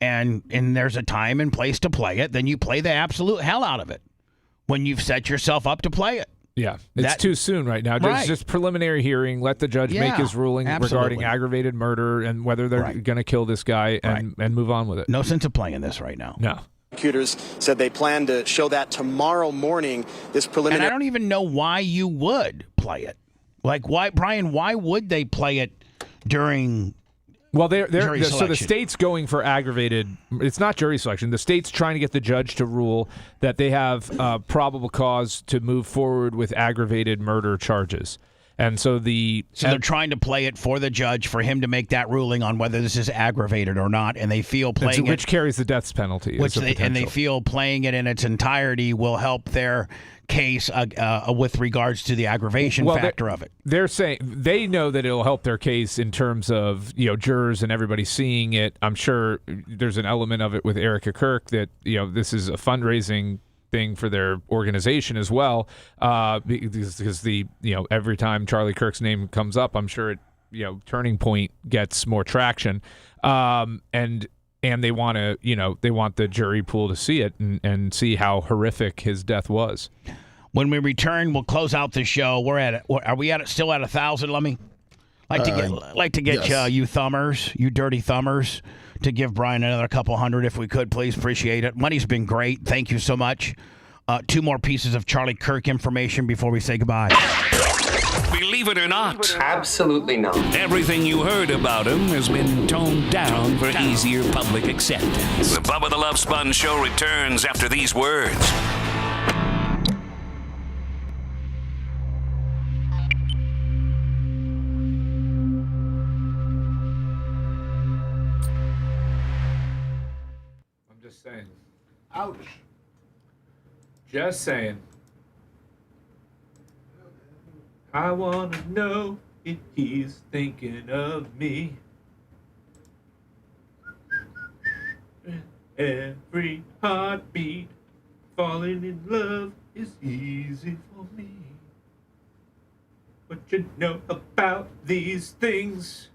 and there's a time and place to play it, then you play the absolute hell out of it. when you've set yourself up to play it. Yeah, it's too soon right now. Right. Just preliminary hearing. Let the judge make his ruling regarding aggravated murder and whether they're going to kill this guy and move on with it. No sense of playing this right now. No. Prosecutors said they plan to show that tomorrow morning. This preliminary. And I don't even know why you would play it. Like, why, Brian? Why would they play it during? Well, so the state's going for aggravated. It's not jury selection. The state's trying to get the judge to rule that they have probable cause to move forward with aggravated murder charges. And so they're trying to play it for the judge for him to make that ruling on whether this is aggravated or not, and they feel playing which carries the death penalty. And they feel playing it in its entirety will help their case with regards to the aggravation factor of it. They're saying they know that it'll help their case in terms of jurors and everybody seeing it. I'm sure there's an element of it with Erica Kirk that this is a fundraising thing for their organization as well, because every time Charlie Kirk's name comes up, I'm sure Turning Point gets more traction, and they want to they want the jury pool to see it and see how horrific his death was. When we return, we'll close out the show. We're at it. Are we still at 1,000? Let me like to get yes. You thumbers, you dirty thumbers, to give Brian another couple hundred if we could, please. Appreciate it. Money's been great. Thank you so much. 2 more pieces of Charlie Kirk information before we say goodbye. Believe it or not, absolutely not. Everything you heard about him has been toned down for easier public acceptance. The Bubba the Love Sponge Show returns after these words. Saying. Ouch. Just saying. I want to know if he's thinking of me. Every heartbeat, falling in love is easy for me. What you know about these things?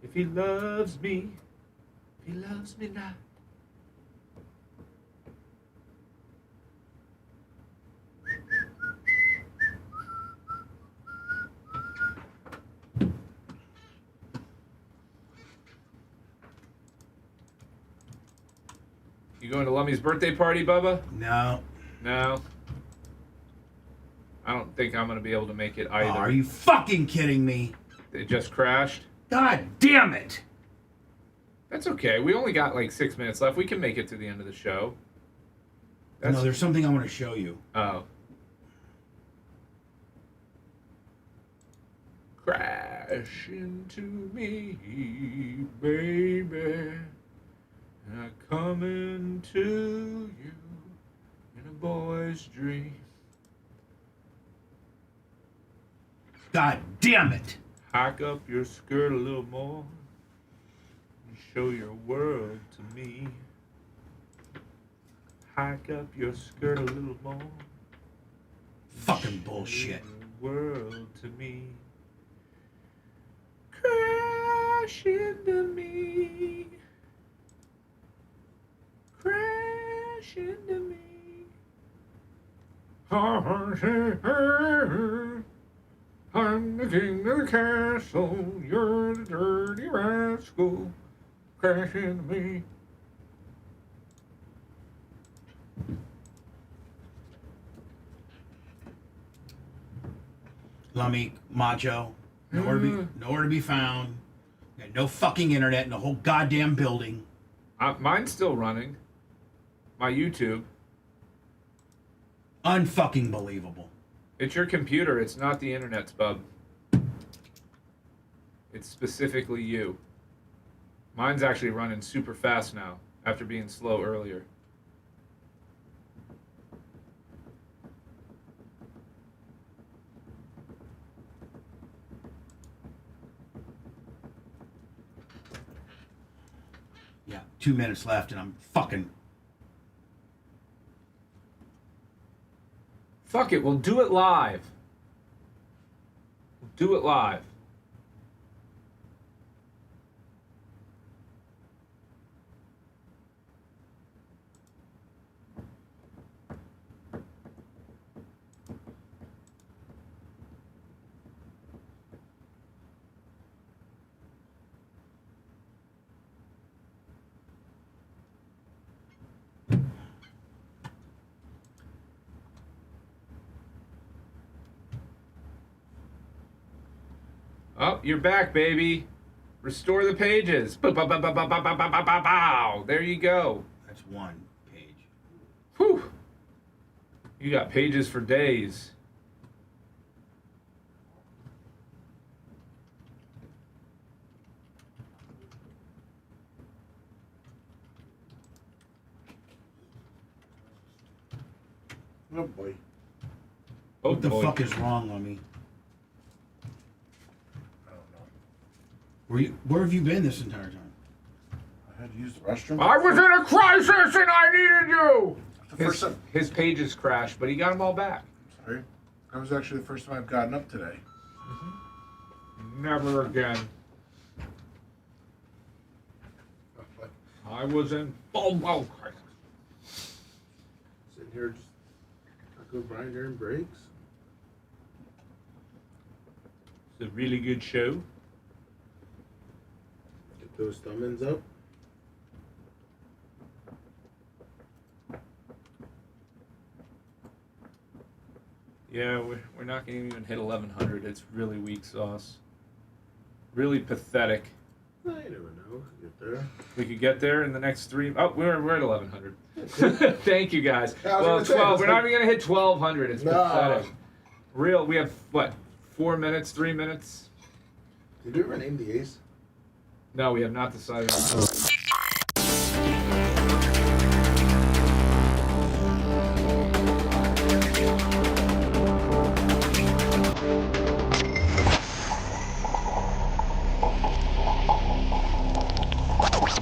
If he loves me, he loves me not. You going to Lummy's birthday party, Bubba? No. No. I don't think I'm going to be able to make it either. Oh, are you fucking kidding me? They just crashed? God damn it! That's okay. We only got like 6 minutes left. We can make it to the end of the show. No, there's something I want to show you. Oh. Crash into me, baby. I come into you in a boy's dream. God damn it! Hike up your skirt a little more. Show your world to me. Hike up your skirt a little more. Fucking bullshit. Show your world to me. Crash into me. Crash into me. I'm the king of the castle. You're the dirty rascal. Crash into me. Lummy, Macho, nowhere to be found. Got no fucking internet in the whole goddamn building. Mine's still running. My YouTube. Unfucking believable. It's your computer. It's not the internet's, bub. It's specifically you. Mine's actually running super fast now after being slow earlier. Yeah, 2 minutes left and I'm fucking... Fuck it, we'll do it live. We'll do it live. Oh, you're back, baby. Restore the pages. Bow. There you go. That's one page. Whew. You got pages for days. Oh boy. What the fuck is wrong with me? I don't know. Where have you been this entire time? I had to use the restroom. I was in a crisis and I needed you. The first time. His pages crashed, but he got them all back. Sorry. That was actually the first time I've gotten up today. Never again. I was in full crisis. Sitting here just talking with Brian during breaks. It's a really good show. Get those thumb ends up. Yeah, we're not going to even hit 1100. It's really weak sauce. Really pathetic. I never know. Get there. We could get there in the next 3. Oh, we're at 1100. Thank you guys. I was Well, gonna say, 12. it's We're like- not even going to hit 1200. It's No. pathetic. Real. We have what? 4 minutes? 3 minutes? Did you ever name the ace? No, we have not decided.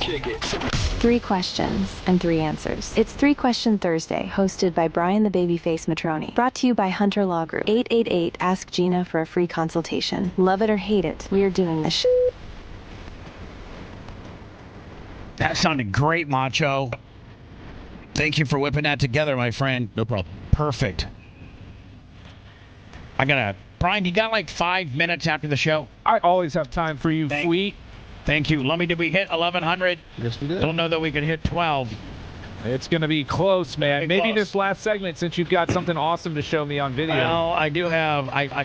Kick it. 3 questions and 3 answers. It's 3 Question Thursday, hosted by Brian the Babyface Matroni. Brought to you by Hunter Law Group. 888 Ask Gina for a free consultation. Love it or hate it, we are doing this That sounded great, Macho. Thank you for whipping that together, my friend. No problem. Perfect. Brian, you got like 5 minutes after the show? I always have time for you, Fleet. Thank you. Lummy, did we hit 1100? Yes, we did. Don't know that we could hit 12. It's going to be close, man. Maybe close. this last segment, since you've got something awesome to show me on video. Well, I do have. I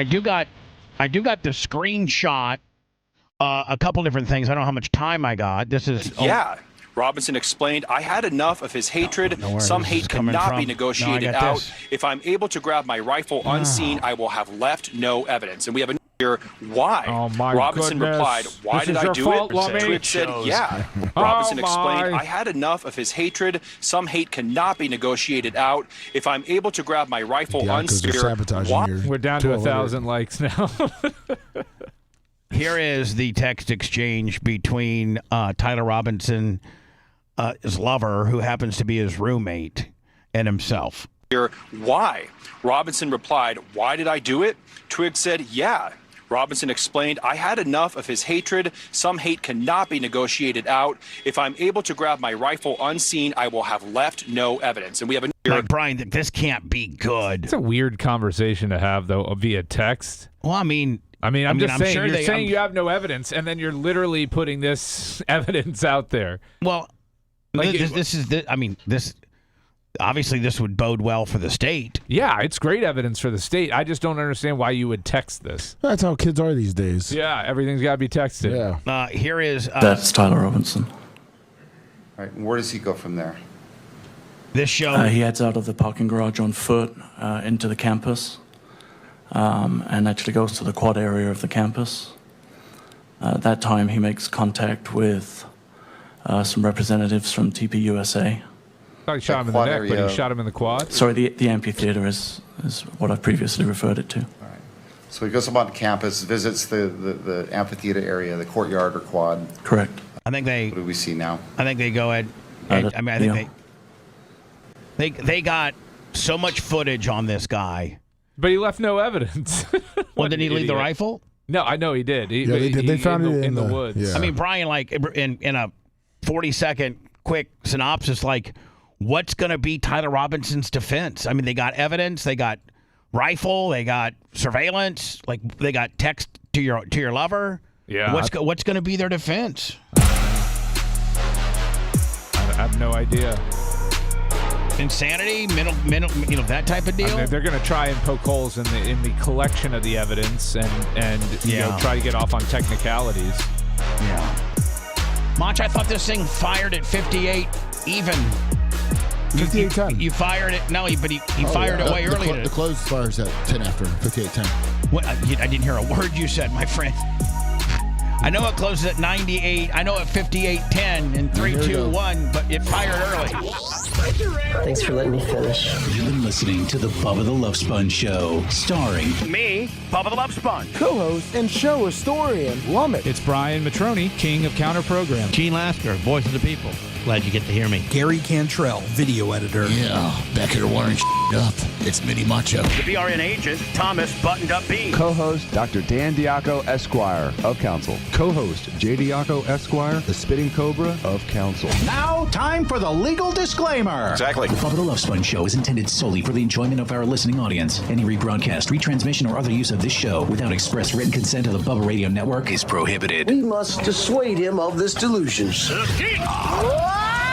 do got the screenshot. A couple different things. I don't know how much time I got. This is. Yeah. Robinson explained, I had enough of his hatred. Some hate cannot be negotiated out. This. If I'm able to grab my rifle unseen, I will have left no evidence. And we have a here, why? Oh, my Robinson goodness. replied, why This did is I your do fault, it? Lummy. Twitch said, yeah. Oh, Robinson explained, my. I had enough of his hatred. Some hate cannot be negotiated out. If I'm able to grab my rifle unseen, why? We're down to 1,000 likes now. Here is the text exchange between Tyler Robinson, his lover, who happens to be his roommate, and himself. Why? Robinson replied, why did I do it? Twigg said, yeah. Robinson explained, I had enough of his hatred. Some hate cannot be negotiated out. If I'm able to grab my rifle unseen, I will have left no evidence. And we have a Like, Brian, this can't be good. It's a weird conversation to have, though, via text. Well, I'm just saying, sure you're saying you have no evidence, and then you're literally putting this evidence out there. Well, Like, this obviously this would bode well for the state. Yeah, it's great evidence for the state. I just don't understand why you would text this. That's how kids are these days. Yeah, everything's got to be texted. Yeah. Here is... That's Tyler Robinson. All right, where does he go from there? This show... He heads out of the parking garage on foot into the campus and actually goes to the quad area of the campus. At that time, he makes contact with some representatives from TPUSA. I thought he shot him in the neck, but he shot him in the quad? Sorry, the amphitheater is what I previously referred it to. All right. So he goes up on campus, visits the amphitheater area, the courtyard or quad. Correct. I think they... What do we see now? I think they go ahead... I think they got so much footage on this guy. But he left no evidence. Well, did he leave the rifle? No, I know he did. They did. They found it in the woods. Yeah. I mean, Brian, like in a 40-second quick synopsis, like what's going to be Tyler Robinson's defense? I mean, they got evidence, they got rifle, they got surveillance, like they got text to your lover. Yeah. What's going to be their defense? I have no idea. insanity, mental, that type of deal. They're going to try and poke holes in the collection of the evidence and try to get off on technicalities. Yeah. Mach, I thought this thing fired at 58 even. 58-10. You fired it. No, but he fired it way earlier. The close fires at 10 after 58-10. What? I didn't hear a word you said, my friend. I know it closes at 98. I know at 58-10 and 3-2-1, but it fired early. Thanks for letting me finish. You've been listening to the Bubba the Love Sponge Show, starring me, Bubba the Love Sponge, co-host and show historian, Lummit. It's Brian Matroni, king of counter program. Gene Lasker, voice of the people. Glad you get to hear me. Gary Cantrell, video editor. Yeah, back here wiring up. It's Mini Macho. The BRN agent, Thomas Buttoned Up B. Co-host, Dr. Dan Diaco, Esquire, of Council. Co-host, J. Diaco, Esquire, the Spitting Cobra, of Council. Now, time for the legal disclaimer. Exactly. The Bubba the Love Sponge Show is intended solely for the enjoyment of our listening audience. Any rebroadcast, retransmission, or other use of this show without express written consent of the Bubba Radio Network is prohibited. We must dissuade him of this delusion.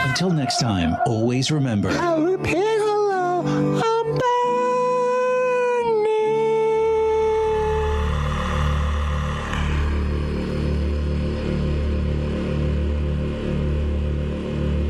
Until next time, always remember. I'll repeat hello. I'm back.